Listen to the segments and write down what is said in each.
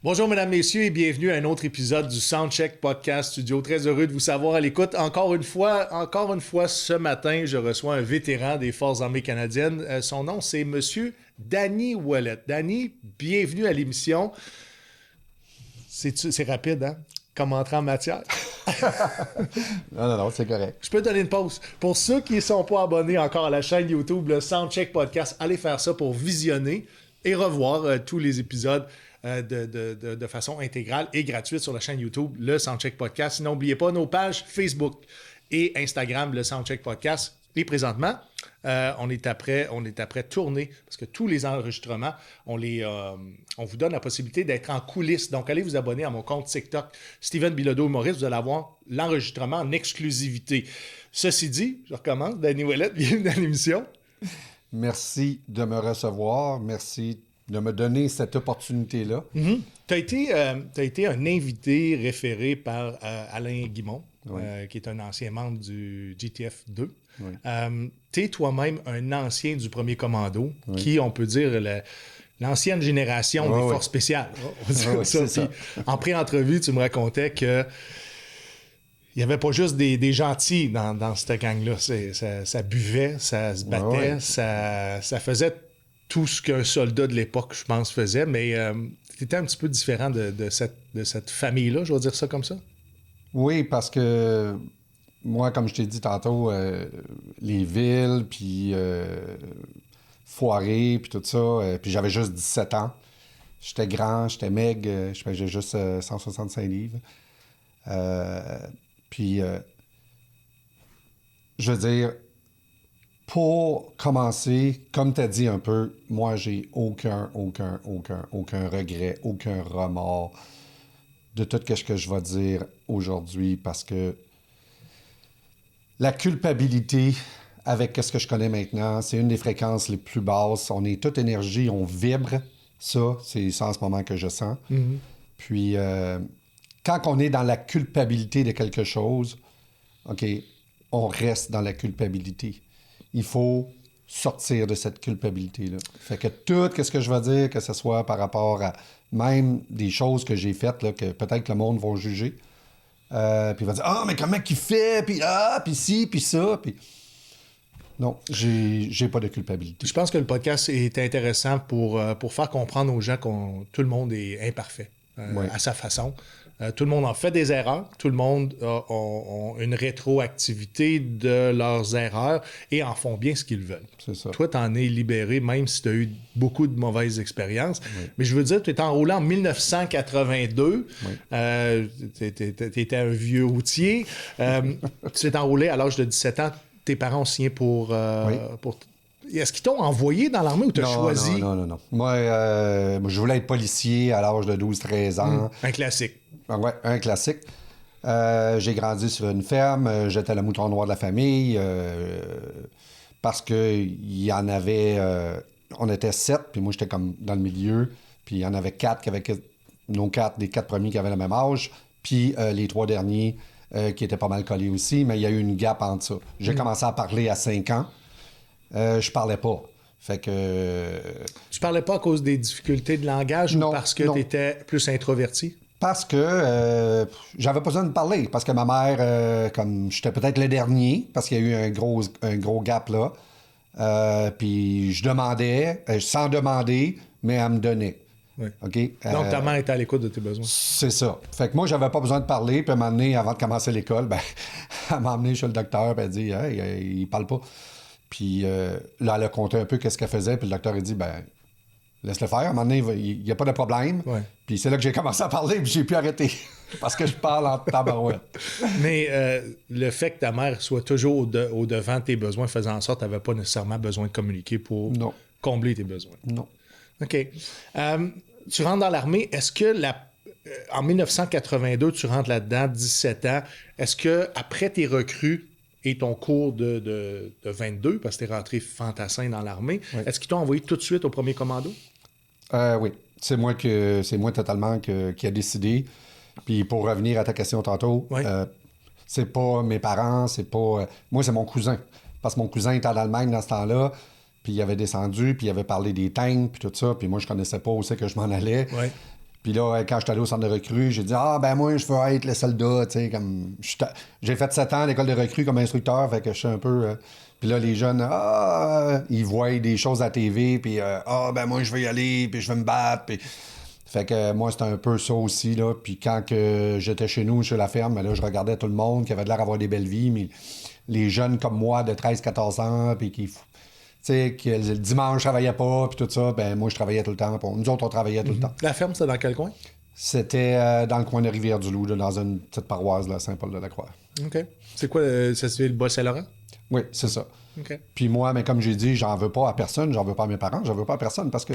Bonjour mesdames, messieurs et bienvenue à un autre épisode du Soundcheck Podcast Studio. Très heureux de vous savoir à l'écoute. Encore une fois, ce matin, je reçois un vétéran des Forces armées canadiennes. Son nom, c'est Monsieur Danny Ouellet. Danny, bienvenue à l'émission. C'est rapide, hein? Comme entrer en matière. Non, c'est correct. Je peux donner une pause. Pour ceux qui ne sont pas abonnés encore à la chaîne YouTube, le Soundcheck Podcast, allez faire ça pour visionner et revoir tous les épisodes de façon intégrale et gratuite sur la chaîne YouTube, le Soundcheck Podcast. Sinon, n'oubliez pas nos pages Facebook et Instagram, le Soundcheck Podcast. Et présentement, on est après tourner, parce que tous les enregistrements, on vous donne la possibilité d'être en coulisses. Donc, allez vous abonner à mon compte TikTok, Steven Bilodeau Humoriste. Vous allez avoir l'enregistrement en exclusivité. Ceci dit, je recommence. Danny Ouellet, bienvenue dans l'émission. Merci de me recevoir. Merci de me donner cette opportunité-là. Mm-hmm. Tu as été un invité référé par Alain Guimond, oui. Qui est un ancien membre du GTF 2. Oui. Tu es toi-même un ancien du premier commando, oui. Qui, on peut dire, l'ancienne génération des forces spéciales. C'est ça. En pré-entrevue, tu me racontais que il n'y avait pas juste des gentils dans cette gang-là. Ça buvait, ça se battait, ça faisait tout ce qu'un soldat de l'époque, je pense, faisait, mais tu étais un petit peu différent de cette famille-là, je vais dire ça comme ça. Oui, parce que moi, comme je t'ai dit tantôt, les villes, puis Foiré, puis tout ça, puis j'avais juste 17 ans. J'étais grand, j'étais maigre, je faisais juste 165 livres. Puis, je veux dire, pour commencer, comme tu as dit un peu, moi, j'ai aucun regret, aucun remords de tout ce que je vais dire aujourd'hui parce que la culpabilité avec ce que je connais maintenant, c'est une des fréquences les plus basses. On est toute énergie, on vibre. Ça, c'est ça en ce moment que je sens. Mm-hmm. Puis, quand on est dans la culpabilité de quelque chose, OK, on reste dans la culpabilité. Il faut sortir de cette culpabilité-là. Fait que tout ce que je vais dire, que ce soit par rapport à même des choses que j'ai faites, là, que peut-être que le monde va juger, puis il va dire « Ah, mais comment qu'il fait? » Puis « Ah, puis ci, puis ça. » Puis non, j'ai pas de culpabilité. Je pense que le podcast est intéressant pour faire comprendre aux gens que tout le monde est imparfait à sa façon. Tout le monde en fait des erreurs. Tout le monde a une rétroactivité de leurs erreurs et en font bien ce qu'ils veulent. C'est ça. Toi, tu en es libéré, même si tu as eu beaucoup de mauvaises expériences. Oui. Mais je veux dire, tu es enrôlé en 1982. Oui. Tu étais un vieux routier. Tu t'es enrôlé à l'âge de 17 ans. Tes parents ont signé pour Est-ce qu'ils t'ont envoyé dans l'armée ou tu as choisi? Non. Moi, je voulais être policier à l'âge de 12-13 ans. Un classique. Oui, un classique. J'ai grandi sur une ferme. J'étais le mouton noir de la famille parce qu'il y en avait... on était 7, puis moi, j'étais comme dans le milieu. Puis il y en avait 4 qui avaient... les 4 premiers qui avaient le même âge. Puis les 3 derniers qui étaient pas mal collés aussi. Mais il y a eu une gap entre ça. J'ai commencé à parler à 5 ans. Je parlais pas. Fait que... Tu parlais pas à cause des difficultés de langage ou parce que tu étais plus introverti? Parce que j'avais pas besoin de parler. Parce que ma mère, comme j'étais peut-être le dernier, parce qu'il y a eu un gros gap là, puis je demandais, sans demander, mais elle me donnait. Oui. Okay? Donc, ta mère était à l'écoute de tes besoins. C'est ça. Fait que moi, j'avais pas besoin de parler. Puis elle m'a amené, avant de commencer l'école, elle m'a amené chez le docteur, puis elle a dit « Hey, il parle pas ». Puis là, elle a compté un peu qu'est-ce qu'elle faisait, puis le docteur a dit laisse-le faire, à un moment donné, il n'y a pas de problème. Ouais. Puis c'est là que j'ai commencé à parler, puis j'ai pu arrêter, parce que je parle en tabarouette. Mais le fait que ta mère soit toujours au devant de tes besoins faisait en sorte que tu n'avais pas nécessairement besoin de communiquer pour combler tes besoins. Non. OK. Tu rentres dans l'armée, est-ce que en 1982, tu rentres là-dedans, 17 ans, est-ce que après tes recrues, et ton cours de 22, parce que tu es rentré fantassin dans l'armée, est-ce qu'ils t'ont envoyé tout de suite au premier commando? Oui. C'est moi totalement qui a décidé. Puis pour revenir à ta question tantôt, c'est pas mes parents, c'est pas... moi, c'est mon cousin. Parce que mon cousin était en Allemagne dans ce temps-là, puis il avait descendu, puis il avait parlé des tanks, puis tout ça, puis moi, je connaissais pas où c'est que je m'en allais. Puis là, quand j'étais allé au centre de recrue, j'ai dit « Ah, ben moi, je veux être le soldat. » Tu sais, comme... J'ai fait 7 ans à l'école de recrue comme instructeur, fait que je suis un peu... Puis là, les jeunes, ils voient des choses à la TV, puis ben moi, je vais y aller, puis je vais me battre, puis... Fait que moi, c'était un peu ça aussi, là. Puis quand que j'étais chez nous, chez la ferme, là, je regardais tout le monde qui avait l'air d'avoir des belles vies, mais les jeunes comme moi, de 13-14 ans, puis qui... Tu sais, que le dimanche, je travaillais pas, puis tout ça, ben moi, je travaillais tout le temps. Nous autres, on travaillait tout le temps. La ferme, c'était dans quel coin? C'était dans le coin de Rivière-du-Loup, là, dans une petite paroisse, là, Saint-Paul-de-la-Croix. OK. C'est quoi, ça se fait le Bas-Saint-Laurent? Oui, c'est ça. OK. Puis moi, mais comme j'ai dit, j'en veux pas à personne, j'en veux pas à mes parents, j'en veux pas à personne, parce que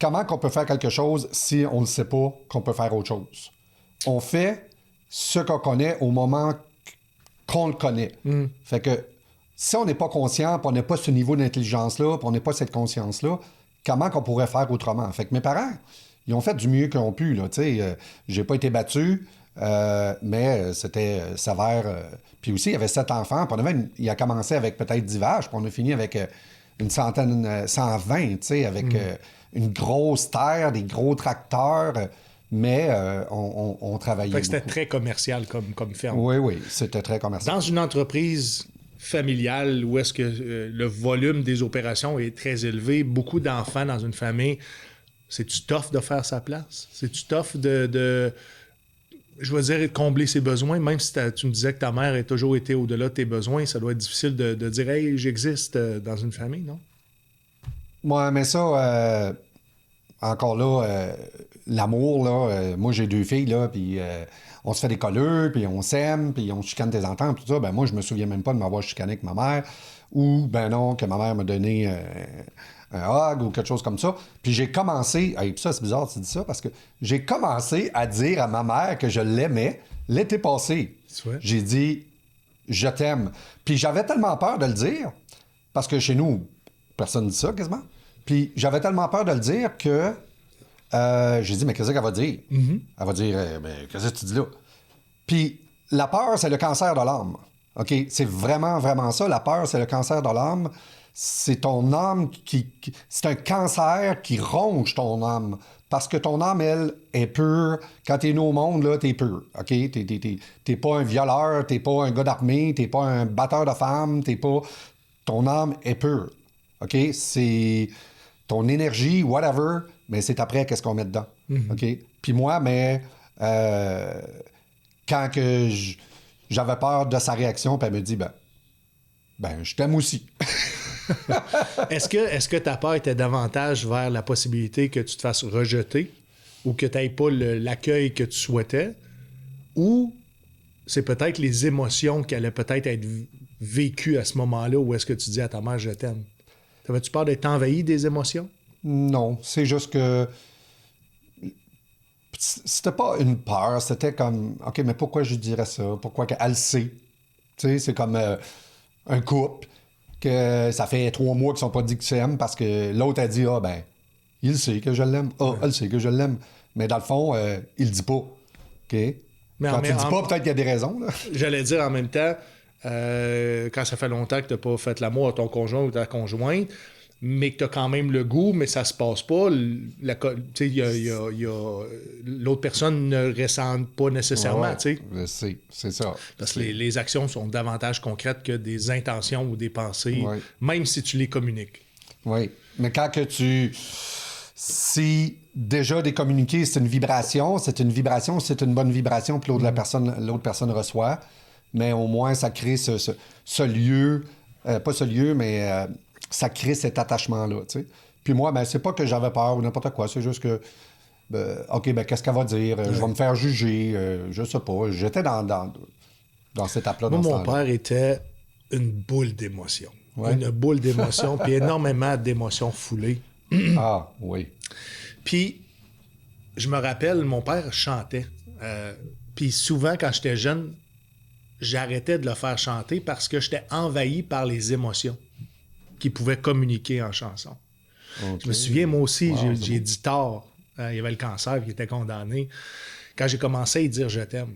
comment qu'on peut faire quelque chose si on ne sait pas qu'on peut faire autre chose? On fait ce qu'on connaît au moment qu'on le connaît. Fait que si on n'est pas conscient, puis on n'a pas ce niveau d'intelligence-là, puis on n'a pas cette conscience-là, comment qu'on pourrait faire autrement? Fait que mes parents, ils ont fait du mieux qu'ils ont pu, là, tu sais. J'ai pas été battu, mais c'était sévère. Puis aussi, il y avait 7 enfants, puis il a commencé avec peut-être 10 vaches, puis on a fini avec une centaine, 120, tu sais, avec une grosse terre, des gros tracteurs, mais on travaillait Fait que c'était beaucoup. très commercial comme ferme. Oui, c'était très commercial. Dans une entreprise familiale où est-ce que le volume des opérations est très élevé, beaucoup d'enfants dans une famille, c'est-tu tough de faire sa place? C'est-tu tough de je veux dire, combler ses besoins, même si tu me disais que ta mère a toujours été au-delà de tes besoins, ça doit être difficile de dire « Hey, j'existe dans une famille », non? Moi, mais ça, encore là, l'amour, là, moi j'ai 2 filles, là, puis on se fait des colleux, puis on s'aime, puis on chicane des enfants, tout ça. Ben moi, je me souviens même pas de m'avoir chicané avec ma mère, ou ben non, que ma mère m'a donné un hug ou quelque chose comme ça. Puis j'ai commencé, ça c'est bizarre tu dis ça, parce que j'ai commencé à dire à ma mère que je l'aimais l'été passé. J'ai dit « Je t'aime ». Puis j'avais tellement peur de le dire, parce que chez nous, personne ne dit ça quasiment. Puis j'avais tellement peur de le dire que j'ai dit, mais qu'est-ce qu'elle va dire? Elle va dire, mais qu'est-ce que tu dis là? Puis la peur, c'est le cancer de l'âme. OK? C'est vraiment, vraiment ça. La peur, c'est le cancer de l'âme. C'est ton âme c'est un cancer qui ronge ton âme. Parce que ton âme, elle, est pure. Quand t'es né au monde, là, t'es pur. OK? T'es pas un violeur, t'es pas un gars d'armée, t'es pas un batteur de femmes, t'es pas... Ton âme est pure. OK? C'est ton énergie, whatever, mais c'est après qu'est-ce qu'on met dedans. OK? Puis moi, mais quand que j'avais peur de sa réaction, puis elle me dit, ben je t'aime aussi. Est-ce que ta peur était davantage vers la possibilité que tu te fasses rejeter ou que tu n'aies pas l'accueil que tu souhaitais, ou c'est peut-être les émotions qui allaient peut-être être vécues à ce moment-là où est-ce que tu dis à ta mère « je t'aime ». T'avais-tu peur d'être envahi des émotions? Non, c'est juste que c'était pas une peur, c'était comme OK, mais pourquoi je dirais ça? Pourquoi qu'elle sait? Tu sais, c'est comme un couple que ça fait 3 mois qu'ils sont pas dit qu'ils s'aiment parce que l'autre a dit il sait que je l'aime. Elle sait que je l'aime. Mais dans le fond, il le dit pas. OK? Mais quand tu le dis pas, peut-être qu'il y a des raisons. Là. J'allais dire en même temps, quand ça fait longtemps que tu n'as pas fait l'amour à ton conjoint ou ta conjointe, mais que tu as quand même le goût, mais ça se passe pas, l'autre personne ne ressent pas nécessairement. C'est ça. Parce que les actions sont davantage concrètes que des intentions ou des pensées, même si tu les communiques. Oui, mais quand que si déjà des communiqués, c'est une vibration, c'est une bonne vibration, puis l'autre personne reçoit, mais au moins ça crée ce lieu, pas ce lieu, mais ça crée cet attachement-là, tu sais. Puis moi, c'est pas que j'avais peur ou n'importe quoi, c'est juste que, OK, qu'est-ce qu'elle va dire? Je vais me faire juger, je sais pas. J'étais dans cette étape-là. Moi, mon père était une boule d'émotions. Ouais. Une boule d'émotions, puis énormément d'émotions foulées. Ah, oui. Puis, je me rappelle, mon père chantait. Puis souvent, quand j'étais jeune, j'arrêtais de le faire chanter parce que j'étais envahi par les émotions qu'il pouvait communiquer en chanson. Okay. Je me souviens, moi aussi, j'ai dit tard. Il y avait le cancer qui était condamné. Quand j'ai commencé à dire « je t'aime ».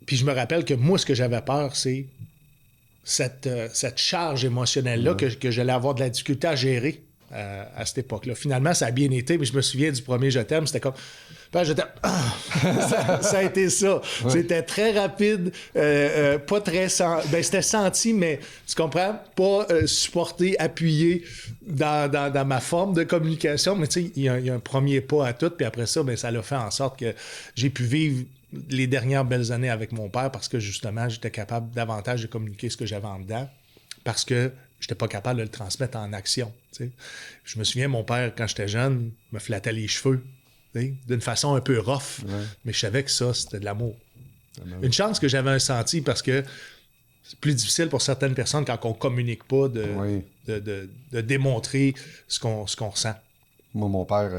Puis je me rappelle que moi, ce que j'avais peur, c'est cette charge émotionnelle-là que j'allais avoir de la difficulté à gérer. à cette époque-là. Finalement, ça a bien été, mais je me souviens du premier Je t'aime, c'était comme... Ben, je t'aime. Ça a été ça. Ouais. C'était très rapide, pas très... c'était senti, mais tu comprends? Pas supporté, appuyé dans ma forme de communication, mais tu sais, il y a un premier pas à tout, puis après ça, ben, ça l'a fait en sorte que j'ai pu vivre les dernières belles années avec mon père parce que, justement, j'étais capable davantage de communiquer ce que j'avais en dedans parce que j'étais pas capable de le transmettre en action. T'sais. Je me souviens, mon père, quand j'étais jeune, me flattait les cheveux d'une façon un peu rough, mais je savais que ça, c'était de l'amour. Une chance que j'avais un senti parce que c'est plus difficile pour certaines personnes quand on communique pas de démontrer ce qu'on ressent. Moi, mon père,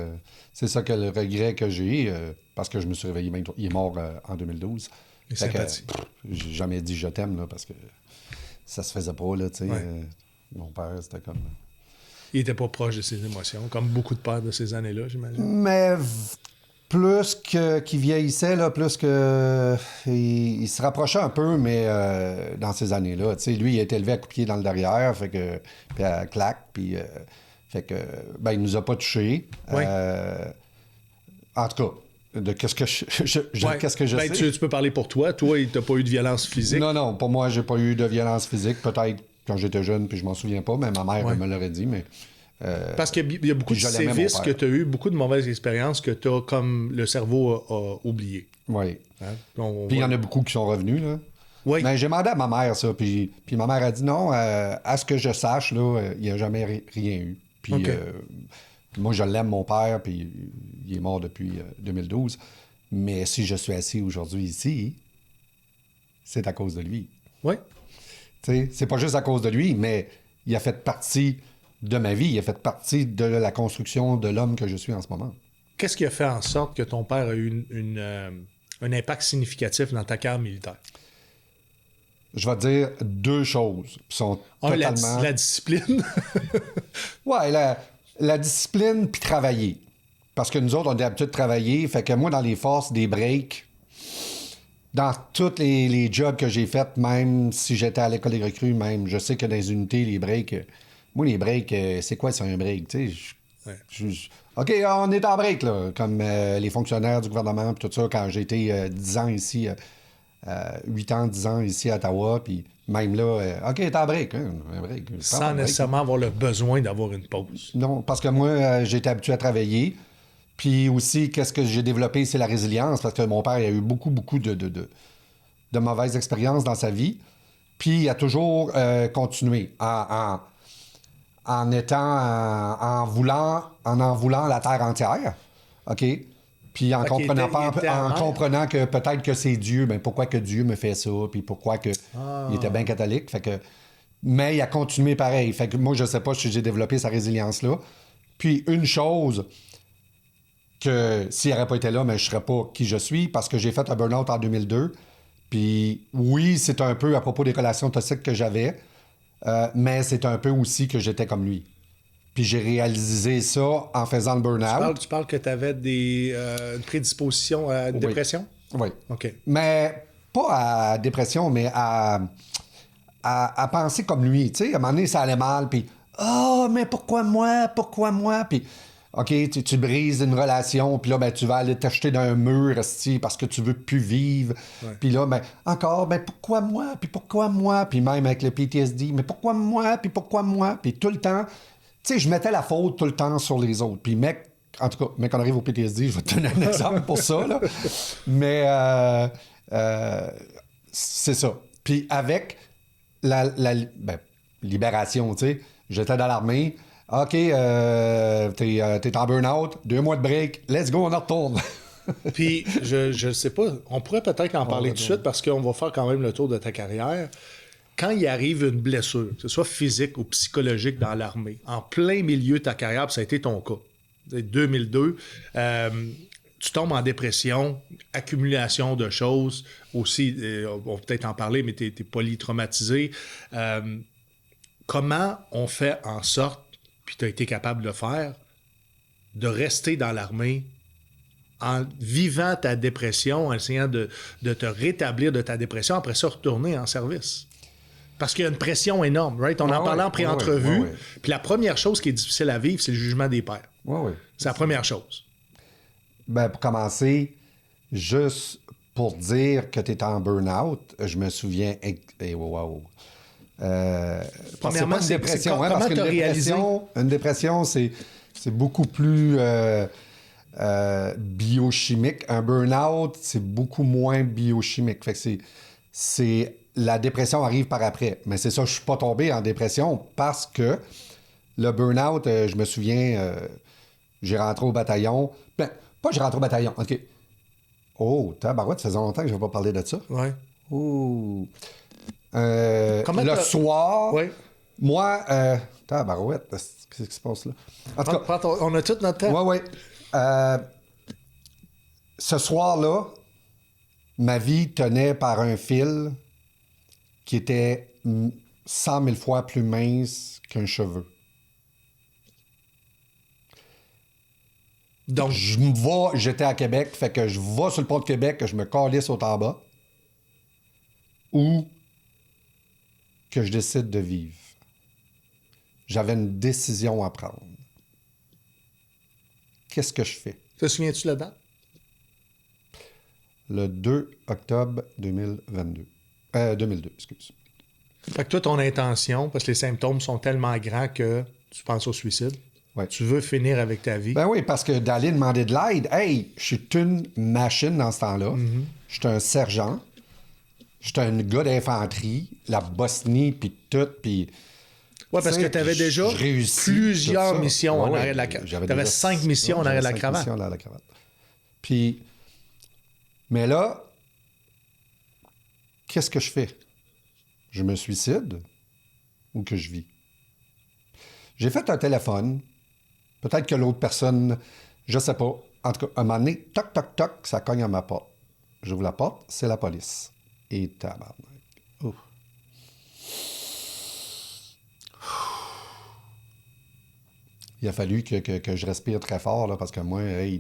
c'est ça que le regret que j'ai, parce que je me suis réveillé, il est mort en 2012. J'ai jamais dit je t'aime, là, parce que ça se faisait pas, là, tu sais. Mon père, c'était comme... Il était pas proche de ses émotions, comme beaucoup de pères de ces années-là, j'imagine. Mais plus qu'il vieillissait, là, plus que... Il se rapprochait un peu, mais dans ces années-là, tu sais, lui, il a été élevé à coups de pied dans le derrière, fait que... Puis à claque, puis... fait que... Ben, il nous a pas touchés. En tout cas... De qu'est-ce que qu'est-ce que je sais. Tu peux parler pour toi. Toi, il t'a pas eu de violence physique? Non, pour moi, j'ai pas eu de violence physique. Peut-être quand j'étais jeune, puis je m'en souviens pas, mais ma mère me l'aurait dit, mais... Parce qu'il y a beaucoup de sévices que tu as eu, beaucoup de mauvaises expériences que tu as comme le cerveau a oublié. Oui. Hein? Puis il y en a beaucoup qui sont revenus, là. Oui. Mais j'ai demandé à ma mère ça, puis ma mère a dit non, à ce que je sache, là, il n'y a jamais rien eu. Puis moi, je l'aime, mon père, puis il est mort depuis 2012. Mais si je suis assis aujourd'hui ici, c'est à cause de lui. Oui. Tu sais, c'est pas juste à cause de lui, mais il a fait partie de ma vie, il a fait partie de la construction de l'homme que je suis en ce moment. Qu'est-ce qui a fait en sorte que ton père a eu un impact significatif dans ta carrière militaire? Je vais te dire deux choses qui sont totalement... La discipline. Ouais, la discipline puis travailler. Parce que nous autres, on est habitués de travailler. Fait que moi, dans les forces, des breaks, dans tous les jobs que j'ai faits, même si j'étais à l'école des recrues, même, je sais que dans les unités, les breaks... Moi, les breaks, c'est quoi, c'est un break? Tu sais, OK, on est en break, là, comme les fonctionnaires du gouvernement, puis tout ça, quand j'ai été 10 ans ici, 8 ans, 10 ans ici à Ottawa, puis même là, OK, t'es en break, hein, un break. Sans nécessairement avoir le besoin d'avoir une pause. Non, parce que moi, j'ai été habitué à travailler, puis aussi, qu'est-ce que j'ai développé, c'est la résilience, parce que mon père, il a eu beaucoup de mauvaises expériences dans sa vie, puis il a toujours continué en voulant la terre entière, OK? Puis en comprenant que peut-être que c'est Dieu, ben pourquoi que Dieu me fait ça, puis pourquoi que il était bien catholique, fait que... Mais il a continué pareil, fait que moi, je sais pas si j'ai développé sa résilience-là. Puis une chose, que s'il n'aurait pas été là, mais je serais pas qui je suis, parce que j'ai fait un burn-out en 2002, puis oui, c'est un peu à propos des relations toxiques que j'avais, mais c'est un peu aussi que j'étais comme lui. Puis j'ai réalisé ça en faisant le burn-out. Tu parles que tu avais une prédisposition à une dépression? Oui. OK. Mais pas à dépression, mais à penser comme lui. Tu sais, à un moment donné, ça allait mal, puis « Ah, mais pourquoi moi? Pourquoi moi? » Puis OK, tu brises une relation, puis là, ben, tu vas aller t'acheter d'un mur, parce que tu veux plus vivre. Puis là, ben, encore, ben, pourquoi moi? Puis pourquoi moi? Puis même avec le PTSD, mais pourquoi moi? Puis pourquoi moi? Puis tout le temps, tu sais, je mettais la faute tout le temps sur les autres. Puis mec, en tout cas, mec, on arrive au PTSD, je vais te donner un exemple pour ça, là. Mais c'est ça. Puis avec la libération, tu sais, j'étais dans l'armée. OK, t'es en burn-out, 2 mois de break, let's go, on en retourne. Puis, je sais pas, on pourrait peut-être en parler tout de suite parce qu'on va faire quand même le tour de ta carrière. Quand il arrive une blessure, que ce soit physique ou psychologique dans l'armée, en plein milieu de ta carrière, ça a été ton cas. 2002, tu tombes en dépression, accumulation de choses, aussi, on va peut-être en parler, mais t'es polytraumatisé. Comment on fait en sorte, puis tu as été capable de le faire, de rester dans l'armée en vivant ta dépression, en essayant de te rétablir de ta dépression, après ça, retourner en service? Parce qu'il y a une pression énorme, right? On en parlait en pré-entrevue. Ouais. Puis la première chose qui est difficile à vivre, c'est le jugement des pairs. Oui. C'est la première chose. Ben, pour commencer, juste pour dire que tu es en burn-out, je me souviens... Premièrement, c'est pas une dépression, comment parce t'as réalisé? Une dépression, c'est beaucoup plus biochimique. Un burn-out, c'est beaucoup moins biochimique. Fait que c'est la dépression arrive par après. Mais c'est ça, je suis pas tombé en dépression parce que le burn-out, je me souviens, j'ai rentré au bataillon. Ben, pas j'ai rentré au bataillon, OK. Oh, tabarouette, ça faisait longtemps que je n'avais pas parlé de ça. Oui. Oh. Le soir, moi, tabarouette, qu'est-ce qui se passe là? En tout cas, on a tout notre temps. Oui. Ce soir-là, ma vie tenait par un fil qui était 100 000 fois plus mince qu'un cheveu. Donc, j'étais à Québec, fait que je vais sur le pont de Québec, je me calisse au en bas, ou que je décide de vivre. J'avais une décision à prendre. Qu'est-ce que je fais? Te souviens-tu de la date? Le 2 octobre 2022. 2002, excuse. Fait que toi, ton intention, parce que les symptômes sont tellement grands que tu penses au suicide, tu veux finir avec ta vie. Ben oui, parce que d'aller demander de l'aide, hey, je suis une machine dans ce temps-là. Je suis un sergent. Je suis un gars d'infanterie, la Bosnie, puis tout, puis... Oui, parce que tu avais déjà plusieurs missions en arrière de la cravate. Tu avais 5 missions en arrière de la cravate. Puis, mais là, qu'est-ce que je fais? Je me suicide ou que je vis? J'ai fait un téléphone. Peut-être que l'autre personne, je sais pas. En tout cas, un moment donné, toc, toc, toc, ça cogne à ma porte. J'ouvre la porte, c'est la police. Et tabarnak. Ouf. Il a fallu que je respire très fort, là, parce que moi, hey,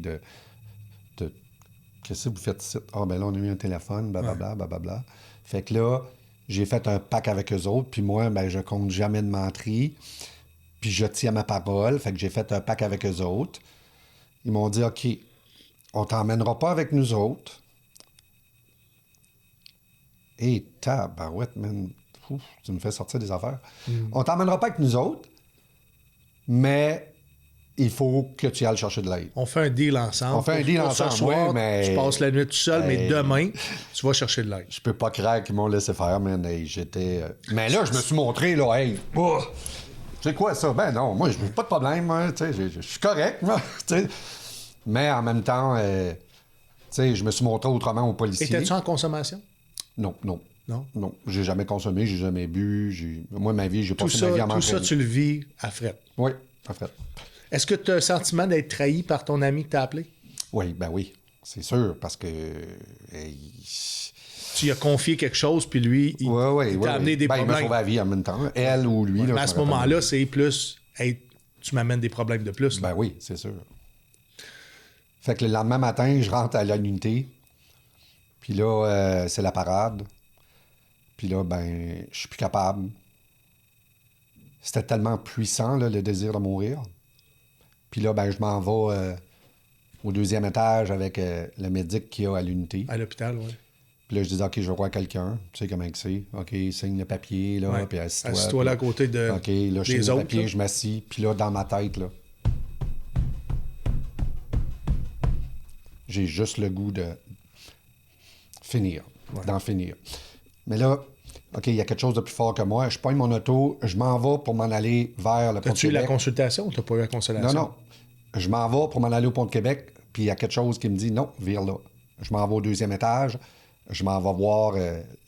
qu'est-ce que vous faites ici? Ah, ben là, on a eu un téléphone, blablabla, blablabla. Fait que là, j'ai fait un pacte avec eux autres, puis moi, ben, je compte jamais de menterie, puis je tiens ma parole, fait que j'ai fait un pacte avec eux autres. Ils m'ont dit, OK, on t'emmènera pas avec nous autres. Et tabarouette, man, ouf, tu me fais sortir des affaires. On t'emmènera pas avec nous autres, mais il faut que tu ailles chercher de l'aide. On fait un deal ensemble. On fait un deal ensemble, ce soir, mais... Tu passes la nuit tout seul, mais demain, tu vas chercher de l'aide. Je peux pas croire qu'ils m'ont laissé faire, man. Hey, j'étais... Mais là, je me suis montré, là, hey, c'est quoi ça? Ben non, moi, j'ai pas de problème, je suis correct, moi, mais en même temps, je me suis montré autrement aux policiers. Étais-tu en consommation? Non. Non? Non, j'ai jamais consommé, j'ai jamais bu. Moi, ma vie, j'ai passé ma vie à m'entraîner. Tout ça, tu le vis à fret. Oui, à fret. Est-ce que tu as le sentiment d'être trahi par ton ami qui t'a appelé? Oui, ben oui, c'est sûr, parce que... Tu lui as confié quelque chose, puis lui, il t'a amené des problèmes. Il m'a sauvé la vie en même temps. Elle ou lui. Là, mais à ce moment-là, c'est plus... Hey, tu m'amènes des problèmes de plus. Ben oui, c'est sûr. Fait que le lendemain matin, je rentre à l'unité. Puis là, c'est la parade. Puis là, ben, je suis plus capable. C'était tellement puissant, là, le désir de mourir. Puis là, ben, je m'en vais au 2e étage avec le médic qu'il y a à l'unité. À l'hôpital, oui. Puis là, je dis, OK, je vois quelqu'un. Tu sais comment c'est. OK, signe le papier, là, puis assis-toi. Assis-toi là à côté de OK, là, je signe le papier, là. Je m'assis. Puis là, dans ma tête, là, j'ai juste le goût de finir, d'en finir. Mais là, OK, il y a quelque chose de plus fort que moi. Je pogne mon auto, je m'en vais pour m'en aller vers le pont de Québec. As-tu eu la consultation ou t'as pas eu la consultation? Non. Je m'en vais pour m'en aller au pont de Québec, puis il y a quelque chose qui me dit, non, vire là. Je m'en vais au 2e étage, je m'en vais voir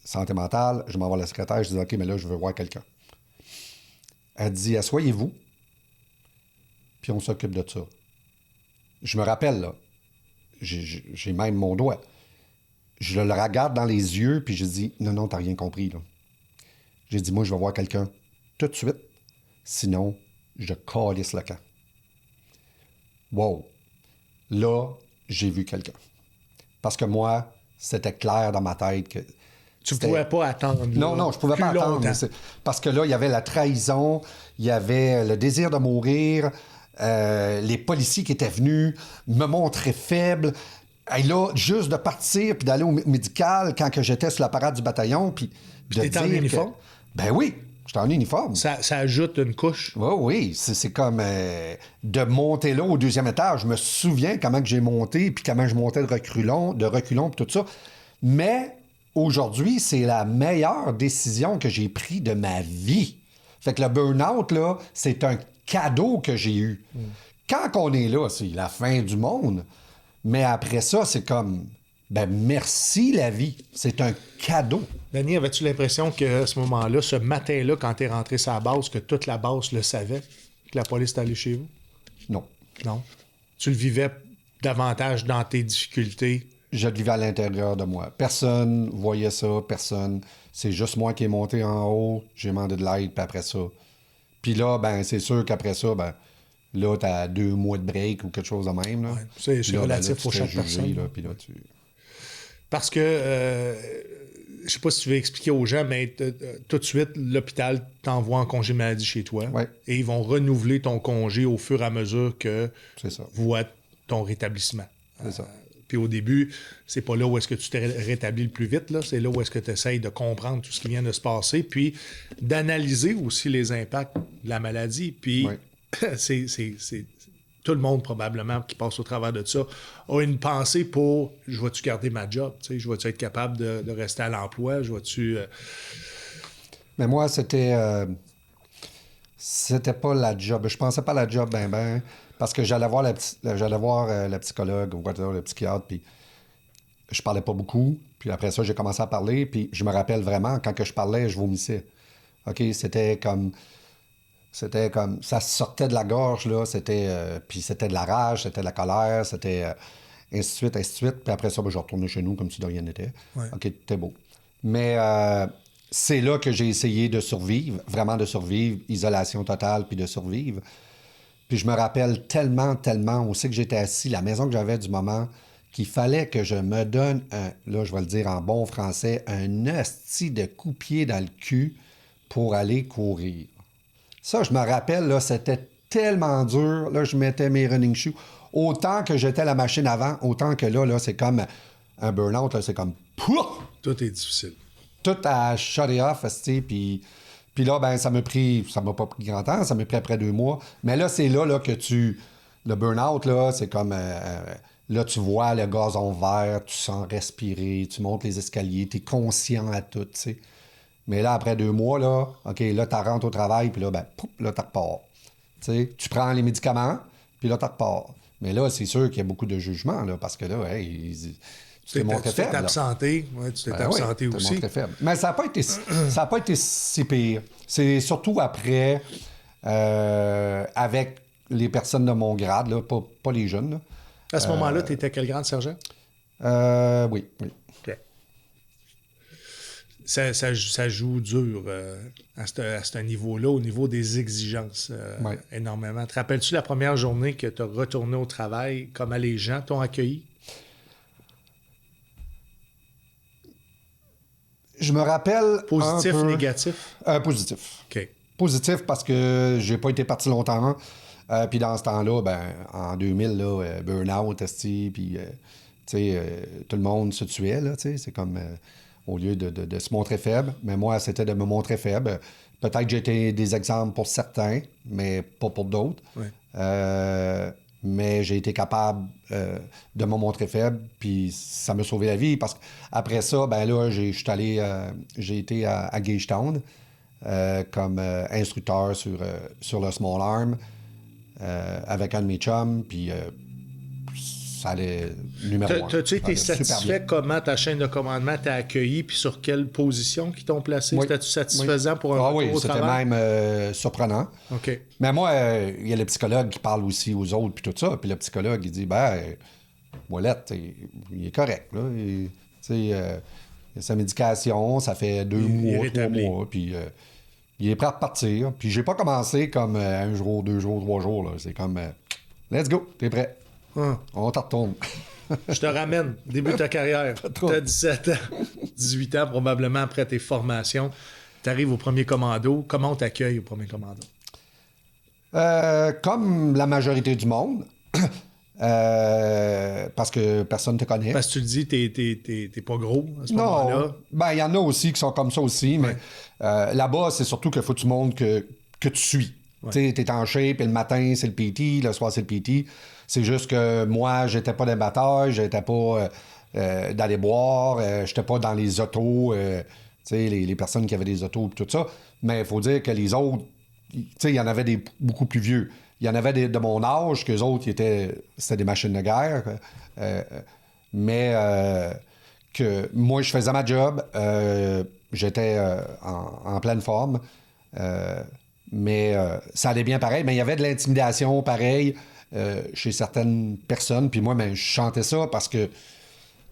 santé mentale, je m'en vais voir la secrétaire, je dis, OK, mais là, je veux voir quelqu'un. Elle dit, asseyez-vous, puis on s'occupe de ça. Je me rappelle, là, j'ai même mon doigt. Je le regarde dans les yeux, puis je dis, non, t'as rien compris, là. J'ai dit, moi, je vais voir quelqu'un tout de suite, sinon, je calisse le camp. Wow! Là, j'ai vu quelqu'un. Parce que moi, c'était clair dans ma tête que... Tu ne pouvais pas attendre. Non, je ne pouvais pas attendre. Parce que là, il y avait la trahison, il y avait le désir de mourir, les policiers qui étaient venus me montrer faible. Et là, juste de partir puis d'aller au médical quand que j'étais sur la parade du bataillon, puis de t'étais en uniforme? Ben oui, j'étais en uniforme. Ça ajoute une couche. Oui, c'est comme de monter là au 2e étage. Je me souviens comment que j'ai monté, puis comment je montais de reculons, puis tout ça. Mais aujourd'hui, c'est la meilleure décision que j'ai prise de ma vie. Fait que le burn-out, là, c'est un cadeau que j'ai eu. Quand on est là, c'est la fin du monde. Mais après ça, c'est comme, ben merci la vie. C'est un cadeau. Danny, avais-tu l'impression qu'à ce moment-là, ce matin-là, quand t'es rentré sur la base, que toute la base le savait, que la police est allée chez vous? Non. Non. Tu le vivais davantage dans tes difficultés? Je le vivais à l'intérieur de moi. Personne voyait ça, personne. C'est juste moi qui est monté en haut, j'ai demandé de l'aide, puis après ça. Puis là, ben c'est sûr qu'après ça, ben là, t'as 2 mois de break ou quelque chose de même. Là. Ouais, c'est relatif pour chaque personne. Là, puis là, Parce que, je sais pas si tu veux expliquer aux gens, mais tout de suite, l'hôpital t'envoie en congé maladie chez toi. Ouais. Et ils vont renouveler ton congé au fur et à mesure que voient ton rétablissement. C'est ça. Puis au début, c'est pas là où est-ce que tu t'es rétabli le plus vite, là. C'est là où est-ce que tu essayes de comprendre tout ce qui vient de se passer, puis d'analyser aussi les impacts de la maladie. Puis c'est tout le monde probablement qui passe au travers de ça a une pensée pour je vais-tu garder ma job, je vais-tu être capable de rester à l'emploi, je vais-tu... Mais moi, c'était pas la job. Je pensais pas à la job ben. Parce que j'allais voir la psychologue ou le psychiatre, puis je parlais pas beaucoup. Puis après ça, j'ai commencé à parler, puis je me rappelle vraiment, quand que je parlais, je vomissais. OK? C'était comme... Ça sortait de la gorge, là. Puis c'était de la rage, c'était de la colère, c'était... ainsi de suite. Puis après ça, je retournais chez nous comme si de rien n'était. Ouais. OK, c'était beau. Mais c'est là que j'ai essayé de survivre, vraiment de survivre, isolation totale, puis de survivre. Puis je me rappelle tellement aussi que j'étais assis, la maison que j'avais du moment, qu'il fallait que je me donne, là, je vais le dire en bon français, un hostie de coup-pied dans le cul pour aller courir. Ça, je me rappelle, là, c'était tellement dur. Là, je mettais mes running shoes. Autant que j'étais la machine avant, autant que là c'est comme un burn-out, là, c'est comme... Pouah! Tout est difficile. Tout à shut it off, puis là, ben, ça m'a pas pris grand temps, ça m'a pris après 2 mois. Mais là, c'est là que le burn-out, là, c'est comme... là, tu vois le gazon vert, tu sens respirer, tu montes les escaliers, tu es conscient à tout, tu sais. Mais là, après 2 mois, là, OK, là, tu rentres au travail, puis là, ben, pouf, là, tu repars. Tu sais, tu prends les médicaments, puis là, tu repars. Mais là, c'est sûr qu'il y a beaucoup de jugement, là, parce que là, tu t'es montré faible. Tu t'es absenté. Ouais, tu t'es absenté aussi. Montré faible. Mais ça n'a pas été si pire. C'est surtout après, avec les personnes de mon grade, là, pas les jeunes. Là. À ce moment-là, tu étais quel grade, sergent? Oui. OK. Ça joue dur à ce niveau-là, au niveau des exigences, énormément. Te rappelles-tu la première journée que tu as retourné au travail, comment les gens t'ont accueilli? Je me rappelle. Positif, négatif? Positif. OK. Positif parce que j'ai pas été parti longtemps. Puis dans ce temps-là, ben, en 2000, là, burn-out, puis tout le monde se tuait. Là, c'est comme au lieu de se montrer faible. Mais moi, c'était de me montrer faible. Peut-être que j'ai été des exemples pour certains, mais pas pour d'autres. Oui. Mais j'ai été capable de me montrer faible, puis ça m'a sauvé la vie. Parce qu'après ça, ben là, j'ai été à Gagetown comme instructeur sur le Small Arm avec un de mes chums, puis ça allait numéro 1. T'as-tu été satisfait comment ta chaîne de commandement t'a accueilli, puis sur quelle position qu'ils t'ont placé? Oui. C'était-tu satisfaisant pour un retour au travail? C'était même surprenant. OK. Mais moi, il y a le psychologue qui parle aussi aux autres, puis tout ça. Puis le psychologue, il dit, Ouellette, il est correct. Là. Il a sa médication, ça fait 2 mois, 3 mois, puis il est prêt à repartir. Puis j'ai pas commencé comme 1 jour, 2 jours, 3 jours. Là. C'est comme, let's go, t'es prêt. On t'en retourne. Je te ramène, début de ta carrière. T'as 17 ans. 18 ans, probablement après tes formations. Tu arrives au premier commando. Comment on t'accueille au premier commando? Comme la majorité du monde. Parce que personne ne te connaît. Parce que tu le dis, t'es pas gros à ce moment-là. Non. Ben, il y en a aussi qui sont comme ça aussi, mais là-bas, c'est surtout qu'il faut que tu montres que tu suis. Ouais. Tu sais, t'es en shape, et le matin, c'est le PT, le soir, c'est le PT. C'est juste que moi, j'étais pas dans les batailles, j'étais pas d'aller boire, j'étais pas dans les autos, tu sais, les personnes qui avaient des autos et tout ça. Mais il faut dire que les autres, tu sais, il y en avait beaucoup plus vieux. Il y en avait de mon âge, qu'eux autres, c'était des machines de guerre. Mais que moi, je faisais ma job. J'étais en pleine forme. Mais ça allait bien pareil. Mais il y avait de l'intimidation pareil chez certaines personnes. Puis moi, ben, je chantais ça parce que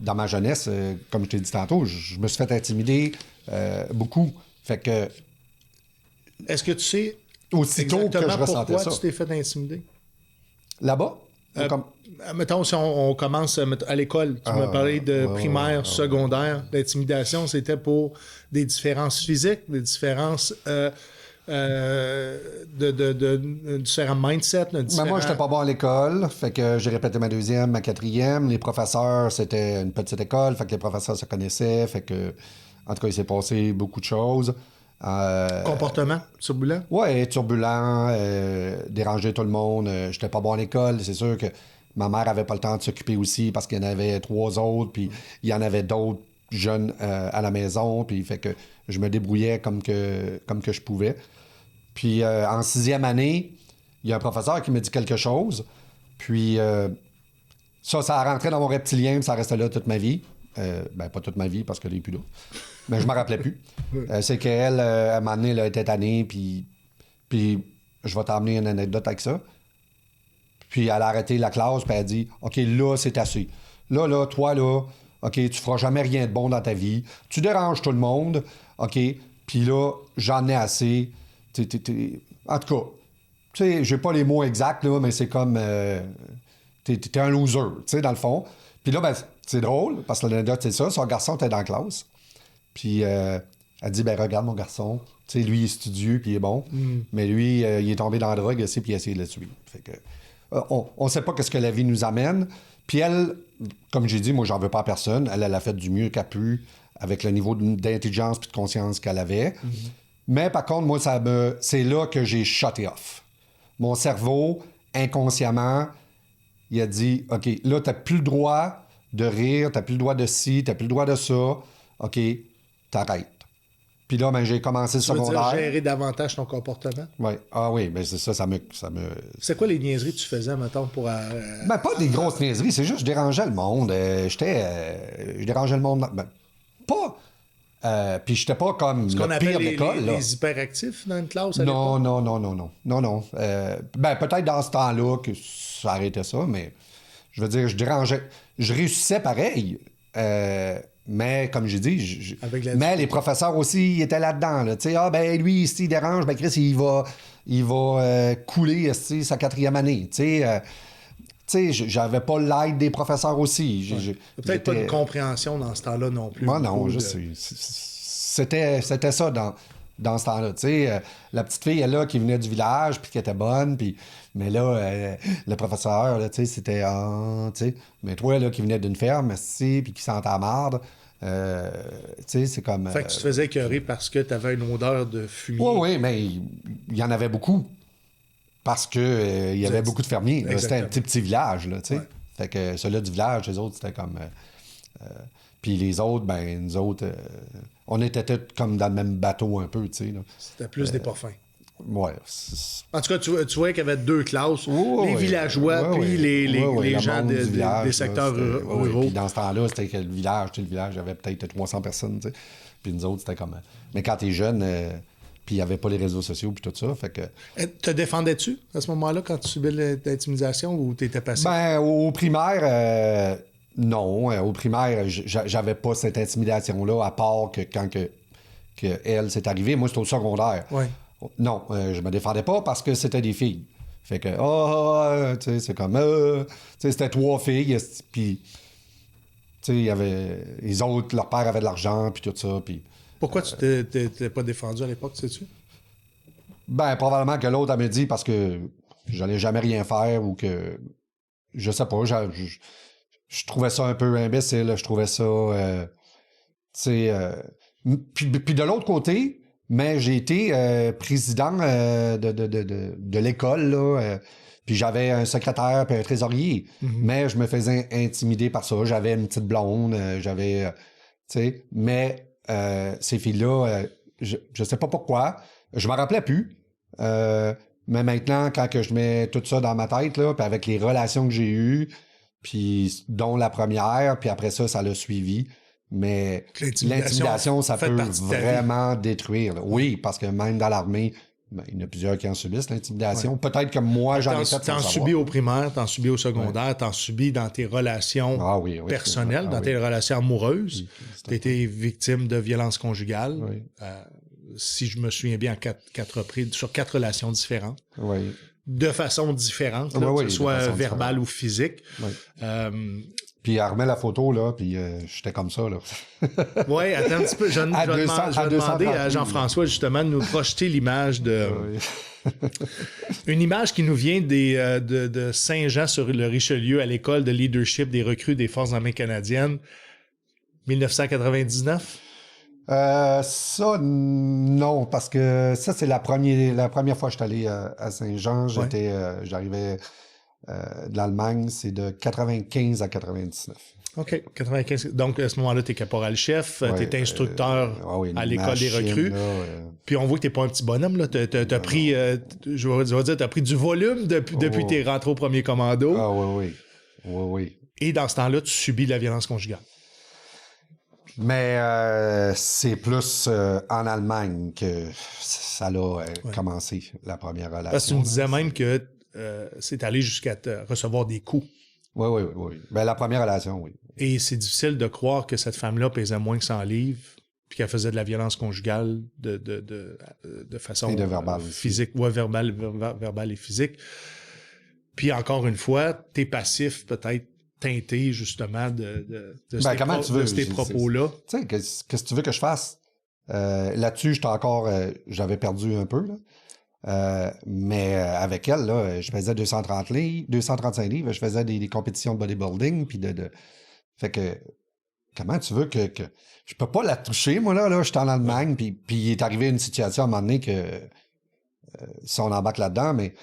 dans ma jeunesse, comme je t'ai dit tantôt, je me suis fait intimider beaucoup. Fait que... Est-ce que tu sais... Aussitôt que je ressentais ça. Pourquoi tu t'es fait intimider? Là-bas? Mettons, si on commence à l'école, tu m'as parlé de primaire, secondaire. L'intimidation, c'était pour des différences physiques, des différences différents mindset. Mais moi, j'étais pas bon à l'école. Fait que j'ai répété ma deuxième, ma quatrième. Les professeurs, c'était une petite école. Fait que les professeurs se connaissaient. Fait que, en tout cas, il s'est passé beaucoup de choses. Comportement turbulent? Oui, turbulent, déranger tout le monde. J'étais pas bon à l'école. C'est sûr que ma mère avait pas le temps de s'occuper aussi parce qu'il y en avait 3 autres, puis il y en avait d'autres jeunes à la maison, puis fait que je me débrouillais comme que je pouvais. Puis en 6e année, il y a un professeur qui me dit quelque chose, puis ça a rentré dans mon reptilien, puis ça restait là toute ma vie. Ben, pas toute ma vie, parce qu'elle n'est plus là. Mais je me rappelais plus. C'est qu'elle, à un moment donné, elle était tannée, puis je vais t'emmener une anecdote avec ça. Puis elle a arrêté la classe, puis elle a dit « OK, là, c'est assez. Là, toi, là, OK, tu feras jamais rien de bon dans ta vie. Tu déranges tout le monde. OK, puis là, j'en ai assez. » En tout cas, tu sais, j'ai pas les mots exacts, là, mais c'est comme... t'es un loser, tu sais, dans le fond. Puis là, ben, c'est drôle, parce que l'anecdote, c'est ça. Son garçon était dans la classe. Puis elle dit, ben regarde mon garçon. Tu sais, lui, il est studieux, puis il est bon. Mais lui, il est tombé dans la drogue aussi, puis il a essayé de le tuer. Fait que on sait pas ce que la vie nous amène. Puis elle, comme j'ai dit, moi, j'en veux pas à personne. Elle a fait du mieux qu'elle a pu avec le niveau d'intelligence puis de conscience qu'elle avait. Mais par contre, moi, c'est là que j'ai shoté off. Mon cerveau, inconsciemment, il a dit, OK, là, t'as plus le droit de rire, t'as plus le droit de ci, t'as plus le droit de ça. OK, t'arrêtes. Puis là, ben, j'ai commencé le secondaire. Tu veux dire gérer davantage ton comportement? Oui. Ah oui, ben c'est ça me... C'est quoi les niaiseries que tu faisais, mettons, pour... Ben, pas des grosses niaiseries, c'est juste que je dérangeais le monde. Je dérangeais le monde... Ben, pas... puis j'étais pas comme ce le qu'on appelle pire de l'école. Les hyperactifs dans une classe à non, l'époque? Non. Ben, peut-être dans ce temps-là que ça arrêtait ça, mais je veux dire, je dérangeais... Je réussissais pareil. Mais, comme j'ai dit, mais les professeurs aussi, ils étaient là-dedans. Là. Ah, ben lui, s'il dérange, ben Chris, il va couler sa 4e année. J'avais pas l'aide des professeurs aussi. Peut-être pas une compréhension dans ce temps-là non plus. Moi, non, c'était ça dans ce temps-là. La petite fille, elle, là, qui venait du village, puis qui était bonne, puis... Mais là, le professeur, là, c'était... mais toi, là, qui venais d'une ferme, puis qui sentait la marde, c'est comme... Fait que tu te faisais écœurer parce que tu avais une odeur de fumier. Oui, mais il y en avait beaucoup. Parce que il y avait beaucoup de fermiers. Là, c'était un petit village, là, tu sais. Ouais. Fait que ceux-là du village, les autres, c'était comme... puis les autres, ben, nous autres, on était tous comme dans le même bateau un peu, tu sais. C'était plus des pas fins. Ouais. En tout cas, tu voyais qu'il y avait 2 classes, les villageois puis les gens des secteurs ruraux. Puis dans ce temps-là, c'était que le village, il y avait peut-être 300 personnes, tu sais. Puis nous autres, c'était comme... Mais quand t'es jeune, puis il n'y avait pas les réseaux sociaux puis tout ça, fait que... Te défendais-tu à ce moment-là quand tu subis l'intimidation ou t'étais passif? Ben, au primaire, non. Au primaire, j'avais pas cette intimidation-là, à part que quand elle s'est arrivée. Moi, c'était au secondaire. Ouais. Non, je me défendais pas parce que c'était des filles. Fait que, tu sais, c'est comme, tu sais, c'était 3 filles, puis, tu il y avait... Les autres, leur père avait de l'argent, puis tout ça, puis... Pourquoi tu t'es pas défendu à l'époque, sais-tu? Ben, probablement que l'autre, elle me dit parce que j'allais jamais rien faire ou que... Je sais pas, je trouvais ça un peu imbécile, je trouvais ça... puis de l'autre côté, mais j'ai été président de l'école, là, puis j'avais un secrétaire puis un trésorier, mais je me faisais intimider par ça. J'avais une petite blonde, mais ces filles-là, je sais pas pourquoi, je m'en rappelais plus, mais maintenant, quand que je mets tout ça dans ma tête, là, puis avec les relations que j'ai eues, puis dont la première, puis après ça l'a suivi. Mais l'intimidation, ça peut vraiment détruire. Là. Oui, parce que même dans l'armée, il y en a plusieurs qui en subissent, l'intimidation. Ouais. Peut-être que moi, j'en ai fait T'en subis au primaire, t'en subis au secondaire, t'en subis dans tes relations personnelles, dans tes relations amoureuses. T'as été victime de violences conjugales. Oui. Si je me souviens bien, quatre reprises, sur 4 relations différentes. Oui. De façon différente, là, que ce soit verbale ou physique. Oui. Puis elle remet la photo, là, puis j'étais comme ça, là. Oui, attends un petit peu. Je vais demander à Jean-François, justement, de nous projeter l'image de... Une image qui nous vient de Saint-Jean sur le Richelieu à l'école de leadership des recrues des Forces armées canadiennes, 1999. Ça, non, parce que ça, c'est la première fois que je suis allé à Saint-Jean. J'arrivais de l'Allemagne, c'est de 95 à 99. OK, 95. Donc, à ce moment-là, tu es caporal-chef, tu es instructeur à l'école des recrues. Puis on voit que tu n'es pas un petit bonhomme. Tu as pris, je vais dire, tu as pris du volume depuis que tu es rentré au premier commando. Ah oui. Et dans ce temps-là, tu subis de la violence conjugale. Mais c'est plus en Allemagne que ça a commencé, la première relation. Parce que tu me disais même que c'est allé jusqu'à recevoir des coups. Oui. Ben, la première relation, oui. Et c'est difficile de croire que cette femme-là pesait moins que 100 livres puis qu'elle faisait de la violence conjugale de façon et de verbal physique. Oui, verbal et physique. Puis encore une fois, t'es passif peut-être teinté justement de ces propos-là. Tu sais, qu'est-ce que tu veux que je fasse? Là-dessus, j'avais perdu un peu, là. Mais avec elle, là, je faisais 235 livres, je faisais des compétitions de bodybuilding, puis fait que, comment tu veux que je peux pas la toucher, moi, là, j'étais en Allemagne, puis il est arrivé une situation à un moment donné que, si on embarque là-dedans, mais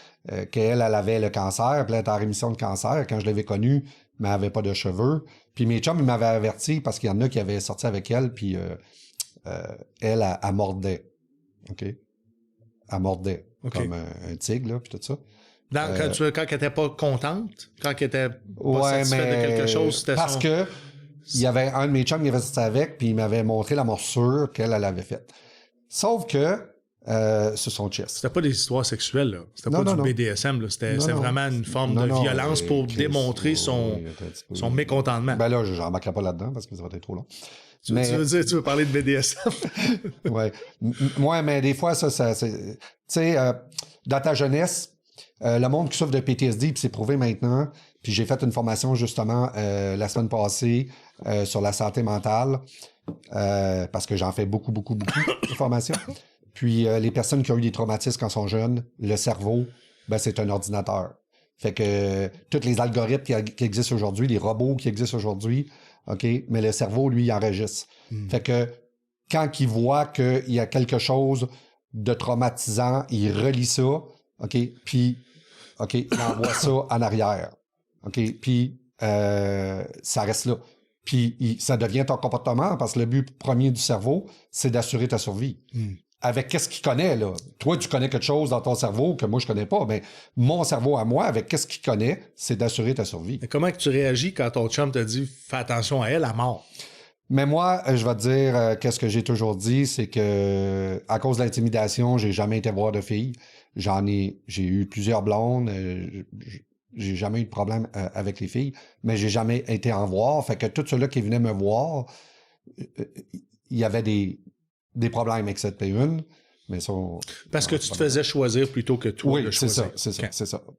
qu'elle avait le cancer, puis elle était en rémission de cancer. Quand je l'avais connue, mais elle n'avait pas de cheveux. Puis mes chums, ils m'avaient averti parce qu'il y en a qui avaient sorti avec elle, puis elle mordait. OK? Elle mordait, comme un tigre, là, puis tout ça. Quand elle n'était pas contente, quand elle était pas satisfaite de quelque chose, c'était parce que il y avait un de mes chums qui avait sorti avec, puis il m'avait montré la morsure qu'elle avait faite. Sauf que sur son chest. C'était pas des histoires sexuelles, là. C'était pas du BDSM, là. C'était vraiment une forme de violence pour démontrer son mécontentement. Ben là, j'en marquerai pas là-dedans parce que ça va être trop long. Tu veux parler de BDSM? Ouais. Moi, mais des fois, ça c'est... Tu sais, dans ta jeunesse, le monde qui souffre de PTSD, puis c'est prouvé maintenant, puis j'ai fait une formation, justement, la semaine passée sur la santé mentale, parce que j'en fais beaucoup de formations. Puis les personnes qui ont eu des traumatismes quand ils sont jeunes, le cerveau, ben c'est un ordinateur. Fait que tous les algorithmes qui existent aujourd'hui, les robots qui existent aujourd'hui, OK, mais le cerveau, lui, il enregistre. Fait que quand il voit qu'il y a quelque chose de traumatisant, il relie ça, OK, puis il envoie ça en arrière. OK, puis ça reste là. Puis ça devient ton comportement parce que le but premier du cerveau, c'est d'assurer ta survie. Avec qu'est-ce qu'il connaît, là. Toi, tu connais quelque chose dans ton cerveau que moi, je connais pas. Mais mon cerveau à moi, avec qu'est-ce qu'il connaît, c'est d'assurer ta survie. Mais comment tu réagis quand ton chum te dit « Fais attention à elle, à mort ». Mais moi, je vais te dire, qu'est-ce que j'ai toujours dit, c'est que à cause de l'intimidation, j'ai jamais été voir de filles. J'ai eu plusieurs blondes. J'ai jamais eu de problème avec les filles, mais j'ai jamais été en voir. Fait que tous ceux-là qui venaient me voir, il y avait des problèmes avec cette P1, mais ça... Parce que tu te faisais choisir plutôt que toi. Oui, c'est ça.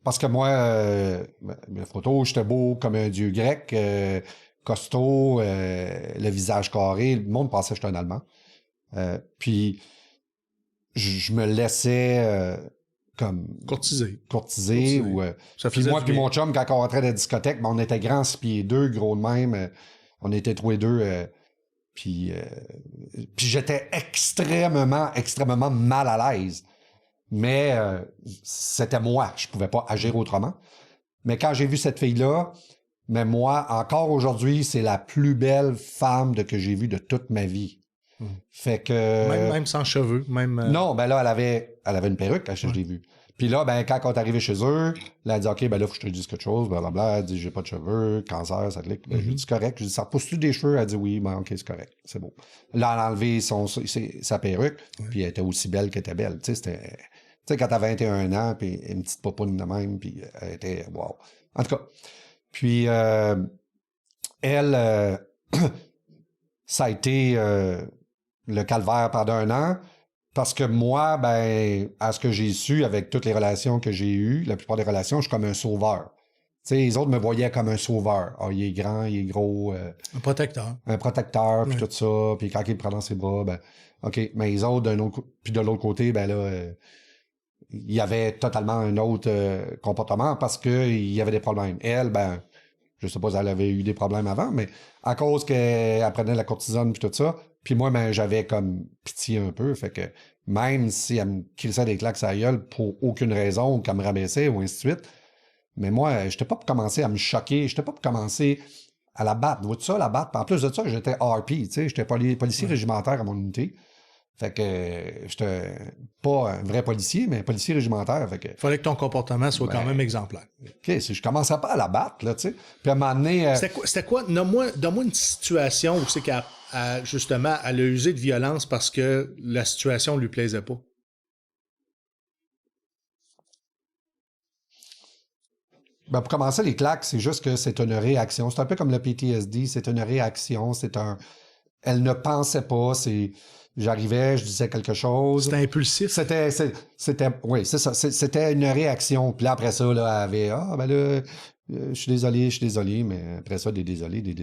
Parce que moi, mes photos, j'étais beau comme un dieu grec. costaud, le visage carré. Le monde pensait que j'étais un Allemand. Puis, je me laissais comme... Courtisé. Ou, Ça puis faisait moi, du puis bien. mon chum, quand on rentrait dans la discothèque, ben, on était grands, 6 pieds 2, gros de même. On était tous les deux. Puis j'étais extrêmement mal à l'aise. Mais c'était moi. Je pouvais pas agir autrement. Mais quand j'ai vu cette fille-là, mais moi, encore aujourd'hui, c'est la plus belle femme que j'ai vue de toute ma vie. Fait que... Même sans cheveux. Non, ben là, elle avait une perruque quand je l'ai vue. Puis là, ben, quand on est arrivé chez eux, là, elle dit, OK, ben là, faut que je te dise quelque chose, blablabla. Elle dit, j'ai pas de cheveux, cancer, ça clique. Ben, j'ai dit, c'est correct. Je dis, ça repousse-tu des cheveux? Elle dit, oui, ben, OK, c'est correct. C'est beau. Là, elle a enlevé sa perruque, puis elle était aussi belle qu'elle était belle. Tu sais, quand t'as 21 ans, puis une petite popoune de même, puis elle était, wow. En tout cas. Puis, elle, ça a été le calvaire pendant 1 an. Parce que moi, ben, à ce que j'ai su avec toutes les relations que j'ai eues, la plupart des relations, je suis comme un sauveur. Tu sais, les autres me voyaient comme un sauveur. Ah, il est grand, il est gros. Un protecteur. Un protecteur, puis tout ça. Puis quand il me prend dans ses bras, ben, OK. Mais les autres, puis de l'autre côté, ben là, il y avait totalement un autre comportement parce qu'il y avait des problèmes. Elle, ben, je sais pas si elle avait eu des problèmes avant, mais à cause qu'elle prenait la cortisone puis tout ça, puis moi, ben, j'avais comme pitié un peu, fait que même si elle me crissait des claques à la gueule pour aucune raison, qu'elle me rabaissait ou ainsi de suite, mais moi, j'étais pas pour commencer à me choquer, j'étais pas pour commencer à la battre. Vois-tu ça, la battre? Puis en plus de ça, j'étais RP, tu sais, j'étais policier régimentaire à mon unité. Fait que j'étais pas un vrai policier, mais un policier régimentaire. Fait que... Fallait que ton comportement soit quand même exemplaire. OK, si je commençais pas à la battre, là, tu sais. Puis à un moment donné... C'était quoi? Donne-moi une situation où c'est justement, elle a usé de violence parce que la situation lui plaisait pas. Ben pour commencer, les claques, c'est juste que c'est une réaction. C'est un peu comme le PTSD, c'est une réaction, Elle ne pensait pas, J'arrivais, je disais quelque chose. C'était impulsif. Oui, c'est ça. C'était une réaction. Puis là, après ça, là, elle avait, ben là, je suis désolé, mais après ça, des désolés. Tu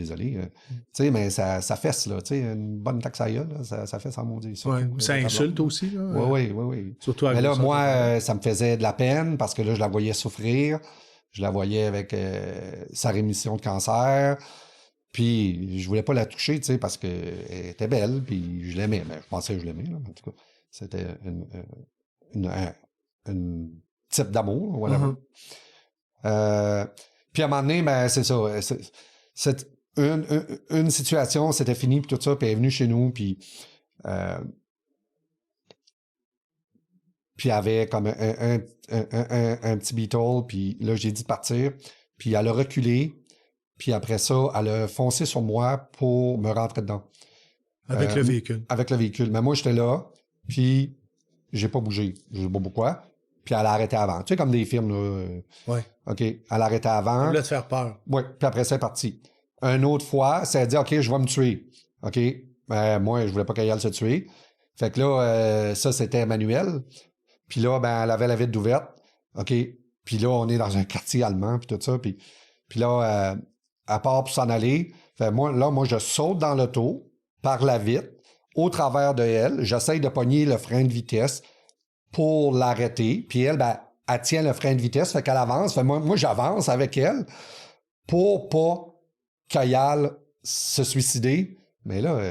sais, mais ça fesse, là, tu sais, une bonne taxe à gueule, là, ça fesse en maudit. Ça insulte aussi, là. Oui. Surtout mais là, moi, ça me faisait de la peine parce que là, je la voyais souffrir. Je la voyais avec sa rémission de cancer. Puis je voulais pas la toucher, tu sais, parce qu'elle était belle, puis je l'aimais. Mais je pensais que je l'aimais, là. En tout cas, c'était une type d'amour, whatever. Puis à un moment donné, ben, c'est ça. Une situation, c'était fini, puis tout ça, puis elle est venue chez nous, puis elle avait comme un petit beetle, puis là, j'ai dit de partir, puis elle a reculé. Puis après ça, elle a foncé sur moi pour me rentrer dedans. Avec le véhicule. Avec le véhicule. Mais moi, j'étais là, puis j'ai pas bougé. Je sais pas pourquoi. Puis elle a arrêté avant. Tu sais, comme des films, là. Oui. OK. Elle a arrêté avant. Elle voulait te faire peur. Oui. Puis après, c'est parti. Une autre fois, ça a dit, OK, je vais me tuer. OK. Moi, je voulais pas qu'elle aille se tuer. Fait que là, ça, c'était Emmanuel. Puis là, ben, elle avait la vitre ouverte. OK. Puis là, on est dans un quartier allemand, puis tout ça. Puis là, à part pour s'en aller. Fait moi, je saute dans l'auto, par la vitre, au travers de elle. J'essaye de pogner le frein de vitesse pour l'arrêter. Puis elle, ben, elle tient le frein de vitesse, fait qu'elle avance. Fait moi, j'avance avec elle pour pas qu'elle aille se suicider. Mais là,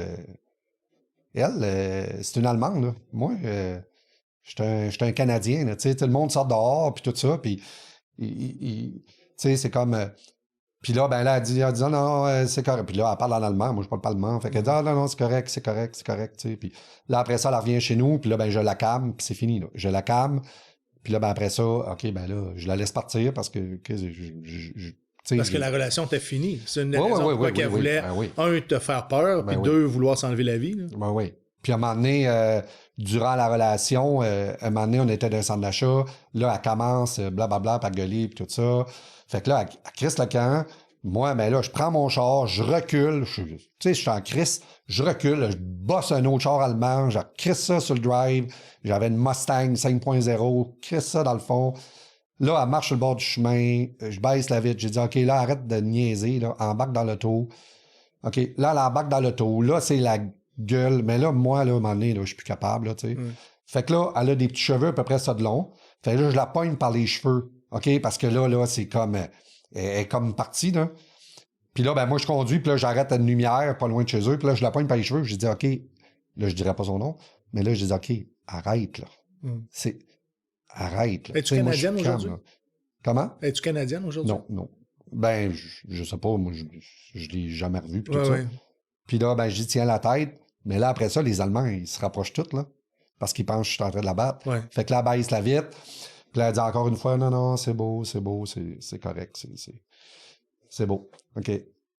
elle, c'est une Allemande, là. Moi, je suis un Canadien, là. Tu sais, tout le monde sort dehors, puis tout ça. Puis, tu sais, c'est comme... Puis là, ben là, elle dit non, c'est correct. Puis là, elle parle en allemand. Moi, je parle pas allemand. Fait qu'elle dit, non, c'est correct, tu sais. Puis là, après ça, elle revient chez nous. Puis là, ben, je la calme. Puis c'est fini, là. Je la calme. Puis là, ben, après ça, OK, ben là, je la laisse partir parce que parce que la relation était finie. C'est une des raisons pourquoi qu'elle voulait, te faire peur, puis deux, vouloir s'enlever la vie. Là. Ben oui. Puis à un moment donné, durant la relation, un moment donné, on était dans un centre d'achat. Là, elle commence, blablabla, à gueuler, puis tout ça. Fait que là, elle crisse le camp. Moi, ben là, je prends mon char, je recule. Tu sais, je suis en crisse. Je recule, je bosse un autre char allemand, je crisse ça sur le drive. J'avais une Mustang 5.0, crisse ça dans le fond. Là, elle marche sur le bord du chemin. Je baisse la vitre. J'ai dit, OK, là, arrête de niaiser, là. Embarque dans l'auto. OK, là, elle embarque dans l'auto. Là, c'est la gueule. Mais là, moi, là, à un moment donné, là, je suis plus capable, là, tu sais. Fait que là, elle a des petits cheveux à peu près ça de long. Fait que là, je la pogne par les cheveux. OK? Parce que là, c'est comme... elle est comme partie, là. Puis là, ben moi, je conduis, puis là, j'arrête à une lumière, pas loin de chez eux. Puis là, je la pogne par les cheveux. Je dis, OK. Là, je dirais pas son nom. Mais là, je dis, OK, arrête, là. C'est... Arrête, là. Es-tu canadienne aujourd'hui? Comment? Es-tu canadienne aujourd'hui? Non. Ben, je sais pas, moi, je l'ai jamais revu, puis tout ça. Puis là, ben, j'y tiens la tête. Mais là, après ça, les Allemands, ils se rapprochent tous, là. Parce qu'ils pensent que je suis en train de la battre. Fait que là, elle baisse la vitre. Puis là, elle dit encore une fois, non, c'est beau, c'est correct, c'est beau. OK.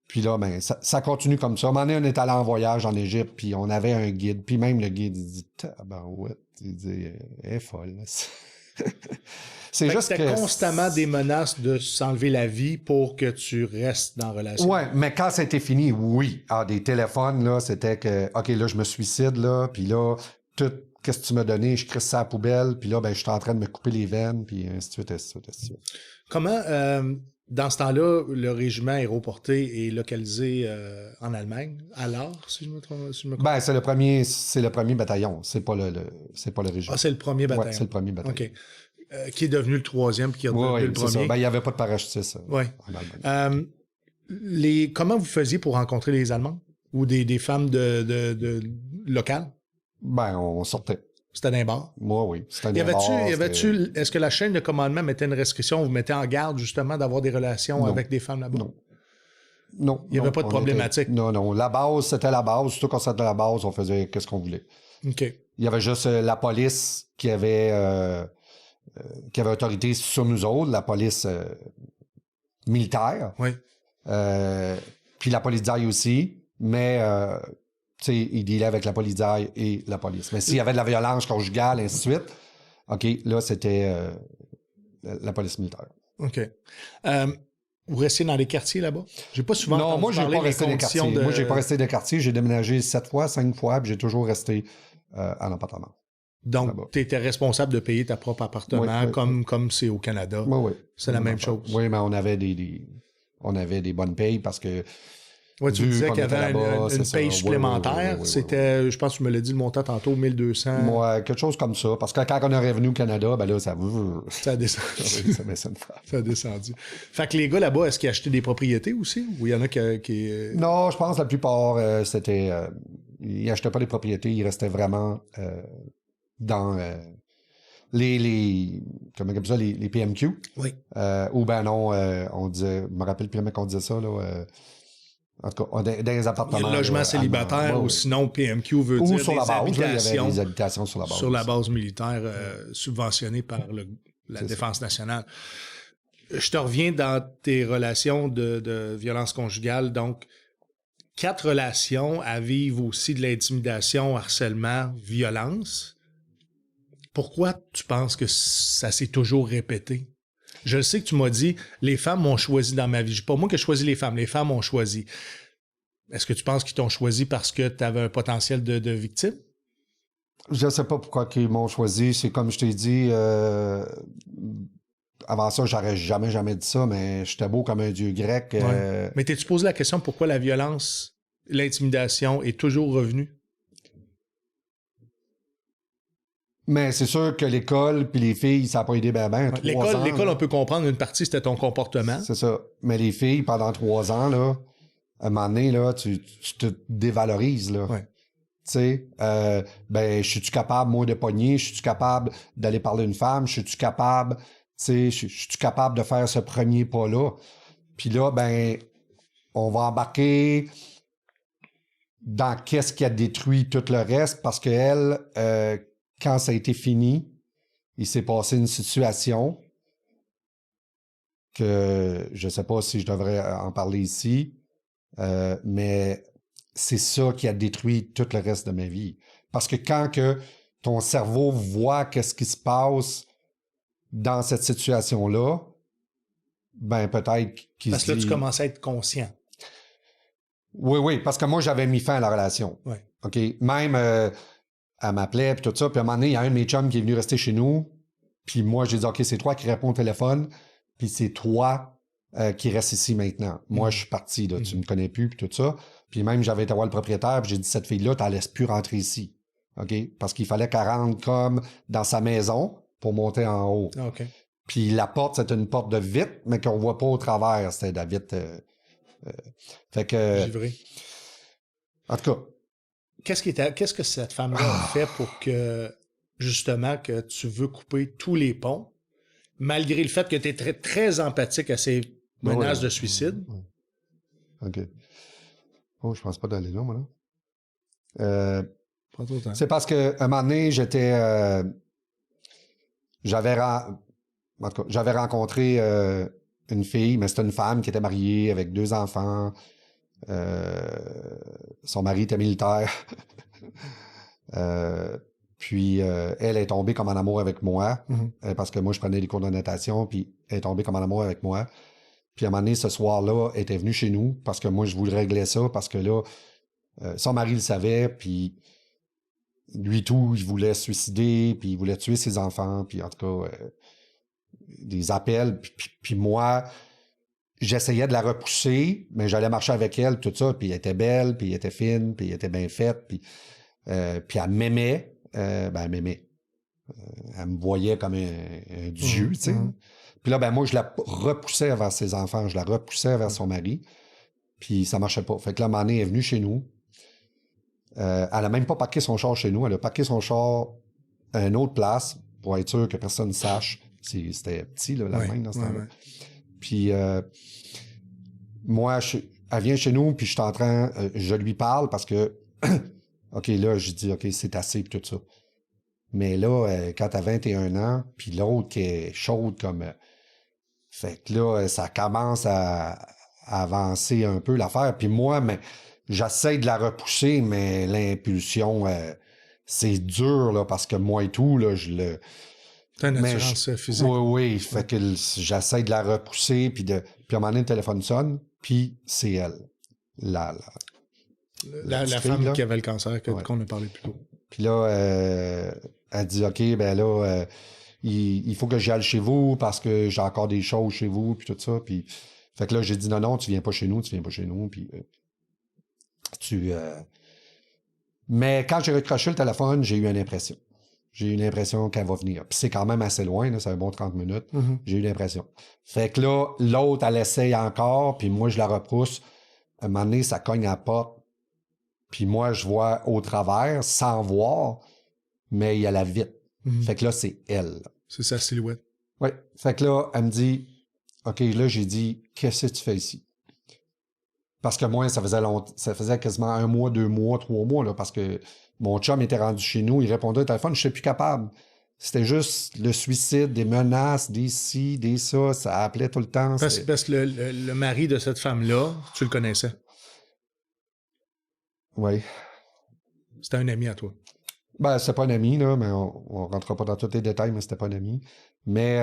Puis là, ben, ça continue comme ça. À un moment donné, on est allé en voyage en Égypte, puis on avait un guide. Puis même le guide, il dit, tabarouette, il dit, elle est folle. C'est fait juste que... C'était constamment des menaces de s'enlever la vie pour que tu restes dans la relation. Ouais, mais quand c'était fini, oui. Ah, des téléphones, là, c'était que, OK, là, je me suicide, là, puis là, tout, qu'est-ce que tu m'as donné? Je crisse ça à la poubelle, puis là, ben, je suis en train de me couper les veines, puis ainsi de suite, ainsi de suite, ainsi de suite. Comment, dans ce temps-là, le régiment aéroporté est localisé en Allemagne, à l'Ars, si je me trompe? Ben, c'est le premier bataillon, c'est pas le régiment. Ah, c'est le premier bataillon? Ouais, c'est le premier bataillon. OK. Qui est devenu le troisième, puis qui est devenu le premier. Ça. Ben, il n'y avait pas de parachutiste en Allemagne. Comment vous faisiez pour rencontrer les Allemands? Ou des femmes de locales? Ben, on sortait. C'était dans les bars? Moi, oui. C'était dans les bars. Est-ce que la chaîne de commandement mettait une restriction, vous mettez en garde justement d'avoir des relations avec des femmes là-bas? Non. Il n'y avait pas de problématique? Non. La base, c'était la base. Surtout quand c'était la base, on faisait qu'est-ce qu'on voulait. OK. Il y avait juste la police qui avait autorité sur nous autres, la police militaire. Oui. Puis la police d'ail aussi. Mais, tu sais, il dealait avec la police d'ail et la police. Mais s'il y avait de la violence conjugale, ainsi de suite, OK, là, c'était la police militaire. OK. Vous restiez dans les quartiers là-bas? J'ai pas souvent entendu moi, j'ai pas resté dans les quartiers. Moi, j'ai pas resté dans les quartiers. J'ai déménagé 5 fois, puis j'ai toujours resté en appartement. Donc, tu étais responsable de payer ta propre appartement comme c'est au Canada. Oui. C'est la même chose. Oui, mais on avait des bonnes payes parce que... Oui, tu disais qu'il y avait une paye supplémentaire. C'était, je pense que tu me l'as dit, le montant tantôt, 1200. Ouais, quelque chose comme ça. Parce que quand on est revenu au Canada, ben là, ça a descendu. Ça a descendu. Fait que les gars là-bas, est-ce qu'ils achetaient des propriétés aussi? Ou il y en a qui... Non, je pense que la plupart, c'était... ils n'achetaient pas des propriétés, ils restaient vraiment dans comment on ça, les PMQ. Oui. Ou ben non, on disait... Je me rappelle plus comment on disait ça, là... En tout cas, dans les appartements. Il y a le logement célibataire, ou sinon PMQ veut dire sur la base, habitations, il y avait des habitations sur la base. Sur la base militaire subventionnée par la Défense nationale. Je te reviens dans tes relations de violence conjugale. Donc, 4 relations à vivre aussi de l'intimidation, harcèlement, violence. Pourquoi tu penses que ça s'est toujours répété? Je sais que tu m'as dit, les femmes m'ont choisi dans ma vie. C'est pas moi qui ai choisi les femmes m'ont choisi. Est-ce que tu penses qu'ils t'ont choisi parce que tu avais un potentiel de victime? Je ne sais pas pourquoi ils m'ont choisi. C'est comme je t'ai dit, avant ça, j'aurais jamais dit ça, mais j'étais beau comme un dieu grec. Mais t'es-tu posé la question pourquoi la violence, l'intimidation est toujours revenue? Mais c'est sûr que l'école puis les filles, ça n'a pas aidé ben. L'école, on peut comprendre, une partie, c'était ton comportement. C'est ça. Mais les filles, pendant 3 ans, là, à un moment donné, là, tu te dévalorises, là. Ouais. Tu sais, je suis-tu capable, moi, de pogner? Je suis-tu capable d'aller parler à une femme? Je suis-tu capable, tu sais, je suis-tu capable de faire ce premier pas-là? Puis là, on va embarquer dans qu'est-ce qui a détruit tout le reste parce qu'elle... quand ça a été fini, il s'est passé une situation que je ne sais pas si je devrais en parler ici, mais c'est ça qui a détruit tout le reste de ma vie. Parce que quand que ton cerveau voit qu'est-ce qui se passe dans cette situation-là, peut-être qu'il Parce que là, tu commences à être conscient. Oui, parce que moi, j'avais mis fin à la relation. Oui. OK? Même... elle m'appelait, puis tout ça. Puis à un moment donné, il y a un de mes chums qui est venu rester chez nous. Puis moi, j'ai dit, OK, c'est toi qui réponds au téléphone. Puis c'est toi qui reste ici maintenant. Moi, je suis parti, là, tu me connais plus, puis tout ça. Puis même, j'avais été voir le propriétaire, puis j'ai dit, cette fille-là, tu la laisses plus rentrer ici. OK? Parce qu'il fallait qu'elle rentre comme dans sa maison pour monter en haut. OK. Puis la porte, c'était une porte de vitre, mais qu'on voit pas au travers. C'était de la vitre. Fait que... Givré. En tout cas... Qu'est-ce que cette femme-là a fait pour que, justement, que tu veux couper tous les ponts, malgré le fait que tu es très, très empathique à ces menaces de suicide? OK. Oh, je pense pas d'aller là, moi, là. Prends ton temps. C'est parce qu'à un moment donné, j'avais rencontré une fille, mais c'était une femme qui était mariée avec 2 enfants. Son mari était militaire. Puis elle est tombée comme en amour avec moi, parce que moi, je prenais des cours de natation, puis elle est tombée comme en amour avec moi. Puis à un moment donné, ce soir-là, elle était venue chez nous, parce que moi, je voulais régler ça, parce que là, son mari le savait, puis lui tout, il voulait se suicider, puis il voulait tuer ses enfants, puis en tout cas, des appels. Puis moi, j'essayais de la repousser, mais j'allais marcher avec elle, tout ça, puis elle était belle, puis elle était fine, puis elle était bien faite, puis elle m'aimait. Elle m'aimait. Elle me voyait comme un dieu, tu sais. Puis là, ben moi, je la repoussais vers ses enfants, je la repoussais vers son mari, puis ça marchait pas. Fait que là, un moment donné, elle est venue chez nous. Elle a même pas parqué son char chez nous, elle a parqué son char à une autre place pour être sûr que personne ne sache. C'était petit, là, l'Allemagne, dans ce temps-là. Puis moi, elle vient chez nous, puis je suis en train... je lui parle parce que... OK, là, je dis, OK, c'est assez, puis tout ça. Mais là, quand t'as 21 ans, puis l'autre qui est chaude comme... fait que là, ça commence à avancer un peu l'affaire. Puis moi, mais j'essaie de la repousser, mais l'impulsion, c'est dur, là, parce que moi et tout, là, je le... T'as une assurance physique. Oui. Fait que j'essaie de la repousser, puis à un moment donné, le téléphone sonne, puis c'est elle. La femme là, qui avait le cancer qu'on a parlé plus tôt. Puis là, elle dit, OK, ben là, il faut que j'y aille chez vous parce que j'ai encore des choses chez vous, puis tout ça. Puis, fait que là, j'ai dit, non, tu viens pas chez nous, puis Mais quand j'ai recroché le téléphone, j'ai eu une impression. J'ai eu l'impression qu'elle va venir. Puis c'est quand même assez loin, là, c'est un bon 30 minutes. J'ai eu l'impression. Fait que là, l'autre, elle essaye encore, puis moi, je la repousse. À un moment donné, ça cogne à la porte. Puis moi, je vois au travers, sans voir, mais il y a la vitre. Fait que là, c'est elle. C'est sa silhouette. Oui. Fait que là, elle me dit, OK, là, j'ai dit, qu'est-ce que tu fais ici? Parce que moi, ça faisait quasiment 1 mois, 2 mois, 3 mois, là, parce que mon chum était rendu chez nous, il répondait au téléphone, je ne suis plus capable. C'était juste le suicide, des menaces, des ci, des ça, ça appelait tout le temps. Parce que le mari de cette femme-là, tu le connaissais? Oui. C'était un ami à toi? Ben, c'était pas un ami, là, mais on rentrera pas dans tous les détails, mais c'était pas un ami. Mais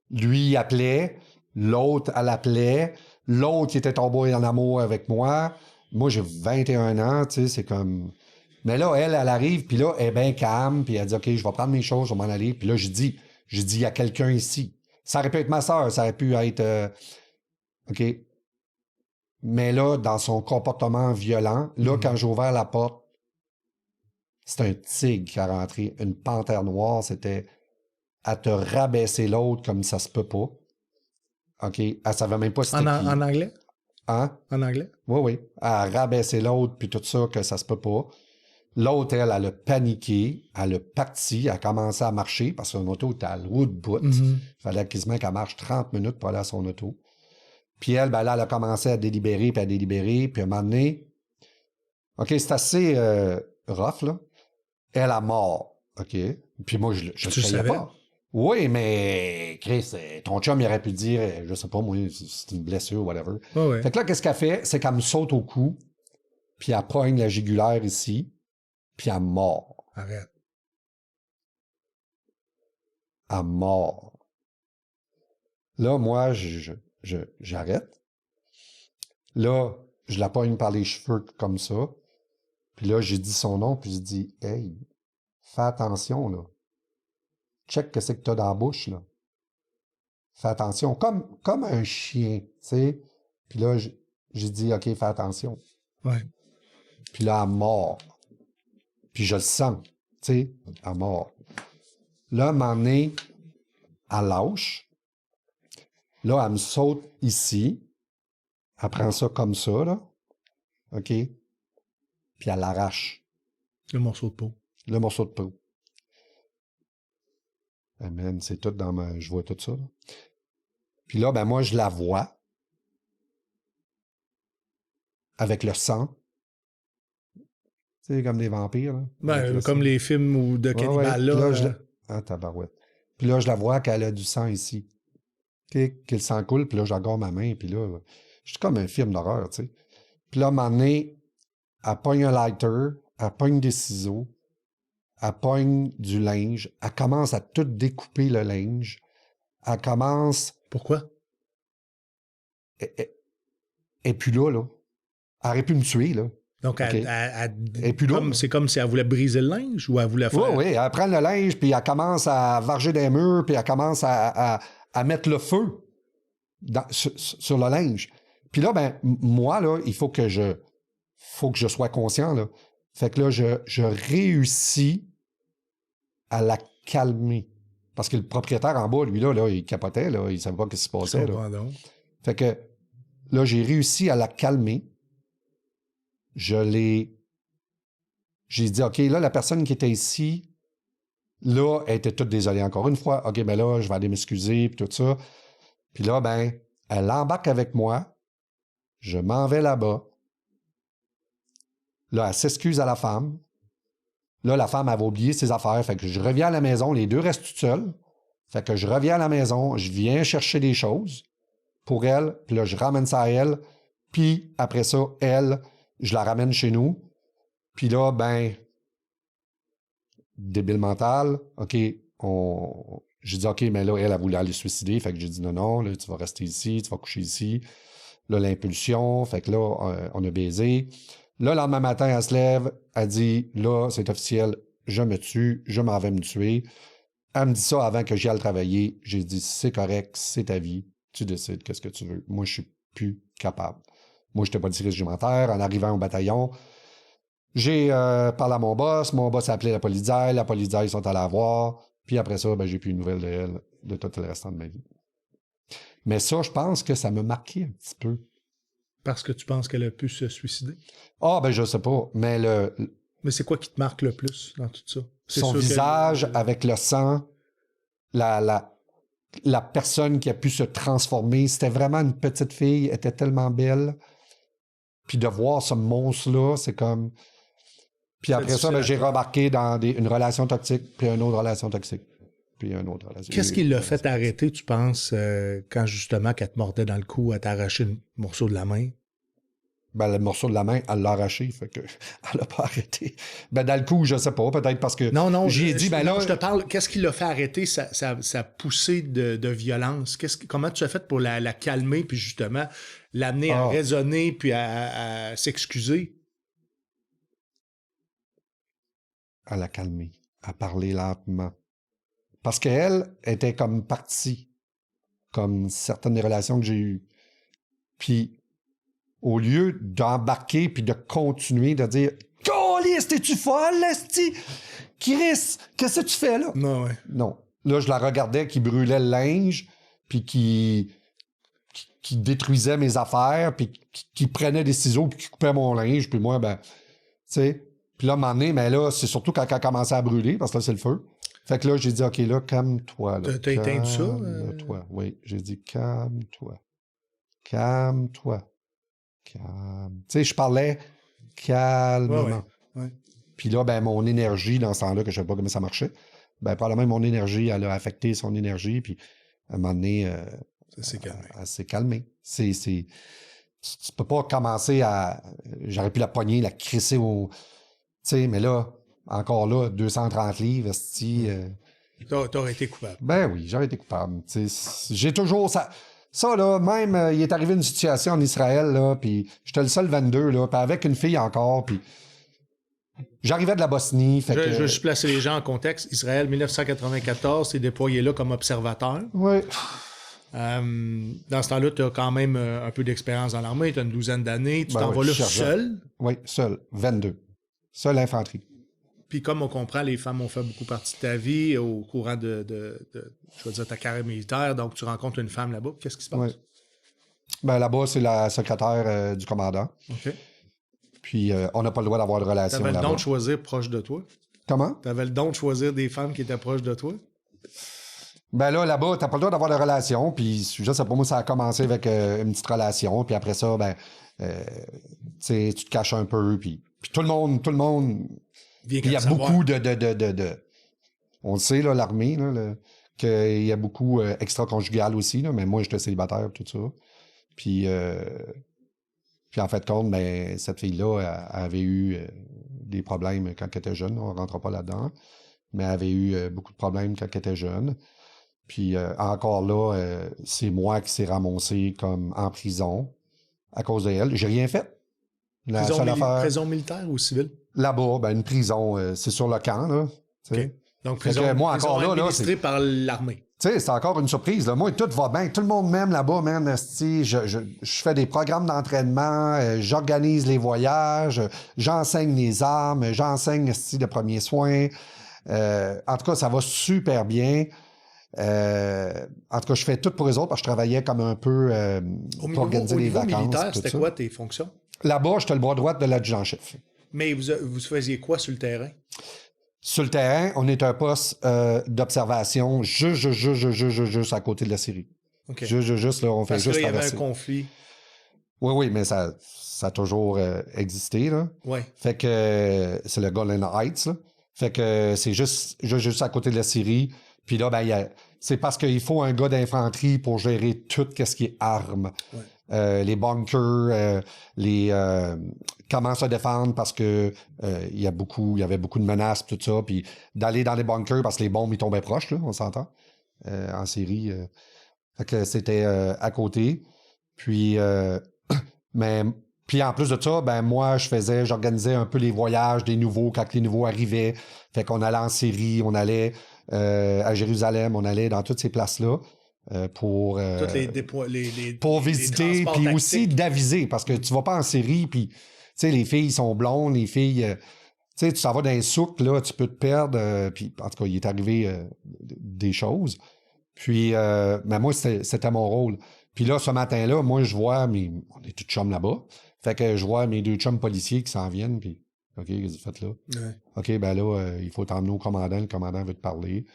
lui, il appelait, l'autre, elle appelait, l'autre, il était tombé en amour avec moi. Moi, j'ai 21 ans, tu sais, c'est comme... Mais là, elle arrive, puis là, elle est bien calme, puis elle dit, OK, je vais prendre mes choses, je vais m'en aller. Puis là, je dis, il y a quelqu'un ici. Ça aurait pu être ma sœur, ça aurait pu être... OK. Mais là, dans son comportement violent, là, quand j'ai ouvert la porte, c'est un tigre qui a rentré, une panthère noire, c'était à te rabaisser l'autre comme ça se peut pas. OK? Elle savait même pas si c'était qui. En anglais? Hein? En anglais? Oui. À rabaisser l'autre, puis tout ça, que ça se peut pas. L'autre, elle a paniqué, elle a parti, elle a commencé à marcher, parce que son auto était à l'eau de bout. Il fallait quasiment qu'elle marche 30 minutes pour aller à son auto. Puis elle, ben là, elle a commencé à délibérer, puis à un moment donné, OK, c'est assez rough, là. Elle a mort, OK? Puis moi, je le savais pas. Oui, mais Chris, ton chum, il aurait pu dire, je sais pas, moi, c'est une blessure, whatever. Ouais. Fait que là, qu'est-ce qu'elle fait? C'est qu'elle me saute au cou, puis elle poigne la jugulaire ici, puis elle mord. Arrête. Elle mord. Là, moi, j'arrête. Là, je la poigne par les cheveux comme ça. Puis là, j'ai dit son nom, puis je dis, hey, fais attention, là. Check ce que t'as dans la bouche, là. fais attention. Comme un chien, tu sais. Puis là, j'ai dit, OK, fais attention. Ouais. Puis là, elle mord. Puis je le sens, tu sais, elle mord. Là, à un moment donné, elle lâche. Là, elle me saute ici. Elle prend ça comme ça, là. OK? Puis elle l'arrache. Le morceau de peau. Le morceau de peau. Amen, c'est tout dans ma... Je vois tout ça, là. Puis là, ben moi, je la vois. Avec le sang. Tu sais, comme des vampires, là. Ben, comme les films de cannibales, là. Ah, tabarouette. Puis là, je la vois qu'elle a du sang ici. Okay? Que le sang coule, puis là, j'agarre ma main, puis là, je suis comme un film d'horreur, tu sais. Puis là, à un moment donné, elle pogne un lighter, elle pogne des ciseaux, elle pogne du linge, elle commence à tout découper le linge, elle commence... Pourquoi? Et puis là, elle aurait pu me tuer, là. Donc, okay. C'est comme si elle voulait briser le linge ou elle voulait faire... Oui, elle prend le linge, puis elle commence à varger des murs, puis elle commence à mettre le feu sur le linge. Puis là, ben, moi, là, il faut que je sois conscient, là. Fait que là, je réussis à la calmer. Parce que le propriétaire en bas, lui, là, il capotait, là, il savait pas ce qui se passait. Là. Fait que là, j'ai réussi à la calmer. J'ai dit, OK, là, la personne qui était ici, là, elle était toute désolée encore une fois. OK, ben là, je vais aller m'excuser, puis tout ça. Puis là, ben, elle embarque avec moi. Je m'en vais là-bas. Là, elle s'excuse à la femme. Là, la femme avait oublié ses affaires. Fait que je reviens à la maison. Les deux restent toutes seules. Fait que je reviens à la maison. Je viens chercher des choses pour elle. Puis là, je ramène ça à elle. Puis après ça, elle, je la ramène chez nous. Puis là, ben, débile mental. OK, j'ai dit, OK, mais là, elle voulu aller se suicider. Fait que j'ai dit, non, là, tu vas rester ici, tu vas coucher ici. Là, l'impulsion. Fait que là, on a baisé. Là, le lendemain matin, elle se lève. Elle dit, là, c'est officiel, je me tue, je m'en vais me tuer. Elle me dit ça avant que j'y aille travailler. J'ai dit, c'est correct, c'est ta vie. Tu décides qu'est-ce que tu veux. Moi, je suis plus capable. Moi, je n'étais pas policier régimentaire. En arrivant au bataillon, j'ai parlé à mon boss. Mon boss a appelé la police. Ils sont allés la voir. Puis après ça, ben, j'ai plus de nouvelles de elle de tout le restant de ma vie. Mais ça, je pense que ça m'a marqué un petit peu. Parce que tu penses qu'elle a pu se suicider? Ah, ben je sais pas. Mais Mais c'est quoi qui te marque le plus dans tout ça? Son visage avec le sang, la personne qui a pu se transformer. C'était vraiment une petite fille, elle était tellement belle. Puis de voir ce monstre-là, c'est comme... Puis après ça, ben, j'ai remarqué dans une relation toxique, puis une autre relation toxique, puis une autre relation... Qu'est-ce qui l'a fait arrêter, tu penses, quand justement qu'elle te mordait dans le cou, elle t'a arraché un morceau de la main? Ben, le morceau de la main, elle l'a arraché, fait que elle a pas arrêté. Ben, dans le coup, je sais pas, peut-être parce que... Non, j'ai dit, ben là... je te parle, qu'est-ce qui l'a fait arrêter sa poussée de violence? Comment tu as fait pour la calmer, puis justement, l'amener à raisonner, puis à s'excuser? À la calmer, à parler lentement. Parce qu'elle était comme partie, comme certaines des relations que j'ai eues. Puis, au lieu d'embarquer puis de continuer de dire « Câlisse, t'es-tu folle, esti? Chris, qu'est-ce que tu fais là? » Non, ouais. Non. Là, je la regardais qui brûlait le linge, puis qui détruisait mes affaires, puis qui prenait des ciseaux, puis qui coupait mon linge, puis moi, ben, tu sais... Puis là, à un moment donné, mais là, c'est surtout quand elle a commencé à brûler, parce que là, c'est le feu. Fait que là, j'ai dit, OK, là, calme-toi. T'as éteint ça? Calme-toi. Oui, j'ai dit, calme-toi. Calme-toi. Calme. Tu sais, je parlais calmement. Ouais. Puis là, ben, mon énergie, dans ce temps-là, que je ne savais pas comment ça marchait, ben, probablement, mon énergie, elle a affecté son énergie, puis à un moment donné, ça s'est calmé. Elle s'est calmée. Tu peux pas commencer à... J'aurais pu la pogner, la crisser au... Tu sais, mais là, encore là, 230 livres, esti... T'aurais été coupable. Ben oui, j'aurais été coupable. J'ai toujours... Ça, là, même, il est arrivé une situation en Israël, là, puis j'étais le seul 22, là, puis avec une fille encore, puis j'arrivais de la Bosnie, fait que... Je vais juste placer les gens en contexte. Israël, 1994, t'es déployé là comme observateur. Oui. Dans ce temps-là, tu as quand même un peu d'expérience dans l'armée, tu as une douzaine d'années, tu t'en vas là seul. Oui, seul, 22. Seul infanterie. Puis comme on comprend, les femmes ont fait beaucoup partie de ta vie au courant de je veux dire, ta carrière militaire, donc tu rencontres une femme là-bas, qu'est-ce qui se passe? Oui. Ben, là-bas, c'est la secrétaire du commandant. OK. Puis on n'a pas le droit d'avoir de relation là-bas. T'avais le don de choisir proche de toi? Comment? T'avais le don de choisir des femmes qui étaient proches de toi? Ben là-bas, t'as pas le droit d'avoir de relation. Puis je sais pas, moi, ça a commencé avec une petite relation. Puis après ça, ben, tu sais, tu te caches un peu. Puis tout le monde... Il y a beaucoup de... On le sait, là, l'armée, là, qu'il y a beaucoup extra-conjugal aussi, là, mais moi, j'étais célibataire, tout ça. Puis en fait, compte, ben, cette fille-là elle avait eu des problèmes quand elle était jeune. On ne rentre pas là-dedans. Mais elle avait eu beaucoup de problèmes quand elle était jeune. Puis encore là, c'est moi qui s'est ramassé comme en prison à cause d'elle. J'ai rien fait. Prison militaire ou civile? Là-bas, ben, une prison, c'est sur le camp, là. OK. Donc, prison, moi, prison encore administrée par l'armée. Tu sais, c'est encore une surprise. Là. Moi, tout va bien. Tout le monde m'aime là-bas, man. Je fais des programmes d'entraînement, j'organise les voyages, j'enseigne les armes, j'enseigne de premiers soins. En tout cas, ça va super bien. En tout cas, je fais tout pour les autres parce que je travaillais comme un peu pour organiser les vacances. Au niveau militaire, c'était quoi tes fonctions? Là-bas, j'étais le bras droit de l'adjudant-chef. Mais vous faisiez quoi sur le terrain? Sur le terrain, on est un poste d'observation juste à côté de la Syrie. Okay. Juste là, on fait parce juste que là, il y traverser. avait un conflit. Oui, mais ça a toujours existé, là. Ouais. Fait que c'est le Golan Heights, là. Fait que c'est juste à côté de la Syrie. Puis là, ben, c'est parce qu'il faut un gars d'infanterie pour gérer tout ce qui est armes. Ouais. Les bunkers, comment se défendre parce que il y avait beaucoup de menaces, tout ça. Puis d'aller dans les bunkers parce que les bombes, ils tombaient proches, là, on s'entend, en Syrie. Fait que c'était à côté. Puis, puis en plus de ça, ben moi, j'organisais un peu les voyages des nouveaux quand les nouveaux arrivaient. Fait qu'on allait en Syrie, on allait à Jérusalem, on allait dans toutes ces places-là pour visiter, puis aussi d'aviser, parce que tu vas pas en Syrie, puis tu sais, les filles sont blondes, les filles... tu sais, tu s'en vas dans un souk, là, tu peux te perdre, puis en tout cas, il est arrivé des choses. Puis, mais moi, c'était mon rôle. Puis là, ce matin-là, moi, je vois, on est tous chums là-bas, fait que je vois mes deux chums policiers qui s'en viennent, puis OK, qu'est-ce que vous faites là? Ouais. OK, ben là, il faut t'emmener au commandant, le commandant veut te parler.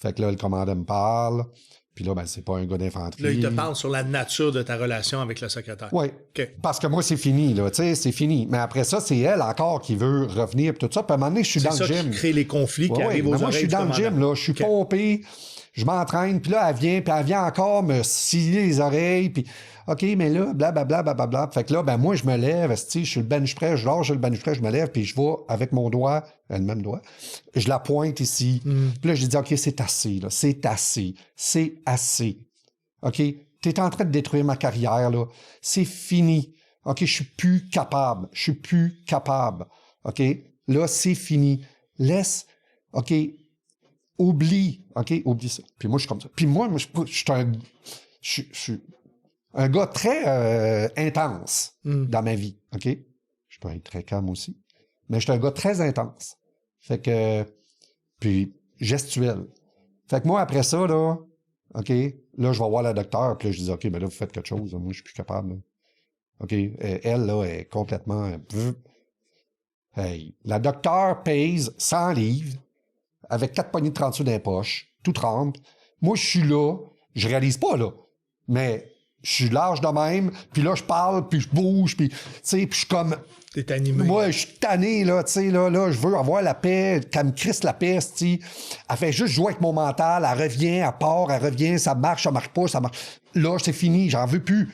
Fait que là, le commandant me parle, puis là, ben, c'est pas un gars d'infanterie. Là, il te parle sur la nature de ta relation avec le secrétaire. Oui, okay. Parce que moi, c'est fini, là, tu sais, c'est fini. Mais après ça, c'est elle encore qui veut revenir, puis tout ça. Puis à un moment donné, je suis dans le gym. C'est ça qui crée les conflits qui arrivent aux oreilles. Moi, je suis dans le gym, là, je suis pompé, je m'entraîne, puis là, elle vient encore me sciller les oreilles, puis OK, mais là, blablabla. Fait que là, ben moi, je me lève, je suis le bench press, je lâche le bench press, je me lève, puis je vais avec mon doigt, le même doigt, je la pointe ici. Puis là, je dis, OK, c'est assez, là, c'est assez. OK, t'es en train de détruire ma carrière, là. C'est fini. OK, je suis plus capable. OK, là, c'est fini. Laisse, OK, oublie ça. Puis moi, je suis comme ça. Puis moi, je suis un gars très intense dans ma vie, OK? Je peux être très calme aussi, mais je suis un gars très intense. Fait que... Puis gestuel. Fait que moi, après ça, là, OK, là, je vais voir la docteur, puis là, je dis, OK, ben là, vous faites quelque chose, moi, je suis plus capable, là. OK, elle, là, est complètement... Hey, la docteur pèse 100 livres, avec 4 poignées de 30 sous dans les poches, tout trempe. Moi, je suis là, je réalise pas, là, mais... Je suis large de même, puis là, je parle, puis je bouge, puis, tu sais, puis je suis comme... T'es animé. Moi, je suis tanné, là, tu sais, là, je veux avoir la paix, qu'elle me crisse la paix, tu sais. Elle fait juste jouer avec mon mental, elle revient, elle part, elle revient, ça marche pas, ça marche... Là, c'est fini, j'en veux plus.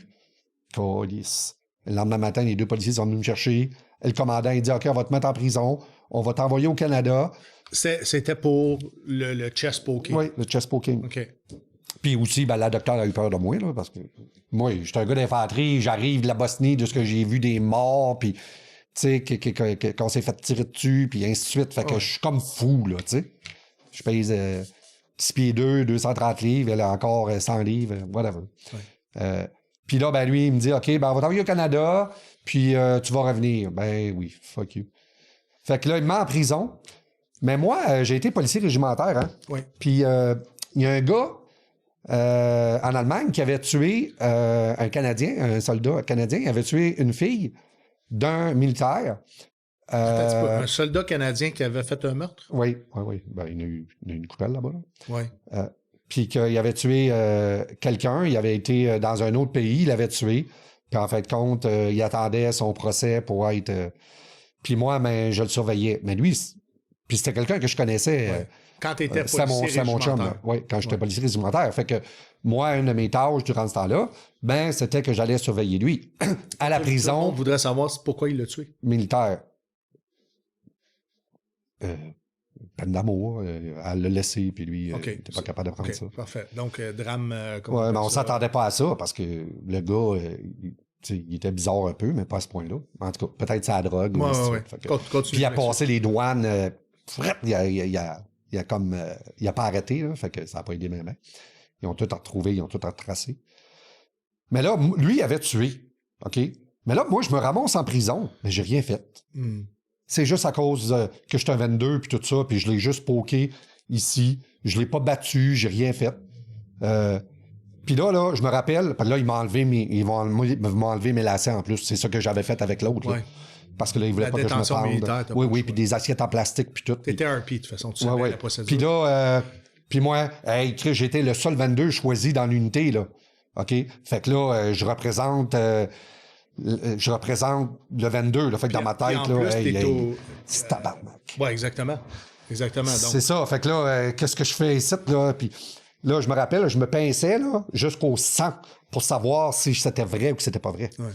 Calice. Le lendemain matin, les deux policiers sont venus me chercher. Le commandant, il dit, OK, on va te mettre en prison, on va t'envoyer au Canada. C'était pour le chest poking? Oui, le chest poking. OK. Puis aussi, ben, la docteure a eu peur de moi, là, parce que moi, j'étais un gars d'infanterie, j'arrive de la Bosnie, de ce que j'ai vu des morts, puis, tu sais, qu'on s'est fait tirer dessus, puis ainsi de suite. Fait que je suis comme fou, là, tu sais. Je pèse 6 pieds 2, 230 livres, elle a encore 100 livres, whatever. Ouais. Puis là, ben lui, il me dit, OK, ben on va t'envoyer au Canada, puis tu vas revenir. Ben oui, fuck you. Fait que là, il me met en prison. Mais moi, j'ai été policier régimentaire, hein? Oui. Puis il y a un gars en Allemagne qui avait tué un Canadien, un soldat canadien, il avait tué une fille d'un militaire. Un soldat canadien qui avait fait un meurtre? Oui. Ben, il y en a eu une coupelle là-bas. Là. Oui. Puis qu'il avait tué quelqu'un, il avait été dans un autre pays, il l'avait tué. Puis en fin de compte, il attendait son procès pour être... Puis moi, ben, je le surveillais. Mais lui, puis c'était quelqu'un que je connaissais. Ouais. Quand tu étais policier c'est mon chum, là. Oui, quand j'étais policier régimentaire. Fait que moi, une de mes tâches durant ce temps-là, ben, c'était que j'allais surveiller lui. À la prison... On voudrait savoir pourquoi il l'a tué. Militaire. Peine d'amour. Elle l'a laissé, puis lui, il n'était pas capable de prendre ça. Parfait. Donc, drame... Oui, mais on ne s'attendait pas à ça, parce que le gars... il était bizarre un peu, mais pas à ce point-là. En tout cas, peut-être ça la drogue. Oui. Puis il a passé les douanes. Il a pas arrêté, là, fait que ça n'a pas aidé même. Ils ont tout retrouvé, ils ont tout retracé. Mais là, lui, il avait tué. OK? Mais là, moi, je me ramasse en prison, mais j'ai rien fait. C'est juste à cause que j'étais un 22 puis tout ça, puis je l'ai juste poké ici. Je l'ai pas battu, j'ai rien fait. Puis là, je me rappelle, là, ils m'ont enlevé mes lacets en plus. C'est ça que j'avais fait avec l'autre. Ouais. Parce que là, ils voulaient pas que je me prenne. Oui, puis des assiettes en plastique, puis tout. T'étais RP, de toute façon, tu savais la procédure. Puis là, puis moi, j'étais le seul 22 choisi dans l'unité, là. OK? Fait que là, je représente le 22, là. Fait que dans ma tête, là, c'est tabarnak. Oui, exactement. Donc... C'est ça. Fait que là, qu'est-ce que je fais ici, là? Puis là, je me rappelle, je me pinçais, là, jusqu'au sang pour savoir si c'était vrai ou que c'était pas vrai. Ouais.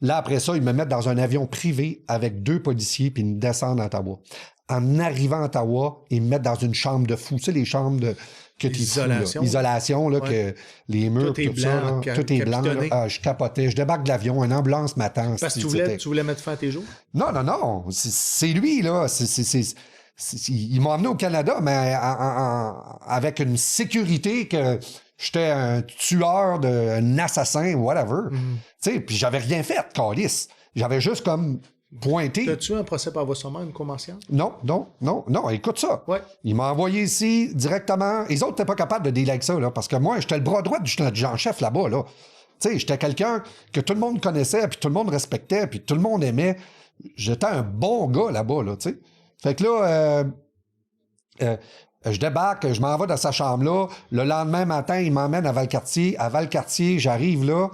Là, après ça, ils me mettent dans un avion privé avec 2 policiers, puis ils me descendent à Ottawa. En arrivant à Ottawa, ils me mettent dans une chambre de fou. Tu sais, les chambres que tu Isolation. Isolation, là, que les murs, tout blanc, ça, tout est blanc. Là. Je capotais. Je débarque de l'avion, une ambulance m'attend. Parce que tu voulais mettre fin à tes jours? Non. C'est lui, là. Il m'a emmené au Canada, mais avec une sécurité que... J'étais un tueur, un assassin, whatever. Tu sais, puis j'avais rien fait, câlisse. J'avais juste comme pointé. T'as-tu un procès par voie sommaire, une cour martiale? Non. Écoute ça. Ouais. Il m'a envoyé ici directement. Les autres n'étaient pas capables de dealer avec ça, là, parce que moi, j'étais le bras droit du chef là-bas, là. Tu sais, j'étais quelqu'un que tout le monde connaissait, puis tout le monde respectait, puis tout le monde aimait. J'étais un bon gars là-bas, là, tu sais. Fait que là... je débarque, je m'en vais dans sa chambre-là. Le lendemain matin, il m'emmène à Valcartier. À Valcartier, j'arrive là.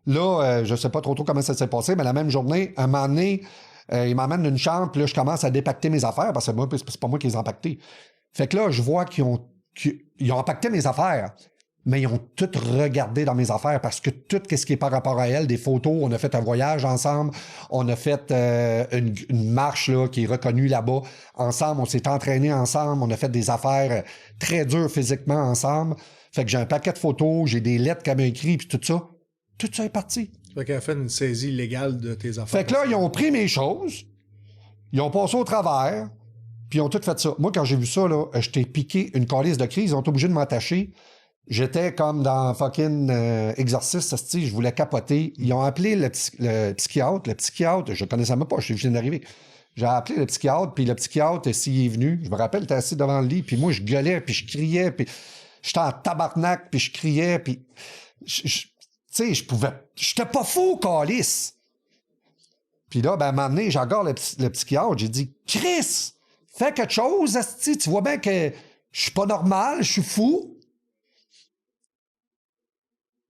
Là, je sais pas trop comment ça s'est passé, mais la même journée, un moment donné, il m'emmène une chambre, puis là, je commence à dépacter mes affaires, parce que moi, c'est pas moi qui les ai empaquetées. Fait que là, je vois qu'ils ont empaqueté mes affaires, mais ils ont tout regardé dans mes affaires, parce que tout ce qui est par rapport à elle, des photos, on a fait un voyage ensemble, on a fait une marche là, qui est reconnue là-bas ensemble, on s'est entraînés ensemble, on a fait des affaires très dures physiquement ensemble. Fait que j'ai un paquet de photos, j'ai des lettres qu'elle m'a écrites, puis tout ça est parti. Fait qu'elle a fait une saisie illégale de tes affaires. Fait que là, ils ont pris mes choses, ils ont passé au travers, puis ils ont tout fait ça. Moi, quand j'ai vu ça, là, j'étais piqué une calice de crise, ils ont été obligés de m'attacher. J'étais comme dans fucking exorciste, je voulais capoter. Ils ont appelé le psychiatre. Le psychiatre, je le connaissais même pas, je viens d'arriver. J'ai appelé le psychiatre, puis le psychiatre, s'il est venu, je me rappelle, il était assis devant le lit, puis moi, je gueulais, puis je criais, puis j'étais en tabarnak, puis je criais, puis... Tu sais, j'étais pas fou, câlisse. Puis là, ben, à un moment donné, j'ai encore le psychiatre, j'ai dit, « Chris, fais quelque chose, asti, tu vois bien que je suis pas normal, je suis fou. »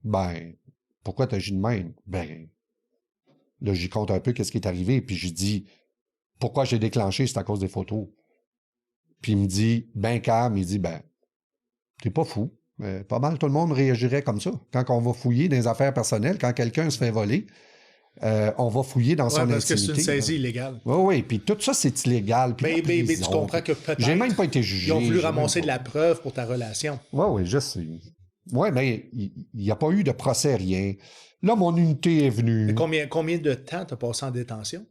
Ben, pourquoi t'agis de même? Ben, là, j'y compte un peu qu'est-ce qui est arrivé, puis je dis, pourquoi j'ai déclenché, c'est à cause des photos. Puis il me dit, ben calme, il dit, ben, t'es pas fou. Pas mal tout le monde réagirait comme ça. Quand on va fouiller dans les affaires personnelles, quand quelqu'un se fait voler, on va fouiller dans son intimité. Parce que c'est une saisie illégale. Oui, puis tout ça, c'est illégal. Mais tu comprends que peut-être... J'ai même pas été jugé. Ils ont voulu ramasser de la preuve pour ta relation. Oui, je sais. Oui, mais il n'y a pas eu de procès, rien. Là, mon unité est venue. Mais combien de temps t'as passé en détention?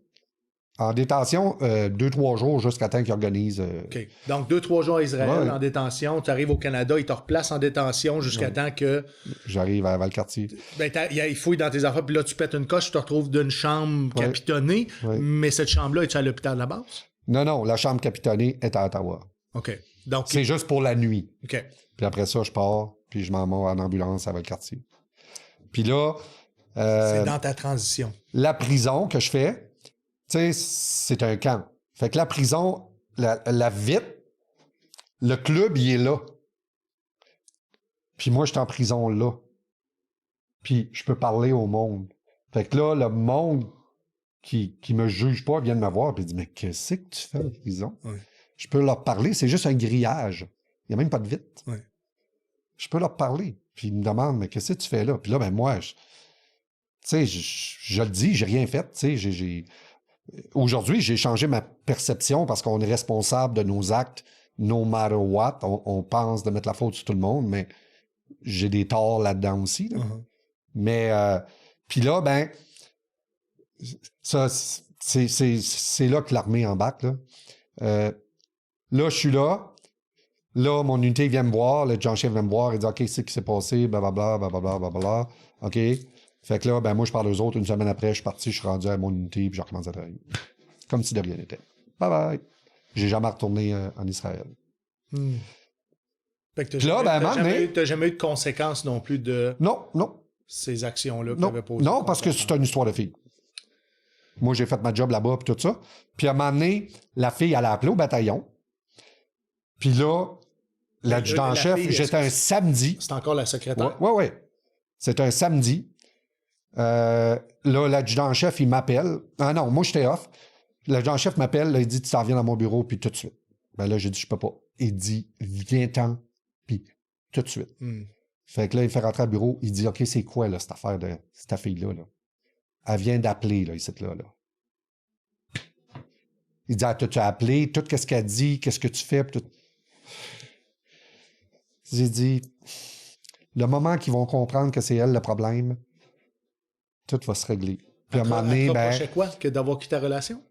En détention, 2-3 jours jusqu'à temps qu'ils organisent. OK. Donc, 2-3 jours à Israël Ouais. en détention. Tu arrives au Canada, ils te replacent en détention jusqu'à temps que. J'arrive à Valcartier. Ben, il fouille dans tes affaires, puis là, tu pètes une coche, tu te retrouves d'une chambre Ouais. capitonnée. Ouais. Mais cette chambre-là, es-tu à l'hôpital de la base? Non, la chambre capitonnée est à Ottawa. OK. Donc, C'est juste pour la nuit. OK. Puis après ça, je pars, puis je m'en vais en ambulance à Valcartier. Puis là, C'est dans ta transition. la prison que je fais, tu sais, c'est un camp. Fait que la prison, la vitre, le club, il est là. Puis moi, je suis en prison là. Puis je peux parler au monde. Fait que là, le monde qui me juge pas vient de me voir et dit « Mais qu'est-ce que tu fais en prison? Ouais. » Je peux leur parler, c'est juste un grillage. Il n'y a même pas de vitre. Ouais. Je peux leur parler. Puis ils me demandent « Mais qu'est-ce que tu fais là? » Puis là, ben moi, tu sais, je le dis, j'ai rien fait. Tu sais, aujourd'hui, j'ai changé ma perception parce qu'on est responsable de nos actes, no matter what. On pense de mettre la faute sur tout le monde, mais j'ai des torts là-dedans aussi. Là. Uh-huh. Mais, puis là, ben, ça, c'est là que l'armée embarque. Là, là je suis là. Là, mon unité vient me voir. Le adjudant-chef vient me voir. Il dit « OK, c'est ce qui s'est passé, blablabla, blablabla, blablabla. OK. » Fait que là, ben moi, je parle aux autres. Une semaine après, je suis parti, je suis rendu à mon unité, puis je recommence à travailler. Comme si de rien n'était. Bye bye. J'ai jamais retourné en Israël. Fait que Puis là, t'as jamais eu de conséquences non plus de Non. ces actions-là que Non, t'avais posées. non, parce que c'est une histoire de fille. Moi, j'ai fait ma job là-bas, puis tout ça. Puis à un moment donné, la fille, elle a appelé au bataillon. Puis là, l'adjudant-chef, fille, j'étais un samedi. C'est encore la secrétaire? Oui. C'était un samedi. Là, l'adjudant-chef, il m'appelle. Ah non, moi, j'étais off. L'adjudant-chef m'appelle, là, il dit « Tu t'en viens dans mon bureau, puis tout de suite. » Ben là, j'ai dit « Je peux pas. » Il dit « Viens-t'en, puis tout de suite. Fait que là, il fait rentrer au bureau. Il dit « OK, c'est quoi, là, cette affaire de cette fille-là, là? Elle vient d'appeler, là, ici, là. Il dit « Ah, tu as appelé? Tout ce qu'elle dit? Qu'est-ce que tu fais? » Tout. J'ai dit « Le moment qu'ils vont comprendre que c'est elle le problème, tout va se régler. » Puis à un moment donné, ben... quoi? Que d'avoir quitté la relation?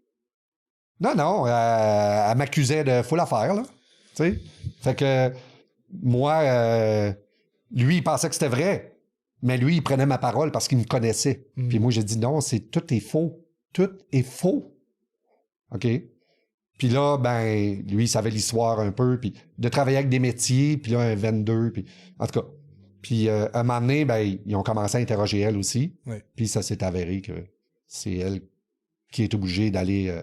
Non, elle m'accusait de full affaire, là. Tu sais? Fait que moi, lui, il pensait que c'était vrai. Mais lui, il prenait ma parole parce qu'il me connaissait. Puis moi, j'ai dit non, tout est faux. Tout est faux. OK? Puis là, ben, lui, il savait l'histoire un peu. Puis de travailler avec des métiers, puis là, un 22. Puis, en tout cas. Puis à un moment donné, ben, ils ont commencé à interroger elle aussi. Oui. Puis ça s'est avéré que c'est elle qui est obligée d'aller...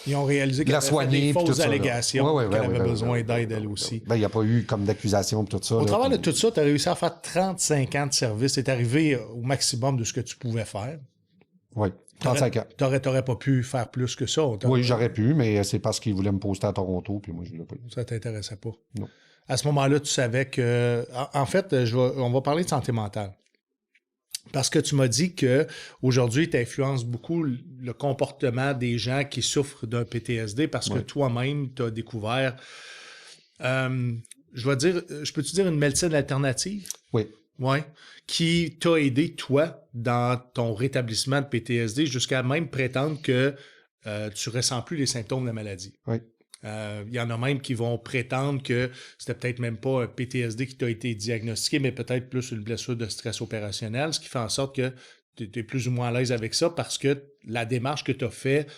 Ils ont réalisé qu'elle avait fait des fausses allégations, qu'elle avait besoin d'aide elle aussi. Ben, il n'y a pas eu comme d'accusation et tout ça. Au travers de tout ça, tu as réussi à faire 35 ans de service. Tu es arrivé au maximum de ce que tu pouvais faire. Oui, 35 ans. Tu n'aurais pas pu faire plus que ça. Oui, j'aurais pu, mais c'est parce qu'ils voulaient me poster à Toronto, puis moi, je ne l'ai pas eu. Ça ne t'intéressait pas? Non. À ce moment-là, tu savais que... En fait, on va parler de santé mentale. Parce que tu m'as dit qu'aujourd'hui, tu influences beaucoup le comportement des gens qui souffrent d'un PTSD parce que toi-même, tu as découvert, je peux-tu dire une médecine alternative? Oui. Oui. Qui t'a aidé, toi, dans ton rétablissement de PTSD jusqu'à même prétendre que tu ne ressens plus les symptômes de la maladie. Oui. Il y en a même qui vont prétendre que c'était peut-être même pas un PTSD qui t'a été diagnostiqué, mais peut-être plus une blessure de stress opérationnel, ce qui fait en sorte que tu es plus ou moins à l'aise avec ça parce que la démarche que tu as faite,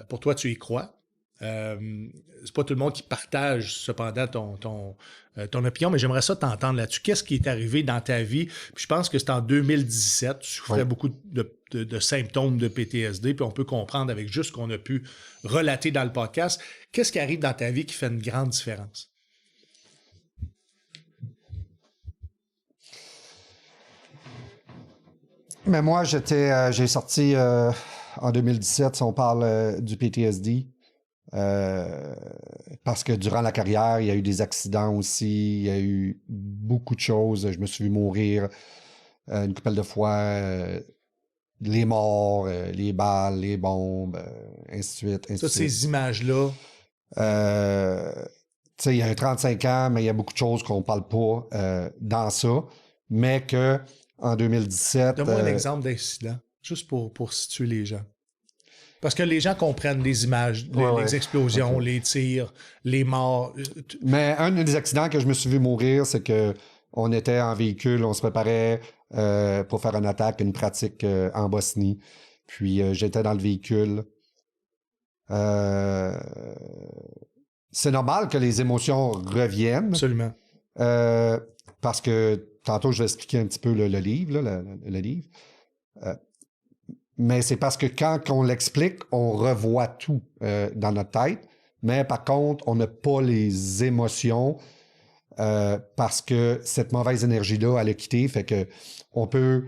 pour toi, tu y crois. C'est pas tout le monde qui partage cependant ton opinion, mais j'aimerais ça t'entendre là-dessus. Qu'est-ce qui est arrivé dans ta vie? Puis je pense que c'est en 2017, tu souffrais beaucoup de symptômes de PTSD, puis on peut comprendre avec juste ce qu'on a pu relater dans le podcast. Qu'est-ce qui arrive dans ta vie qui fait une grande différence? Mais moi, j'ai sorti en 2017, si on parle du PTSD, parce que durant la carrière, il y a eu des accidents aussi, il y a eu beaucoup de choses. Je me suis vu mourir une couple de fois, les morts, les balles, les bombes, ainsi de suite. Ces images-là. Tu sais, il y a un 35 ans, mais il y a beaucoup de choses qu'on ne parle pas dans ça, mais que en 2017... Donne-moi un exemple d'incident, juste pour situer les gens. Parce que les gens comprennent les images, les explosions, les tirs, les morts. Mais un des accidents que je me suis vu mourir, c'est que on était en véhicule, on se préparait pour faire une attaque, une pratique en Bosnie. Puis j'étais dans le véhicule. C'est normal que les émotions reviennent. Absolument. Parce que tantôt, je vais expliquer un petit peu le livre, là, le livre. Mais c'est parce que quand on l'explique, on revoit tout dans notre tête. Mais par contre, on n'a pas les émotions parce que cette mauvaise énergie-là, elle a quitté. Fait que on peut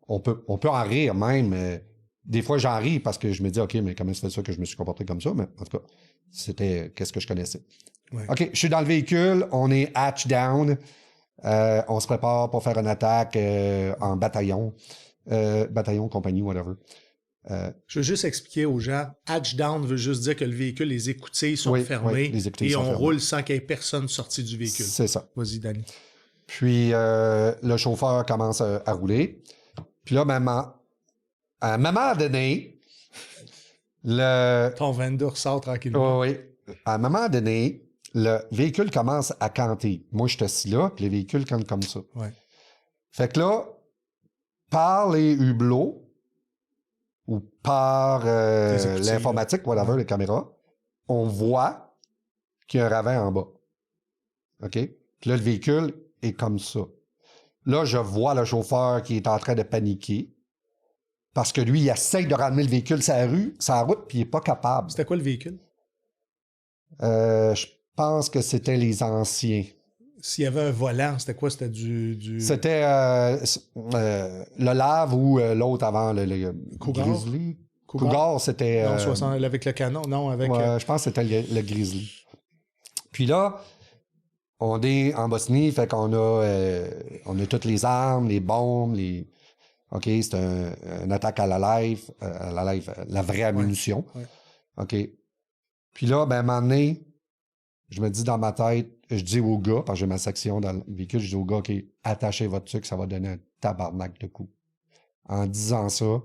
en rire même. Des fois, j'en ris parce que je me dis, OK, mais comment c'est ça que je me suis comporté comme ça? Mais en tout cas, c'était qu'est-ce que je connaissais. Ouais. OK, je suis dans le véhicule, on est hatch down. On se prépare pour faire une attaque en bataillon. Bataillon, compagnie, whatever. Je veux juste expliquer aux gens, hatch down veut juste dire que le véhicule, les écoutilles sont fermées et on roule sans qu'il y ait personne sorti du véhicule. C'est ça. Vas-y, Danny. Puis le chauffeur commence à rouler. Puis là, à un moment donné, Ton 22 ressort tranquillement. Oui. À un moment donné, le véhicule commence à canter. Moi, je suis assis là, puis le véhicule cante comme ça. Ouais. Fait que là, par les hublots ou par l'informatique, whatever, les caméras, on voit qu'il y a un ravin en bas. OK? Puis là, le véhicule est comme ça. Là, je vois le chauffeur qui est en train de paniquer parce que lui, il essaye de ramener le véhicule sur la route, puis il n'est pas capable. C'était quoi le véhicule? Je pense que c'était les anciens. S'il y avait un volant, c'était quoi? C'était du... C'était le Lave ou l'autre avant, le Grizzly. Cougar, c'était... Non, 60, avec le canon, non, avec... je pense que c'était le Grizzly. Puis là, on est en Bosnie, fait qu'on a toutes les armes, les bombes, OK, c'est une attaque à la live, la vraie munition. Ouais. OK. Puis là, à un moment donné, je me dis dans ma tête, je dis au gars, parce que j'ai ma section dans le véhicule, je dis au gars, OK, attachez votre truc, ça va donner un tabarnak de coups. En disant ça,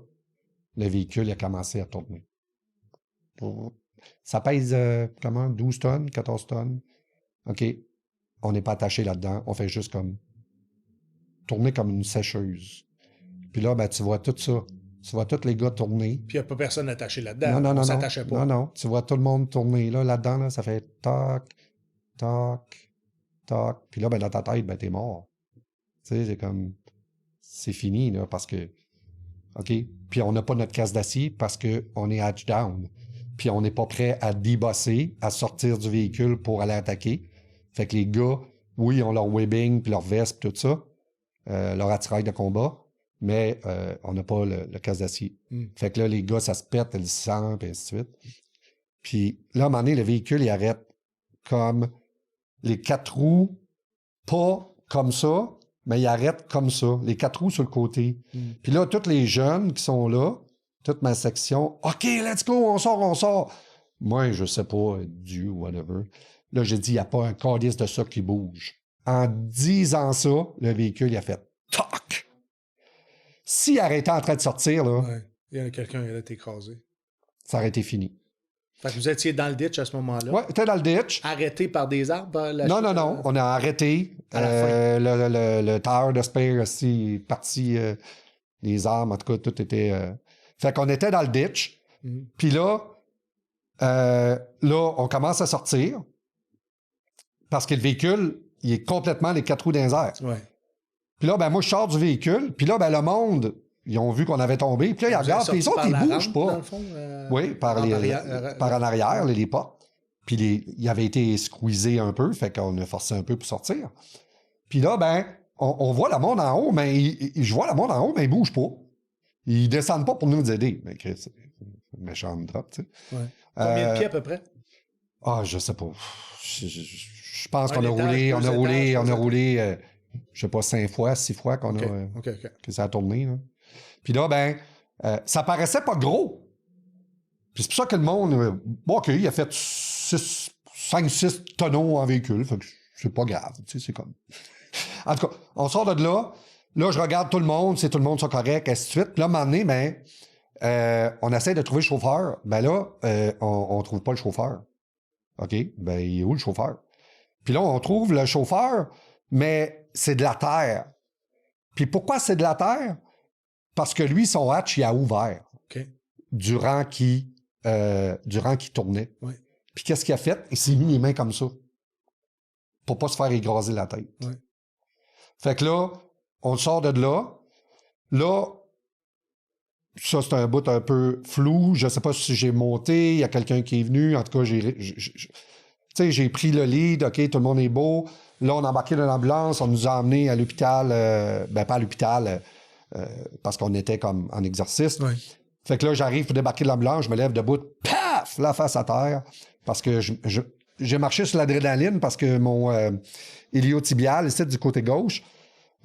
le véhicule il a commencé à tourner. Ça pèse, 12 tonnes, 14 tonnes. OK. On n'est pas attaché là-dedans. On fait juste comme tourner comme une sécheuse. Puis là, tu vois tout ça. Tu vois tous les gars tourner. Puis il n'y a pas personne attaché là-dedans. Non, on s'attachait pas. Non. Tu vois tout le monde tourner. Là-dedans, là, ça fait toc, toc, toc. Puis là, dans ta tête, t'es mort. Tu sais, c'est comme... C'est fini, là, parce que... OK? Puis on n'a pas notre casse d'acier parce qu'on est hatch down. Puis on n'est pas prêt à débosser, à sortir du véhicule pour aller attaquer. Fait que les gars, oui, ils ont leur webbing, puis leur veste, puis tout ça, leur attirail de combat, mais on n'a pas le casque d'acier. Fait que là, les gars, ça se pète, le sang, puis ainsi de suite. Puis là, à un moment donné, le véhicule, il arrête comme les 4 roues, pas comme ça, mais il arrête comme ça, les 4 roues sur le côté. Puis là, tous les jeunes qui sont là, toute ma section, OK, let's go, on sort. Moi, je sais pas, Dieu ou whatever. Là, j'ai dit, il n'y a pas un calice de ça qui bouge. En disant ça, le véhicule, il a fait toc. S'il arrêtait en train de sortir, là, il y a quelqu'un qui a été écrasé. Ça aurait été fini. Fait que vous étiez dans le ditch à ce moment-là? Oui, t'es dans le ditch. Arrêté par des arbres? Non. On a arrêté. À la fin. Le tower de Spare aussi est parti. Les armes, en tout cas, tout était... Fait qu'on était dans le ditch. Puis là, on commence à sortir. Parce que le véhicule, il est complètement les 4 roues dans les airs. Ouais. Puis là, moi, je sors du véhicule. Puis là, le monde, ils ont vu qu'on avait tombé. Puis là, ils regardent. Puis les autres, ils bougent pas. Dans le fond, oui, par en arrière, les portes. Puis il avait été squeezé un peu. Fait qu'on a forcé un peu pour sortir. Puis là, on voit le monde en haut, mais je vois le monde en haut, mais ils bougent pas. Ils descendent pas pour nous aider. Mais c'est une méchante drop, tu sais. Ouais. Combien de pieds à peu près? Ah, je sais pas. Je pense qu'on a roulé, je sais pas, 5 fois, 6 fois que ça a tourné. Là. Puis là, ça paraissait pas gros. Puis c'est pour ça que le monde, OK, il a fait 5-6 tonneaux en véhicule. Fait que c'est pas grave, tu sais, c'est comme... En tout cas, on sort de là. Là, je regarde tout le monde, c'est tout le monde sont correct, ainsi de suite. Puis là, à un moment donné, On essaie de trouver le chauffeur. Ben là, on trouve pas le chauffeur. OK? Ben, il est où le chauffeur? Puis là, on trouve le chauffeur, mais c'est de la terre. Puis pourquoi c'est de la terre? Parce que lui, son hatch, il a ouvert. OK. Durant qu'il tournait. Ouais. Puis qu'est-ce qu'il a fait? Il s'est mis les mains comme ça. Pour pas se faire égraser la tête. Ouais. Fait que là, on sort de là. Là, ça, c'est un bout un peu flou. Je sais pas si j'ai monté. Il y a quelqu'un qui est venu. En tout cas, j'ai pris le lead. OK, tout le monde est beau. Là, on a embarqué dans l'ambulance. On nous a emmenés à l'hôpital. Pas à l'hôpital, parce qu'on était comme en exercice. Ouais. Fait que là, j'arrive pour débarquer de l'ambulance. Je me lève debout. Paf! La face à terre. Parce que j'ai marché sur l'adrénaline parce que mon iliotibial, ici, du côté gauche,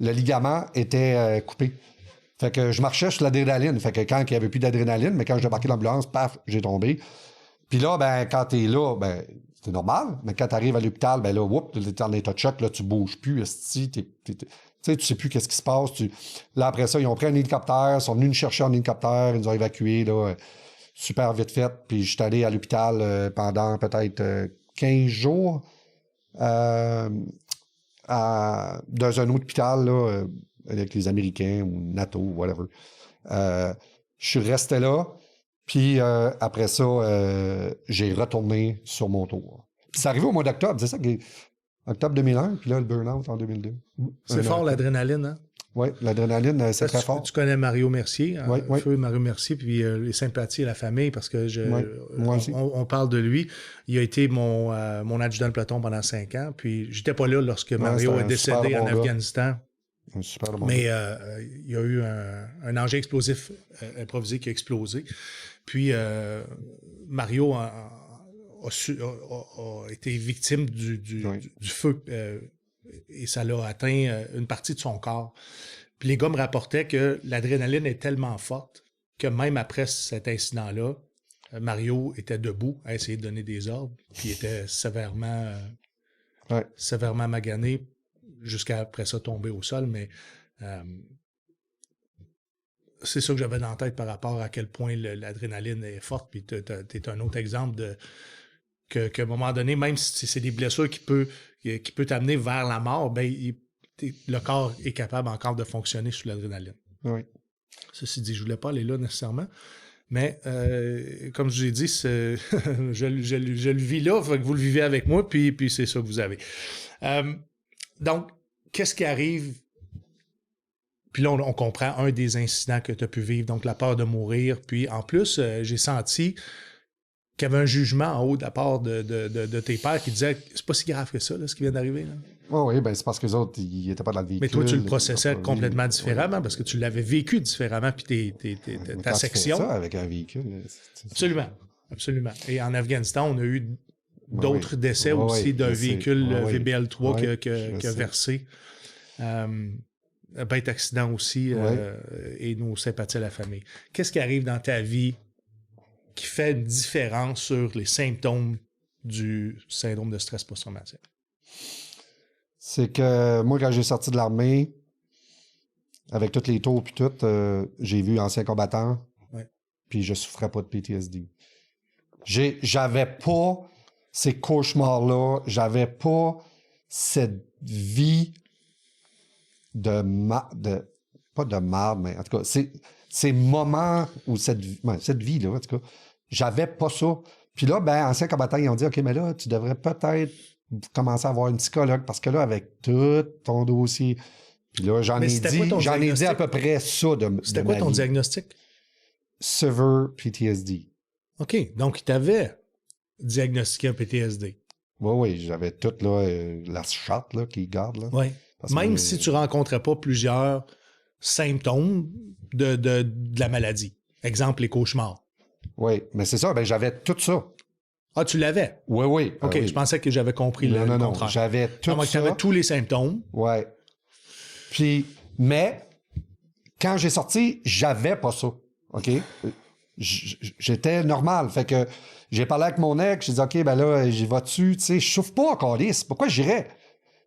le ligament était coupé. Fait que je marchais sur l'adrénaline. Fait que quand il n'y avait plus d'adrénaline, mais quand je débarquais de l'ambulance, paf, j'ai tombé. Puis là, ben, quand t'es là, ben, c'est normal. Mais quand t'arrives à l'hôpital, ben là, whoop, t'es en état de choc, là, tu bouges plus, esti, tu sais, tu sais plus qu'est-ce qui se passe. Là, après ça, ils ont pris un hélicoptère, ils sont venus nous chercher en hélicoptère, ils nous ont évacués, là, super vite fait. Puis je suis allé à l'hôpital pendant peut-être 15 jours dans un autre hôpital, là, avec les Américains ou NATO, whatever. Je suis resté là, puis après ça, j'ai retourné sur mon tour. Puis c'est arrivé au mois d'octobre, c'est ça, octobre 2001, puis là, le burn-out en 2002. C'est fort, l'adrénaline, hein? Oui, l'adrénaline, c'est très fort. Tu connais Mario Mercier, hein? Oui. Feu Mario Mercier, puis les sympathies à la famille, parce que moi aussi. On parle de lui. Il a été mon adjudant de peloton pendant 5 ans, puis j'étais pas là lorsque Mario est décédé en Afghanistan. Mais il y a eu un engin explosif improvisé qui a explosé. Puis Mario a été victime du feu et ça l'a atteint une partie de son corps. Puis les gars me rapportaient que l'adrénaline est tellement forte que même après cet incident-là, Mario était debout à essayer de donner des ordres, puis il était sévèrement magané jusqu'à après ça tomber au sol, mais c'est ça que j'avais dans la tête par rapport à quel point l'adrénaline est forte, puis t'es un autre exemple qu'à un moment donné, même si c'est des blessures qui peut t'amener vers la mort, ben le corps est capable encore de fonctionner sous l'adrénaline. Oui. Ceci dit, je voulais pas aller là nécessairement, mais comme je vous ai dit, je le vis là, fait que vous le vivez avec moi, puis c'est ça que vous avez. Donc, qu'est-ce qui arrive? Puis là, on comprend un des incidents que tu as pu vivre, donc la peur de mourir. Puis en plus, j'ai senti qu'il y avait un jugement en haut de la part de tes pères qui disaient « C'est pas si grave que ça, là, ce qui vient d'arriver. » Oui, ben c'est parce que les autres, ils n'étaient pas dans le véhicule. Mais toi, tu le processais complètement différemment parce que tu l'avais vécu différemment, puis ta section. Tu fais ça avec un véhicule. Absolument. Et en Afghanistan, on a eu d'autres décès aussi d'un véhicule VBL3 qui a versé. Un bête accident aussi et nos sympathies à la famille. Qu'est-ce qui arrive dans ta vie qui fait une différence sur les symptômes du syndrome de stress post-traumatique? C'est que moi, quand j'ai sorti de l'armée, avec tous les tours puis tout, j'ai vu anciens combattants, puis je souffrais pas de PTSD. J'avais pas ces cauchemars-là, j'avais pas cette vie pas de marde, mais en tout cas, ces moments où cette vie-là, en tout cas, j'avais pas ça. Puis là, ben, anciens combattants, ils ont dit, OK, mais là, tu devrais peut-être commencer à avoir une psychologue, parce que là, avec tout ton dossier, puis là, j'en ai dit à peu près ça de C'était quoi ton diagnostic? Severe PTSD. OK, donc il t'avait diagnostiqué un PTSD. Oui, j'avais tout, là, la chatte, là, qui garde, là. Oui. Même si tu ne rencontrais pas plusieurs symptômes de la maladie. Exemple, les cauchemars. Oui, mais c'est ça, ben j'avais tout ça. Ah, tu l'avais? Oui. OK, je pensais que j'avais compris le contraire. Non, j'avais tout ça. Tu avais tous les symptômes. Oui. Puis, mais, quand j'ai sorti, j'avais pas ça. OK? J'étais normal. Fait que j'ai parlé avec mon ex, j'ai dit, OK, ben là, j'y vais dessus. Tu sais, je souffre pas encore lisse. Pourquoi j'irais?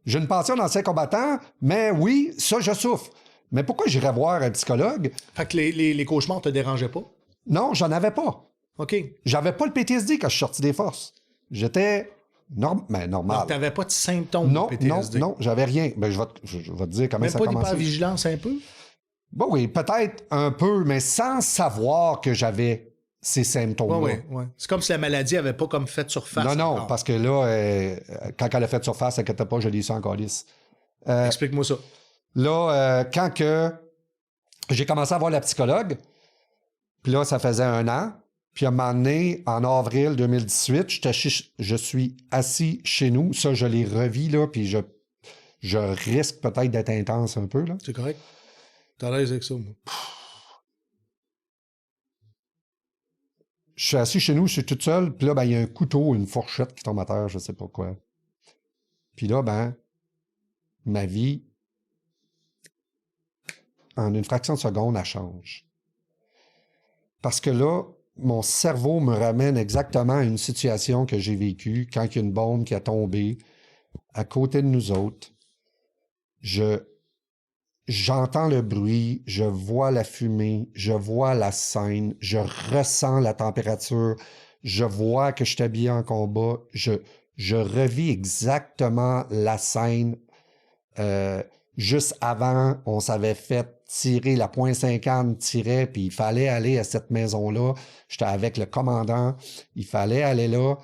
J'ai une pension d'ancien combattant, mais oui, ça, je souffre. Mais pourquoi j'irais voir un psychologue? Fait que les cauchemars te dérangeaient pas? Non, j'en avais pas. OK. J'avais pas le PTSD quand je suis sorti des forces. J'étais normal. Donc, tu n'avais pas de symptômes de PTSD? Non, j'avais rien. Ben, je vais te dire comment même ça a commencé. Même pas d'hypervigilance un peu? Bon, oui, peut-être un peu, mais sans savoir que j'avais ces symptômes-là. Oui. C'est comme si la maladie n'avait pas comme fait surface. Non, parce que là, quand elle a fait surface, elle n'inquiète pas, je l'ai su en calice. Explique-moi ça. Là, quand que j'ai commencé à voir la psychologue, puis là, ça faisait 1 an, puis à un moment donné, en avril 2018, je suis assis chez nous. Ça, je l'ai revis, là, puis je risque peut-être d'être intense un peu, là. C'est correct. T'as l'aise avec ça, moi. Je suis assis chez nous, je suis toute seule, puis là, ben, il y a un couteau, une fourchette qui tombe à terre, je sais pas quoi. Puis là, ben, ma vie, en une fraction de seconde, elle change. Parce que là, mon cerveau me ramène exactement à une situation que j'ai vécue quand il y a une bombe qui a tombé à côté de nous autres. J'entends le bruit, je vois la fumée, je vois la scène, je ressens la température, je vois que je suis habillé en combat, je revis exactement la scène. Juste avant, on s'avait fait tirer, la .50 tirait, puis il fallait aller à cette maison-là. J'étais avec le commandant, il fallait aller là.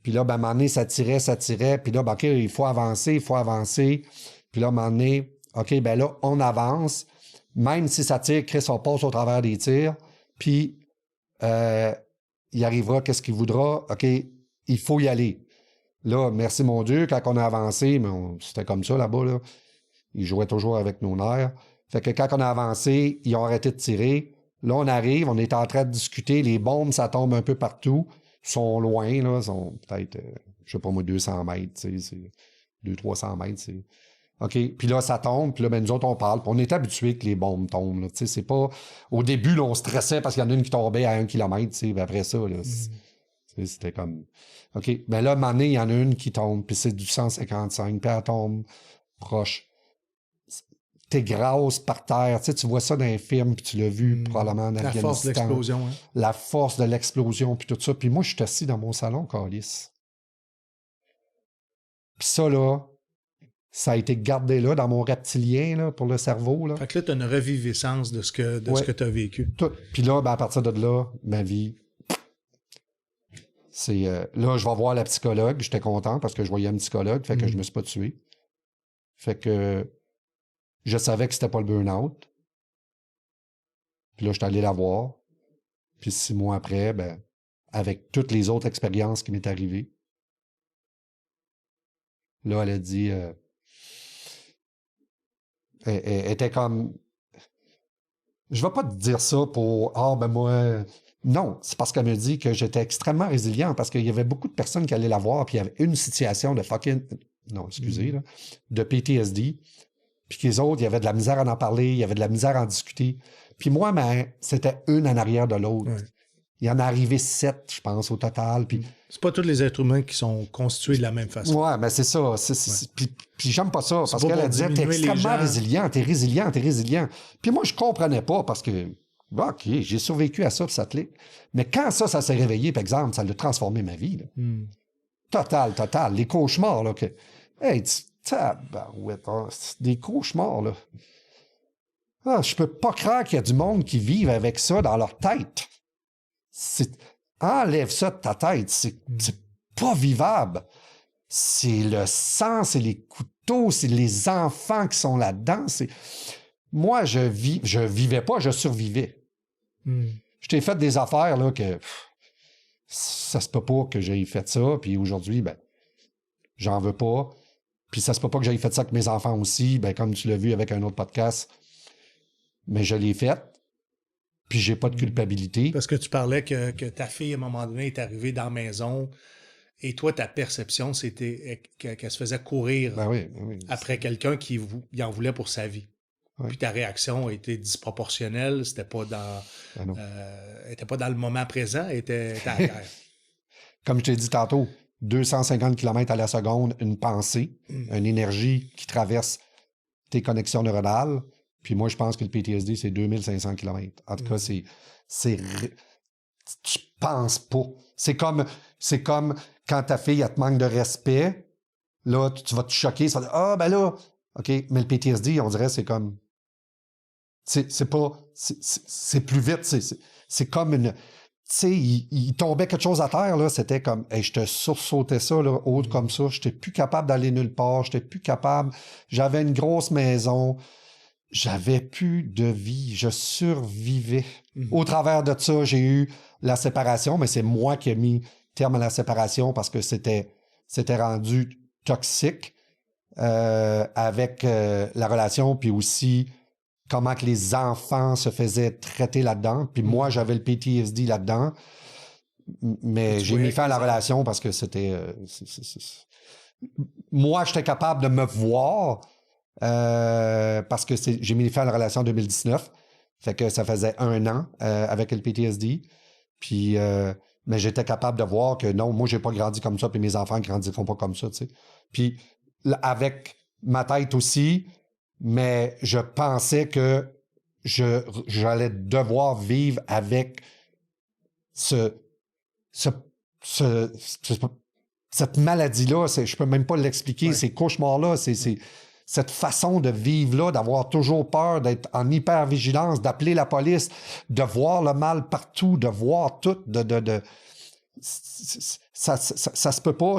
Puis là, ben, à un moment donné, ça tirait, puis là, ben, OK, il faut avancer. Puis là, à un moment donné, OK, ben là, on avance. Même si ça tire, Chris, on passe au travers des tirs. Puis, il arrivera, qu'est-ce qu'il voudra. OK, il faut y aller. Là, merci mon Dieu, quand on a avancé, mais c'était comme ça là-bas, là. Ils jouaient toujours avec nos nerfs. Fait que quand on a avancé, ils ont arrêté de tirer. Là, on arrive, on est en train de discuter. Les bombes, ça tombe un peu partout. Ils sont loin, là. Ils sont peut-être, je sais pas moi, 200 mètres, tu sais. 200-300 mètres, c'est... OK. Puis là, ça tombe. Puis là, ben, nous autres, on parle. Puis on est habitués que les bombes tombent, là. Tu sais, c'est pas... Au début, là, on stressait parce qu'il y en a une qui tombait à 1 kilomètre, tu sais. Puis après ça, là, c'était comme... OK. Ben là, à un moment donné, il y en a une qui tombe. Puis c'est du 155. Puis elle tombe proche. T'es grasse par terre. Tu sais, tu vois ça dans les films, puis tu l'as vu probablement en Afghanistan. La force de l'explosion, hein? La force de l'explosion, puis tout ça. Puis moi, je suis assis dans mon salon, câlisse. Puis ça, là, ça a été gardé là, dans mon reptilien, là, pour le cerveau, là. Fait que là, t'as une reviviscence de ce que t'as vécu. Tout. Puis là, ben, à partir de là, ma vie... C'est... là, je vais voir la psychologue. J'étais content parce que je voyais un psychologue, fait que je me suis pas tué. Fait que... Je savais que c'était pas le burn-out. Puis là, j'étais allé la voir. Puis 6 mois après, ben, avec toutes les autres expériences qui m'est arrivées, là, elle a dit... elle était comme... Je vais pas te dire ça pour... Ah, ben moi... Non, c'est parce qu'elle me dit que j'étais extrêmement résilient parce qu'il y avait beaucoup de personnes qui allaient la voir puis il y avait une situation de fucking... Non, excusez, là. De PTSD. Puis que les autres, il y avait de la misère à en parler, il y avait de la misère à en discuter. Puis moi, ben, c'était une en arrière de l'autre. Ouais. Il y en a arrivé 7, je pense, au total. Puis... C'est pas tous les êtres humains qui sont constitués de la même façon. Ouais, ben c'est ça. Puis j'aime pas ça, parce qu'elle disait, t'es extrêmement résilient, t'es résilient. Puis moi, je comprenais pas, parce que, bon, OK, j'ai survécu à ça, puis ça te l'est. Mais quand ça s'est réveillé, par exemple, ça a transformé ma vie. Là. Total. Les cauchemars, là, que... Hey, ouais, des cauchemars, là. Ah, je peux pas croire qu'il y a du monde qui vive avec ça dans leur tête. Enlève ça de ta tête. C'est pas vivable. C'est le sang, c'est les couteaux, c'est les enfants qui sont là-dedans. Moi, je vivais pas, je survivais. Je t'ai fait des affaires, là, que ça se peut pas que j'aie fait ça, puis aujourd'hui, ben, j'en veux pas. Puis ça se peut pas que j'aie fait ça avec mes enfants aussi, ben, comme tu l'as vu avec un autre podcast. Mais je l'ai fait, puis j'ai pas de culpabilité. Parce que tu parlais que ta fille, à un moment donné, est arrivée dans la maison, et toi, ta perception, c'était qu'elle se faisait courir oui, après quelqu'un qui en voulait pour sa vie. Oui. Puis ta réaction a été disproportionnelle, c'était pas dans... était pas dans le moment présent, elle était à terre. Comme je t'ai dit tantôt, 250 km à la seconde, une pensée, une énergie qui traverse tes connexions neuronales. Puis moi, je pense que le PTSD, c'est 2500 km. En tout cas, tu penses pas. C'est comme quand ta fille, elle te manque de respect, là, tu vas te choquer, ça va dire, ah, ben là, OK, mais le PTSD, on dirait, c'est comme, c'est pas, c'est plus vite, c'est comme une, tu sais, il tombait quelque chose à terre, là, c'était comme, hey, je te sursautais ça, là, haute comme ça, j'étais plus capable d'aller nulle part, j'étais plus capable, j'avais une grosse maison, j'avais plus de vie, je survivais. Au travers de ça, j'ai eu la séparation, mais c'est moi qui ai mis terme à la séparation parce que c'était rendu toxique avec la relation, puis aussi comment que les enfants se faisaient traiter là-dedans. Puis moi, j'avais le PTSD là-dedans, mais j'ai mis fin à la relation parce que c'était... Moi, j'étais capable de me voir parce que j'ai mis fin à la relation en 2019. Fait que ça faisait 1 an avec le PTSD. Puis, mais j'étais capable de voir que non, moi, j'ai pas grandi comme ça, puis mes enfants ne grandiront pas comme ça, tu sais. Puis, avec ma tête aussi, mais je pensais que j'allais devoir vivre avec cette maladie-là. Je peux même pas l'expliquer, ces cauchemars-là, cette façon de vivre-là, d'avoir toujours peur, d'être en hyper-vigilance, d'appeler la police, de voir le mal partout, de voir tout, ça se peut pas.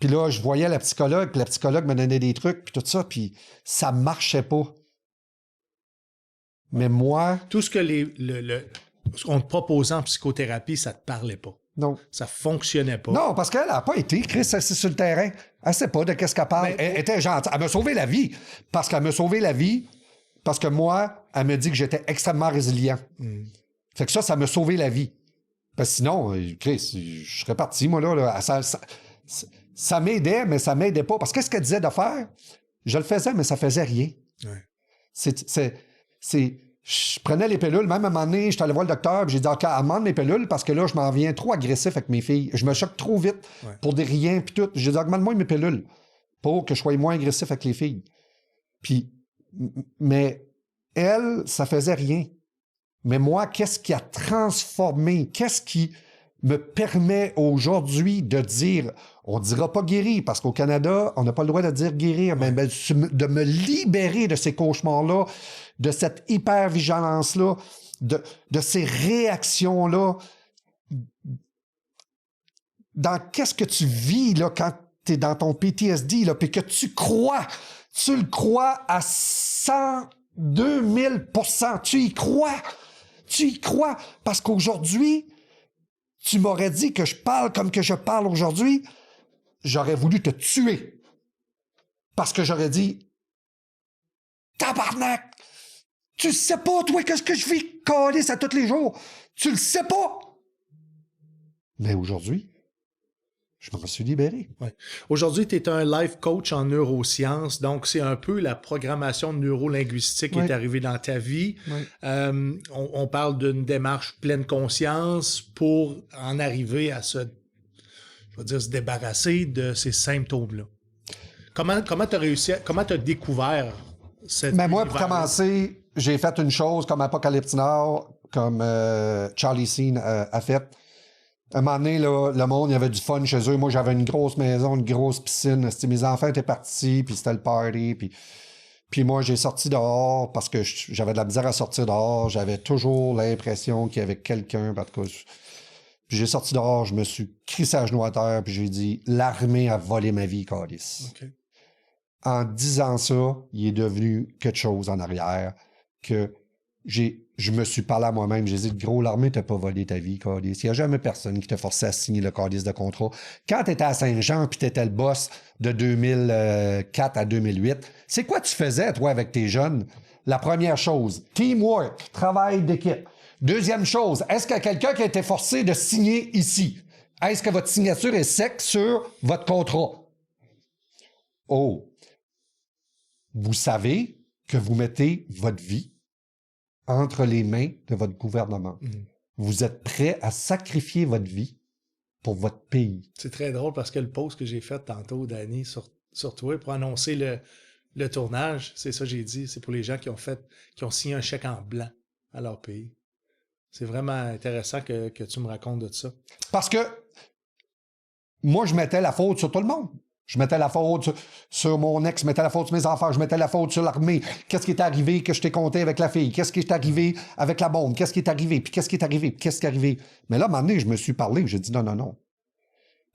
Puis là, je voyais la psychologue, puis la psychologue me donnait des trucs, puis tout ça, puis ça marchait pas. Mais moi... Tout ce que ce qu'on te proposait en psychothérapie, ça te parlait pas. Non. Ça fonctionnait pas. Non, parce qu'elle n'a pas été, Chris, assise sur le terrain. Elle sait pas de qu'est-ce qu'elle parle. Elle était gentille. Elle m'a sauvé la vie. Parce qu'elle m'a sauvé la vie. Parce que moi, elle me dit que j'étais extrêmement résilient. Fait que ça m'a sauvé la vie. Parce que sinon, Chris, je serais parti, moi, là. Ça m'aidait, mais ça m'aidait pas. Parce que qu'est-ce qu'elle disait de faire? Je le faisais, mais ça faisait rien. Ouais. Je prenais les pilules, même à un moment donné, j'étais allé voir le docteur, puis j'ai dit, OK, amende mes pilules, parce que là, je m'en viens trop agressif avec mes filles. Je me choque trop vite pour des riens, puis tout. J'ai dit, augmente-moi mes pilules, pour que je sois moins agressif avec les filles. Puis, mais elle, ça faisait rien. Mais moi, qu'est-ce qui a transformé? Qu'est-ce qui me permet aujourd'hui de dire, on ne dira pas guéri, parce qu'au Canada, on n'a pas le droit de dire guérir, mais de me libérer de ces cauchemars-là, de cette hyper-vigilance-là, de ces réactions-là. Dans qu'est-ce que tu vis là, quand tu es dans ton PTSD, là, puis que tu le crois à 102 000%. Tu y crois, parce qu'aujourd'hui, tu m'aurais dit que je parle comme que je parle aujourd'hui, j'aurais voulu te tuer. Parce que j'aurais dit, tabarnak, tu sais pas, toi, qu'est-ce que je vis, câlisse à tous les jours. Tu le sais pas. Mais aujourd'hui, je m'en suis libéré. Ouais. Aujourd'hui, tu es un life coach en neurosciences, donc c'est un peu la programmation neurolinguistique qui est arrivée dans ta vie. On parle d'une démarche pleine conscience pour en arriver à se débarrasser de ces symptômes-là. Comment tu as réussi, comment tu as découvert cette Mais moi, pour commencer, j'ai fait une chose comme Apocalypse Now, comme Charlie Sheen a fait. À un moment donné, là, le monde, il y avait du fun chez eux. Moi, j'avais une grosse maison, une grosse piscine. Mes enfants étaient partis, puis c'était le party. Puis moi, j'ai sorti dehors parce que j'avais de la misère à sortir dehors. J'avais toujours l'impression qu'il y avait quelqu'un. En tout cas, puis j'ai sorti dehors, je me suis crissé à genoux à terre, puis j'ai dit, l'armée a volé ma vie, câlisse. Okay. En disant ça, il est devenu quelque chose en arrière que je me suis parlé à moi-même. J'ai dit, gros, l'armée t'a pas volé ta vie, câlisse. Il n'y a jamais personne qui t'a forcé à signer le câlisse de contrat. Quand tu étais à Saint-Jean puis tu étais le boss de 2004 à 2008, c'est quoi tu faisais, toi, avec tes jeunes? La première chose, teamwork, travail d'équipe. Deuxième chose, est-ce qu'il y a quelqu'un qui a été forcé de signer ici? Est-ce que votre signature est sec sur votre contrat? Oh! Vous savez que vous mettez votre vie entre les mains de votre gouvernement. Vous êtes prêt à sacrifier votre vie pour votre pays. C'est très drôle parce que le post que j'ai fait tantôt, Danny, sur toi, pour annoncer le tournage, c'est ça que j'ai dit, c'est pour les gens qui ont signé un chèque en blanc à leur pays. C'est vraiment intéressant que tu me racontes de ça. Parce que moi, je mettais la faute sur tout le monde. Je mettais la faute sur mon ex, je mettais la faute sur mes enfants, je mettais la faute sur l'armée. Qu'est-ce qui est arrivé que je t'ai compté avec la fille? Qu'est-ce qui est arrivé avec la bombe? Qu'est-ce qui est arrivé? Puis qu'est-ce qui est arrivé? Puis qu'est-ce qui est arrivé? Mais là, à un moment donné, je me suis parlé, j'ai dit non.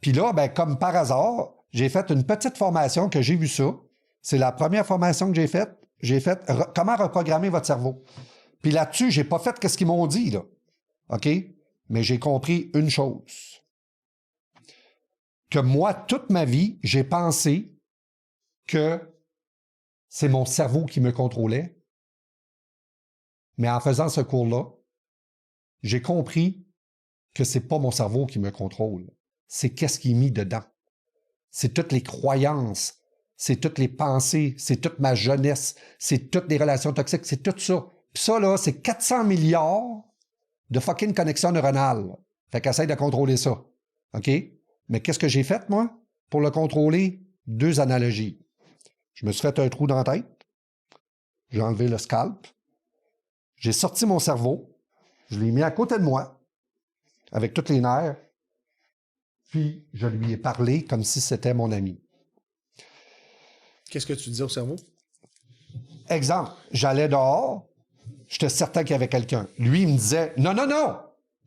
Puis là, ben, comme par hasard, j'ai fait une petite formation que j'ai vu ça. C'est la première formation que j'ai faite. J'ai fait comment reprogrammer votre cerveau. Puis là-dessus, j'ai pas fait ce qu'ils m'ont dit, là. OK? Mais j'ai compris une chose. Que moi, toute ma vie, j'ai pensé que c'est mon cerveau qui me contrôlait. Mais en faisant ce cours-là, j'ai compris que c'est pas mon cerveau qui me contrôle. C'est qu'est-ce qui est mis dedans. C'est toutes les croyances, c'est toutes les pensées, c'est toute ma jeunesse, c'est toutes les relations toxiques, c'est tout ça. Puis ça, là, c'est 400 milliards de fucking connexions neuronales. Fait qu'essaye de contrôler ça. OK? Mais qu'est-ce que j'ai fait, moi, pour le contrôler? 2 analogies. Je me suis fait un trou dans la tête. J'ai enlevé le scalp. J'ai sorti mon cerveau. Je l'ai mis à côté de moi, avec tous les nerfs. Puis, je lui ai parlé comme si c'était mon ami. Qu'est-ce que tu disais au cerveau? Exemple, j'allais dehors. J'étais certain qu'il y avait quelqu'un. Lui, il me disait, non,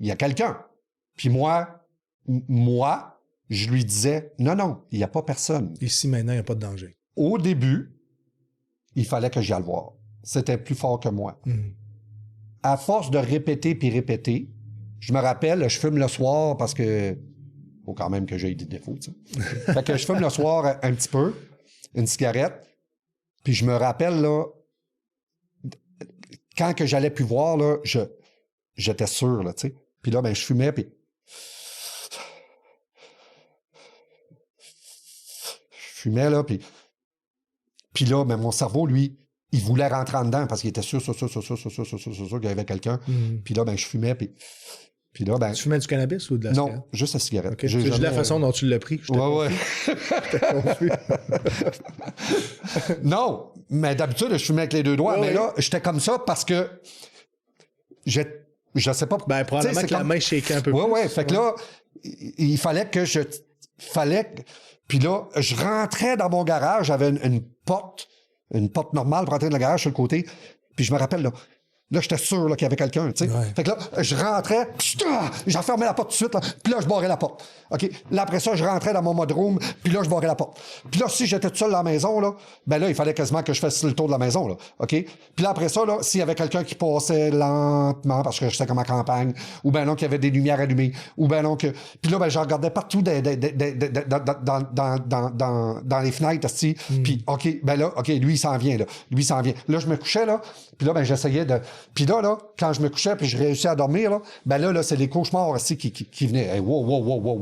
il y a quelqu'un. Puis moi, je lui disais, non, il n'y a pas personne. Ici, maintenant, il n'y a pas de danger. Au début, il fallait que j'y aille le voir. C'était plus fort que moi. À force de répéter puis répéter, je me rappelle, je fume le soir parce que faut quand même que j'aie des défauts, tu sais. Fait que je fume le soir un petit peu, une cigarette, puis je me rappelle, là, quand que j'allais plus voir, là, j'étais sûr, là, tu sais. Puis là, ben, je fumais, puis je fumais, là, puis là, ben, mon cerveau, lui, il voulait rentrer en dedans parce qu'il était sûr qu'il y avait quelqu'un. Puis là, ben, je fumais, puis là, ben... Tu fumais du cannabis ou de la cigarette? Non, juste la cigarette. Okay. C'est juste la façon dont tu l'as pris. Ouais. Non, mais d'habitude, je fumais avec les 2 doigts. Mais là, j'étais comme ça parce que je sais pas... Ben, probablement que la main shakeait un peu plus. Ouais. Fait que là, il fallait que Puis là, je rentrais dans mon garage, j'avais une porte normale pour rentrer dans le garage sur le côté. Puis je me rappelle, là, j'étais sûr qu'il y avait quelqu'un, tu sais. Ouais. Fait que là, je rentrais, j'ai refermé la porte tout de suite, là, puis là, je barrais la porte. OK? Là, après ça, je rentrais dans mon mode room, puis là, je barrais la porte. Puis là, si j'étais tout seul dans la maison, là, ben là, il fallait quasiment que je fasse le tour de la maison, là. OK? Puis là, après ça, là, s'il y avait quelqu'un qui passait lentement, parce que j'étais comme en campagne, ou ben non, qu'il y avait des lumières allumées, ou ben non que... Puis là, ben, je regardais partout dans les fenêtres, puis OK, ben là, OK, lui, il s'en vient, là. Là, je me couchais, là, puis là, ben, j'essayais de... Puis là, quand je me couchais puis je réussissais à dormir, là, ben là, c'est les cauchemars aussi qui venaient. Hey, wow.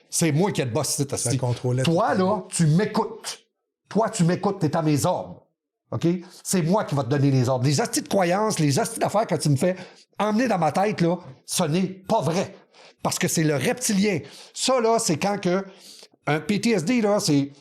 C'est moi qui ai le boss, c'est assis. Toi, là, tu m'écoutes. T'es à mes ordres. OK? C'est moi qui va te donner les ordres. Les hosties de croyances, les hosties d'affaires que tu me fais emmener dans ma tête, là, ce n'est pas vrai. Parce que c'est le reptilien. Ça, là, c'est quand que un PTSD, là, c'est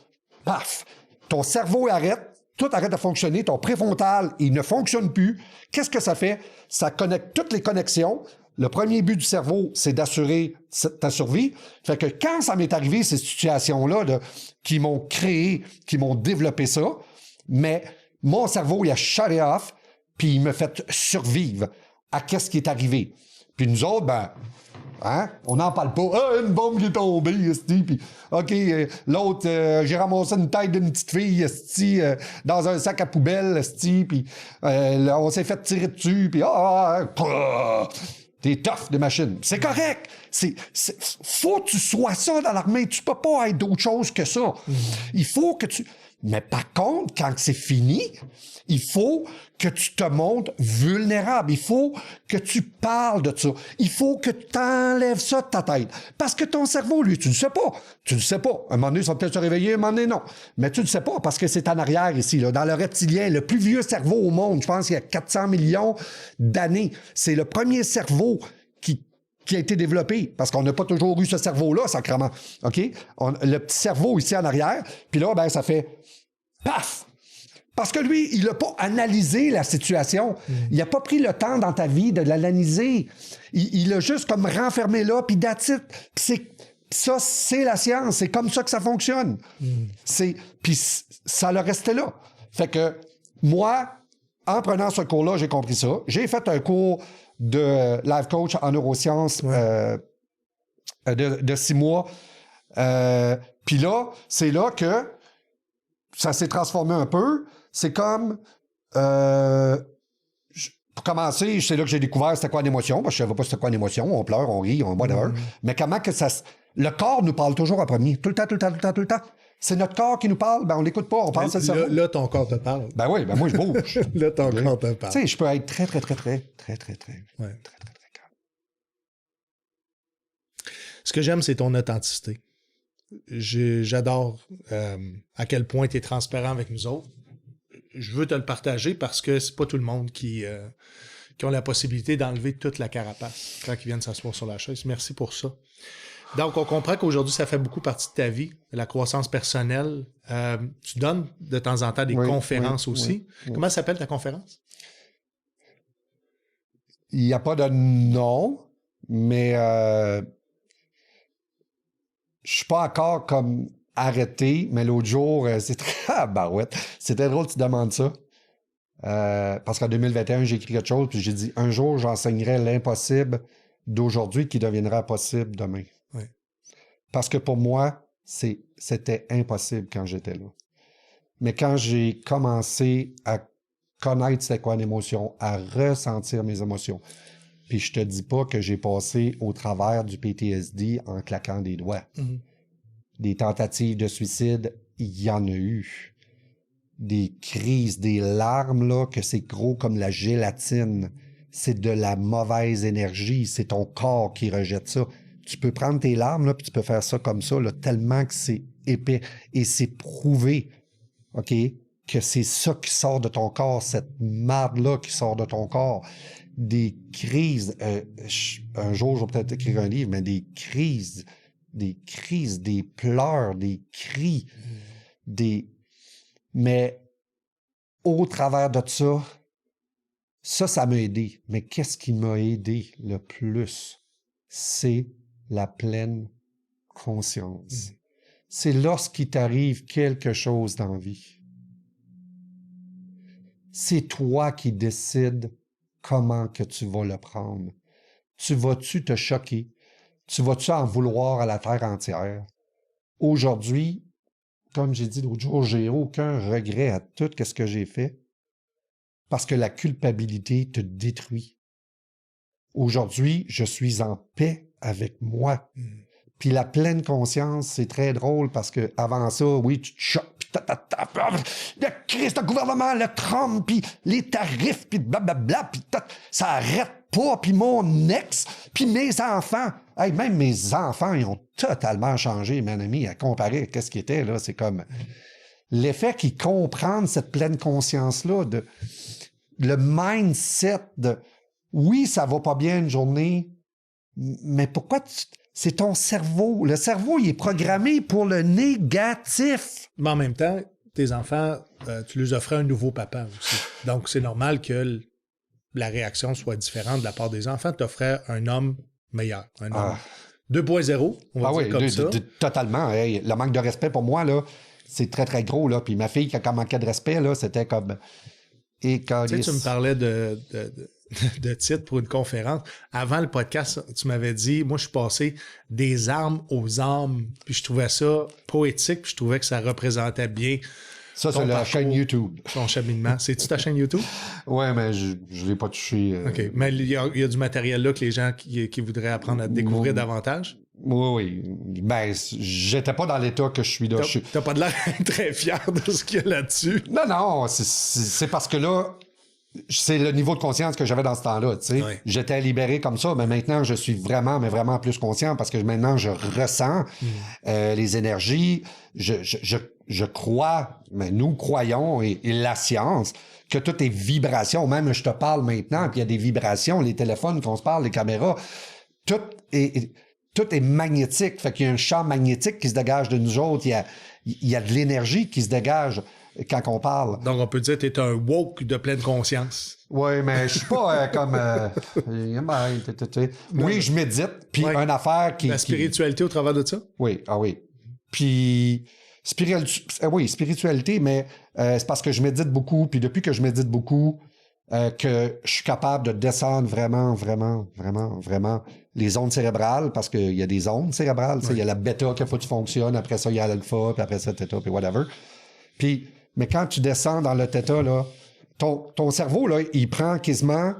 paf. Ton cerveau arrête. Tout arrête de fonctionner, ton préfrontal, il ne fonctionne plus. Qu'est-ce que ça fait? Ça connecte toutes les connexions. Le premier but du cerveau, c'est d'assurer ta survie. Fait que quand ça m'est arrivé, ces situations-là, qui m'ont créé, qui m'ont développé ça, mais mon cerveau, il a shut it off, puis il me fait survivre à qu'est-ce qui est arrivé. Puis nous autres, ben... Hein? On n'en parle pas. Ah, une bombe qui est tombée, esti. Puis, OK, l'autre, j'ai ramassé une tête d'une petite fille, esti, dans un sac à poubelle, esti. Puis, on s'est fait tirer dessus. Puis, t'es tough de machine. C'est correct. Faut que tu sois ça dans l'armée. Tu peux pas être d'autre chose que ça. Il faut que tu... Mais par contre, quand c'est fini, il faut que tu te montres vulnérable. Il faut que tu parles de ça. Il faut que tu enlèves ça de ta tête. Parce que ton cerveau, lui, tu ne sais pas. Tu ne sais pas. Un moment donné, ça va peut-être se réveiller, un moment donné, non. Mais tu ne sais pas parce que c'est en arrière ici, là, dans le reptilien, le plus vieux cerveau au monde. Je pense qu'il y a 400 millions d'années. C'est le premier cerveau qui a été développé, parce qu'on n'a pas toujours eu ce cerveau-là, sacrément. OK? Le petit cerveau ici en arrière, puis là, ben, ça fait paf! Parce que lui, il n'a pas analysé la situation. Il n'a pas pris le temps dans ta vie de l'analyser. Il a juste comme renfermé là, puis that's it. Ça, c'est la science. C'est comme ça que ça fonctionne. Puis ça le restait là. Fait que moi, en prenant ce cours-là, j'ai compris ça. J'ai fait un cours de life coach en neurosciences de 6 mois. Puis là, c'est là que ça s'est transformé un peu. C'est comme... pour commencer, c'est là que j'ai découvert c'était quoi une émotion, parce que je savais pas c'était quoi une émotion. On pleure, on rit, on whatever. Mais comment que ça... Le corps nous parle toujours en premier. Tout le temps, tout le temps, tout le temps, tout le temps. C'est notre corps qui nous parle, ben on l'écoute pas, on pense à ça. Là, ton corps te parle. Ben oui, ben moi je bouge. Là, ton corps te parle. Tu sais, je peux être très calme. Ce que j'aime, c'est ton authenticité. J'adore à quel point tu es transparent avec nous autres. Je veux te le partager parce que c'est pas tout le monde qui ont la possibilité d'enlever toute la carapace quand ils viennent s'asseoir sur la chaise. Merci pour ça. Donc, on comprend qu'aujourd'hui, ça fait beaucoup partie de ta vie, la croissance personnelle. Tu donnes de temps en temps des conférences aussi. Comment s'appelle ta conférence? Il n'y a pas de nom, mais je suis pas encore comme arrêté, mais l'autre jour, c'est très barouette. C'était drôle que tu demandes ça. Parce qu'en 2021, j'ai écrit quelque chose, puis j'ai dit, un jour, j'enseignerai l'impossible d'aujourd'hui qui deviendra possible demain. Oui. Parce que pour moi, c'était impossible quand j'étais là. Mais quand j'ai commencé à connaître c'était quoi une émotion, à ressentir mes émotions, puis je te dis pas que j'ai passé au travers du PTSD en claquant des doigts. Des tentatives de suicide, il y en a eu. Des crises, des larmes, là, que c'est gros comme la gélatine. C'est de la mauvaise énergie. C'est ton corps qui rejette ça. Tu peux prendre tes larmes, là, puis tu peux faire ça comme ça, là, tellement que c'est épais. Et c'est prouvé, OK, que c'est ça qui sort de ton corps, cette marde-là qui sort de ton corps. Des crises, un jour, je vais peut-être écrire un livre, mais des crises, des pleurs, des cris, Mais au travers de ça m'a aidé. Mais qu'est-ce qui m'a aidé le plus? C'est la pleine conscience. C'est lorsqu'il t'arrive quelque chose dans la vie. C'est toi qui décides comment que tu vas le prendre. Tu vas-tu te choquer? Tu vas-tu en vouloir à la terre entière? Aujourd'hui, comme j'ai dit l'autre jour, j'ai aucun regret à tout ce que j'ai fait parce que la culpabilité te détruit. Aujourd'hui, je suis en paix avec moi. Puis la pleine conscience, c'est très drôle parce que avant ça, oui, tu te choques, puis le Christ, le gouvernement, le Trump, puis les tarifs, puis blablabla, puis ça arrête pas, puis mon ex, puis mes enfants. Hey, même mes enfants, ils ont totalement changé, mon ami, à comparer à ce qui était, là. C'est comme l'effet qu'ils comprennent cette pleine conscience-là, le mindset de oui, ça va pas bien une journée, mais pourquoi c'est ton cerveau. Le cerveau, il est programmé pour le négatif. Mais en même temps, tes enfants, tu leur offrais un nouveau papa aussi. Donc, c'est normal que la réaction soit différente de la part des enfants. Tu offrais un homme meilleur, un homme 2.0, on va dire comme ça. Totalement. Hey, le manque de respect, pour moi, là, c'est très, très gros. Là. Puis ma fille, qui a manqué de respect, là, c'était comme... Et quand tu me parlais de titre pour une conférence. Avant le podcast, tu m'avais dit, moi, je suis passé des armes aux âmes. Puis je trouvais ça poétique, puis je trouvais que ça représentait bien. Ça, c'est la chaîne YouTube. Ton cheminement. C'est-tu ta chaîne YouTube? Oui, mais je ne l'ai pas touché. OK. Mais il y a du matériel là que les gens qui voudraient apprendre à découvrir davantage? Oui. Ben, j'étais pas dans l'état que je suis là. T'as pas de l'air très fier de ce qu'il y a là-dessus? Non. C'est parce que là, c'est le niveau de conscience que j'avais dans ce temps-là. Tu sais. Oui. J'étais libéré comme ça, mais maintenant, je suis vraiment plus conscient parce que maintenant, je ressens les énergies. Je crois, mais nous croyons, et la science, que tout est vibration. Même je te parle maintenant, puis il y a des vibrations, les téléphones qu'on se parle, les caméras, tout est magnétique. Fait qu'il y a un champ magnétique qui se dégage de nous autres. Il y a de l'énergie qui se dégage quand on parle. Donc, on peut dire que tu es un woke de pleine conscience. Oui, mais je suis pas comme... oui, je médite, puis une affaire qui... La spiritualité au travers de ça? Oui, oui. Puis, oui, spiritualité, mais c'est parce que je médite beaucoup, puis depuis que je médite beaucoup, que je suis capable de descendre vraiment les ondes cérébrales, parce qu'il y a des ondes cérébrales, il y a la bêta qu'il faut que tu fonctionnes, après ça, il y a l'alpha, puis après ça, theta, puis whatever. Puis, mais quand tu descends dans le theta, là, ton cerveau, là, il prend quasiment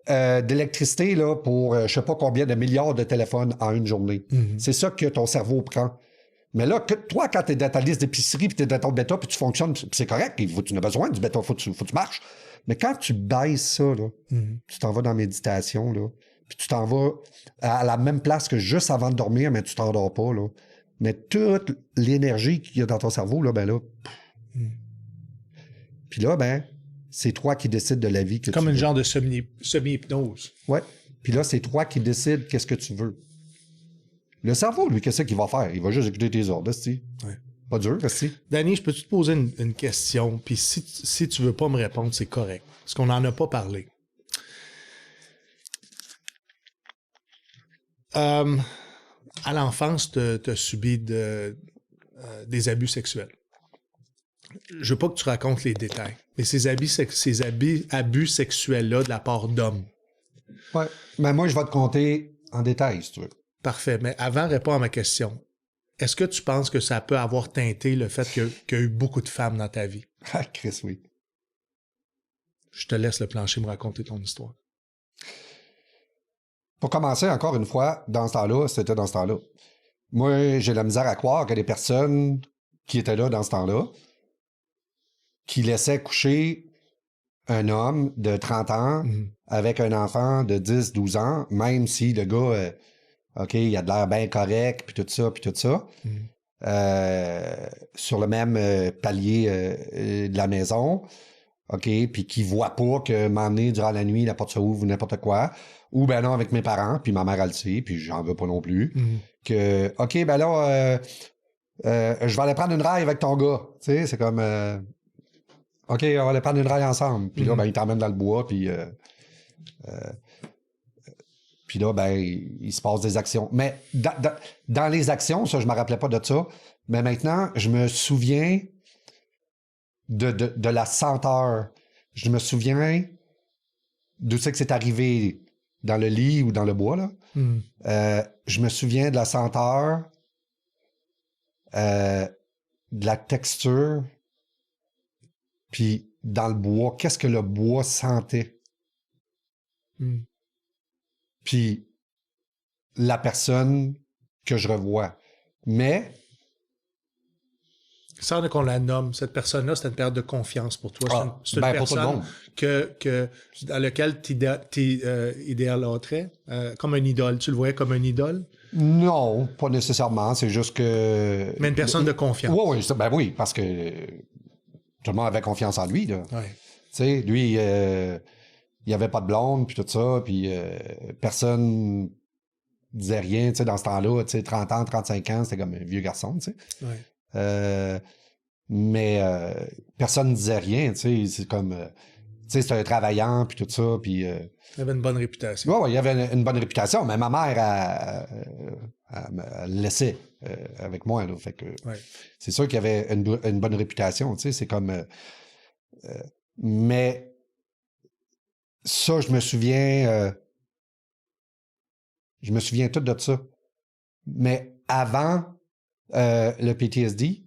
d'électricité là, pour je sais pas combien de milliards de téléphones en une journée. Mm-hmm. C'est ça que ton cerveau prend. Mais là, toi, quand tu es dans ta liste d'épicerie, puis tu es dans ton bêta, puis tu fonctionnes, c'est correct, tu n'as besoin du bêta, faut que tu marches. Mais quand tu baisses ça, là, tu t'en vas dans la méditation, là, puis tu t'en vas à la même place que juste avant de dormir, mais tu t'endors pas, là. Mais toute l'énergie qu'il y a dans ton cerveau, là, ben là... Puis là, ben, c'est toi qui décides de la vie que comme tu veux. Comme une genre de semi-hypnose. Ouais. Puis là, c'est toi qui décides qu'est-ce que tu veux. Le cerveau, lui, qu'est-ce qu'il va faire? Il va juste écouter tes ordres, c'est ouais. Pas dur, c'est. Danny, je peux te poser une question, puis si tu veux pas me répondre, c'est correct. Parce qu'on n'en a pas parlé. À l'enfance, tu as subi des abus sexuels. Je veux pas que tu racontes les détails, mais ces abus sexuels-là de la part d'hommes. Oui, mais moi, je vais te compter en détail, si tu veux. Parfait, mais avant, réponds à ma question. Est-ce que tu penses que ça peut avoir teinté le fait qu'il y a eu beaucoup de femmes dans ta vie? Ah, Chris, oui. Je te laisse le plancher me raconter ton histoire. Pour commencer, encore une fois, dans ce temps-là, c'était dans ce temps-là. Moi, j'ai la misère à croire que les personnes qui étaient là dans ce temps-là, qui laissaient coucher un homme de 30 ans avec un enfant de 10, 12 ans, même si le gars... OK, il a de l'air bien correct, puis tout ça. Sur le même palier de la maison, OK, puis qui voit pas que m'emmener durant la nuit, la porte s'ouvre ou n'importe quoi, ou ben non, avec mes parents, puis ma mère, elle le sait, puis j'en veux pas non plus, que, OK, ben là, je vais aller prendre une raille avec ton gars, tu sais, c'est comme, OK, on va aller prendre une raille ensemble, puis là, ben, il t'emmène dans le bois, puis... Puis là, ben, il se passe des actions. Mais dans les actions, ça, je me rappelais pas de ça. Mais maintenant, je me souviens de la senteur. Je me souviens d'où c'est que c'est arrivé, dans le lit ou dans le bois, là. Je me souviens de la senteur, de la texture, puis dans le bois, qu'est-ce que le bois sentait? Puis la personne que je revois. Mais... Sans qu'on la nomme, cette personne-là, c'est une période de confiance pour toi. C'est une personne à laquelle tu idéalâtrais, comme un idole. Tu le voyais comme un idole? Non, pas nécessairement. C'est juste que... Mais une personne de confiance. Oui, parce que tout le monde avait confiance en lui, là. Ouais. Tu sais, lui... il n'y avait pas de blonde, puis tout ça, puis personne disait rien, tu sais, dans ce temps-là, tu sais, 30 ans, 35 ans, c'était comme un vieux garçon, tu sais. Ouais. Mais personne ne disait rien, tu sais, c'est comme, tu sais, c'était un travaillant, puis tout ça, puis... il avait une bonne réputation. Oui, il avait une bonne réputation, mais ma mère, elle me laissait avec moi, là, fait que... C'est sûr qu'il y avait une bonne réputation, tu sais, c'est comme... mais... Ça, je me souviens tout de ça. Mais avant le PTSD,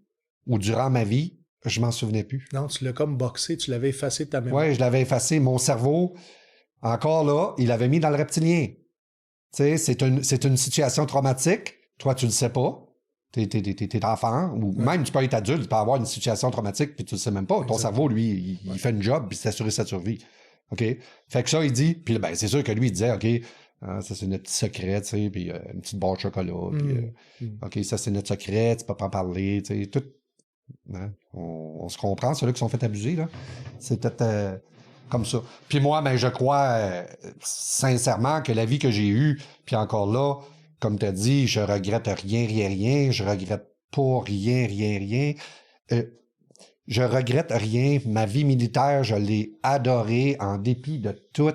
ou durant ma vie, je m'en souvenais plus. Non, tu l'as comme boxé, tu l'avais effacé de ta mémoire. Oui, je l'avais effacé. Mon cerveau, encore là, il l'avait mis dans le reptilien. Tu sais, c'est une situation traumatique. Toi, tu le sais pas. T'es enfant, ou même tu peux être adulte, tu peux avoir une situation traumatique, puis tu le sais même pas. Ton cerveau, lui, il fait une job, puis c'est assurer sa survie. OK? Fait que ça, il dit, puis ben, c'est sûr que lui, il disait, OK, ça, c'est notre petit secret, tu sais, puis une petite barre de chocolat, puis, OK, ça, c'est notre secret, tu peux pas en parler, tu sais, tout. Hein? On se comprend, ceux-là qui sont fait abuser, là. C'est peut-être comme ça. Puis moi, ben, je crois sincèrement que la vie que j'ai eue, puis encore là, comme tu as dit, je regrette rien, je regrette pas rien. Je regrette rien. Ma vie militaire, je l'ai adorée en dépit de tout.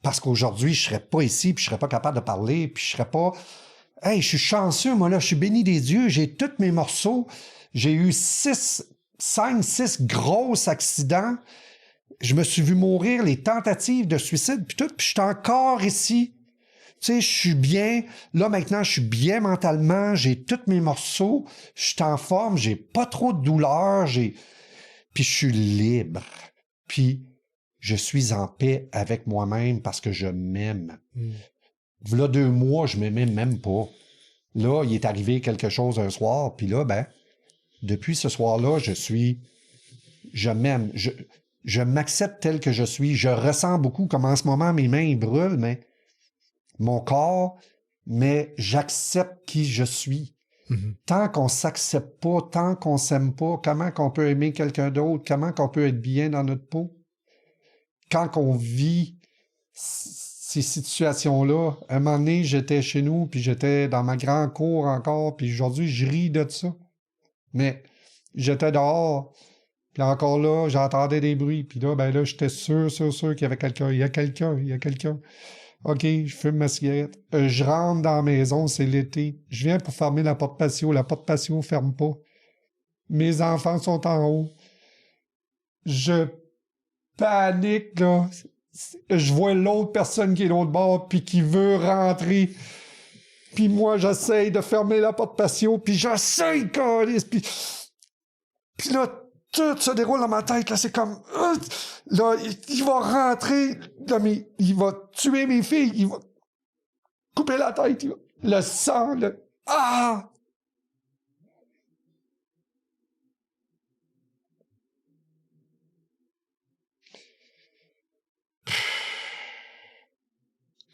Parce qu'aujourd'hui, je serais pas ici, puis je serais pas capable de parler, puis je serais pas... Hey, je suis chanceux, moi, là. Je suis béni des dieux. J'ai tous mes morceaux. J'ai eu 5, 6 gros accidents. Je me suis vu mourir, les tentatives de suicide, puis tout. Puis je suis encore ici. Tu sais, je suis bien. Là, maintenant, je suis bien mentalement. J'ai tous mes morceaux. Je suis en forme. J'ai pas trop de douleur. Puis je suis libre. Puis je suis en paix avec moi-même parce que je m'aime. V'là 2 mois, je m'aimais même pas. Là, il est arrivé quelque chose un soir. Puis là, depuis ce soir-là, je m'aime. Je m'accepte tel que je suis. Je ressens beaucoup comme en ce moment, mes mains ils brûlent, mais mon corps, mais j'accepte qui je suis. Tant qu'on s'accepte pas, tant qu'on s'aime pas, comment qu'on peut aimer quelqu'un d'autre, comment qu'on peut être bien dans notre peau? Quand on vit ces situations-là, un moment donné, j'étais chez nous, puis j'étais dans ma grande cour encore, puis aujourd'hui, je ris de ça. Mais j'étais dehors, puis encore là, j'entendais des bruits, puis là, j'étais sûr qu'il y avait quelqu'un. Il y a quelqu'un. OK, je fume ma cigarette. Je rentre dans la maison, c'est l'été. Je viens pour fermer la porte patio. La porte patio ferme pas. Mes enfants sont en haut. Je panique, là. Je vois l'autre personne qui est de l'autre bord, puis qui veut rentrer. Puis moi, j'essaye de fermer la porte patio, puis j'essaye, câlisse, puis là, tout se déroule dans ma tête, là, c'est comme... là, il va rentrer, là, mais il va tuer mes filles, il va couper la tête, le sang, Ah!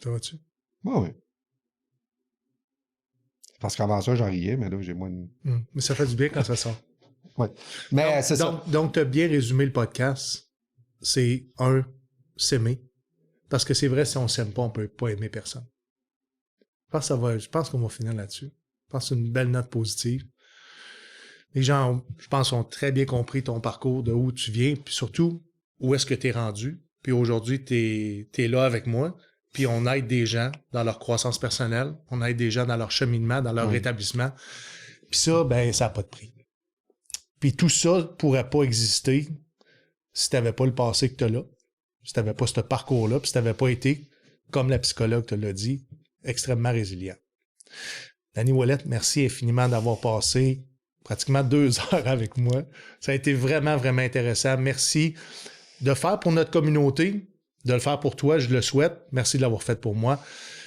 Ça va-tu? Oui. Parce qu'avant ça, j'en riais, mais là, j'ai moins de... Mais ça fait du bien quand ça sort. Oui. Mais c'est ça. Donc, tu as bien résumé le podcast. C'est s'aimer. Parce que c'est vrai, si on s'aime pas, on peut pas aimer personne. Je pense qu'on va finir là-dessus. Je pense que c'est une belle note positive. Les gens, je pense, ont très bien compris ton parcours, de où tu viens, puis surtout, où est-ce que tu es rendu. Puis aujourd'hui, tu es là avec moi. Puis on aide des gens dans leur croissance personnelle. On aide des gens dans leur cheminement, dans leur rétablissement. Puis ça, ça n'a pas de prix. Puis tout ça ne pourrait pas exister si tu n'avais pas le passé que tu as là, si tu n'avais pas ce parcours-là, puis si tu n'avais pas été, comme la psychologue te l'a dit, extrêmement résilient. Danny Ouellet, merci infiniment d'avoir passé pratiquement 2 heures avec moi. Ça a été vraiment, vraiment intéressant. Merci de faire pour notre communauté, de le faire pour toi, je le souhaite. Merci de l'avoir fait pour moi.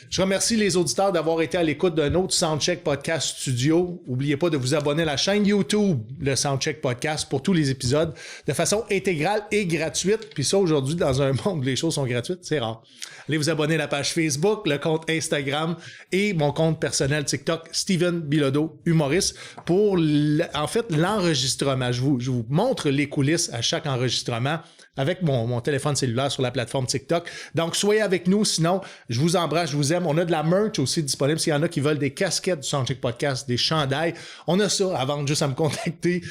Je remercie les auditeurs d'avoir été à l'écoute d'un autre Soundcheck Podcast Studio. N'oubliez pas de vous abonner à la chaîne YouTube, le Soundcheck Podcast, pour tous les épisodes de façon intégrale et gratuite. Puis ça, aujourd'hui, dans un monde où les choses sont gratuites, c'est rare. Allez vous abonner à la page Facebook, le compte Instagram et mon compte personnel TikTok, Steven Bilodeau, humoriste, pour l'enregistrement. Je vous montre les coulisses à chaque enregistrement avec mon téléphone cellulaire sur la plateforme TikTok. Donc, soyez avec nous. Sinon, je vous embrasse, je vous aime. On a de la merch aussi disponible. S'il y en a qui veulent des casquettes du Soundcheck Podcast, des chandails, on a ça à vendre, juste à me contacter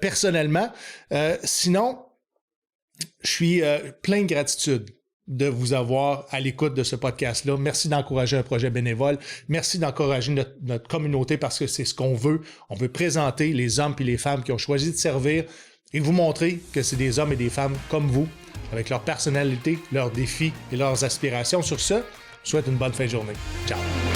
personnellement. Sinon, je suis plein de gratitude de vous avoir à l'écoute de ce podcast-là. Merci d'encourager un projet bénévole. Merci d'encourager notre communauté parce que c'est ce qu'on veut. On veut présenter les hommes et les femmes qui ont choisi de servir et vous montrer que c'est des hommes et des femmes comme vous, avec leur personnalité, leurs défis et leurs aspirations. Sur ce, je vous souhaite une bonne fin de journée. Ciao!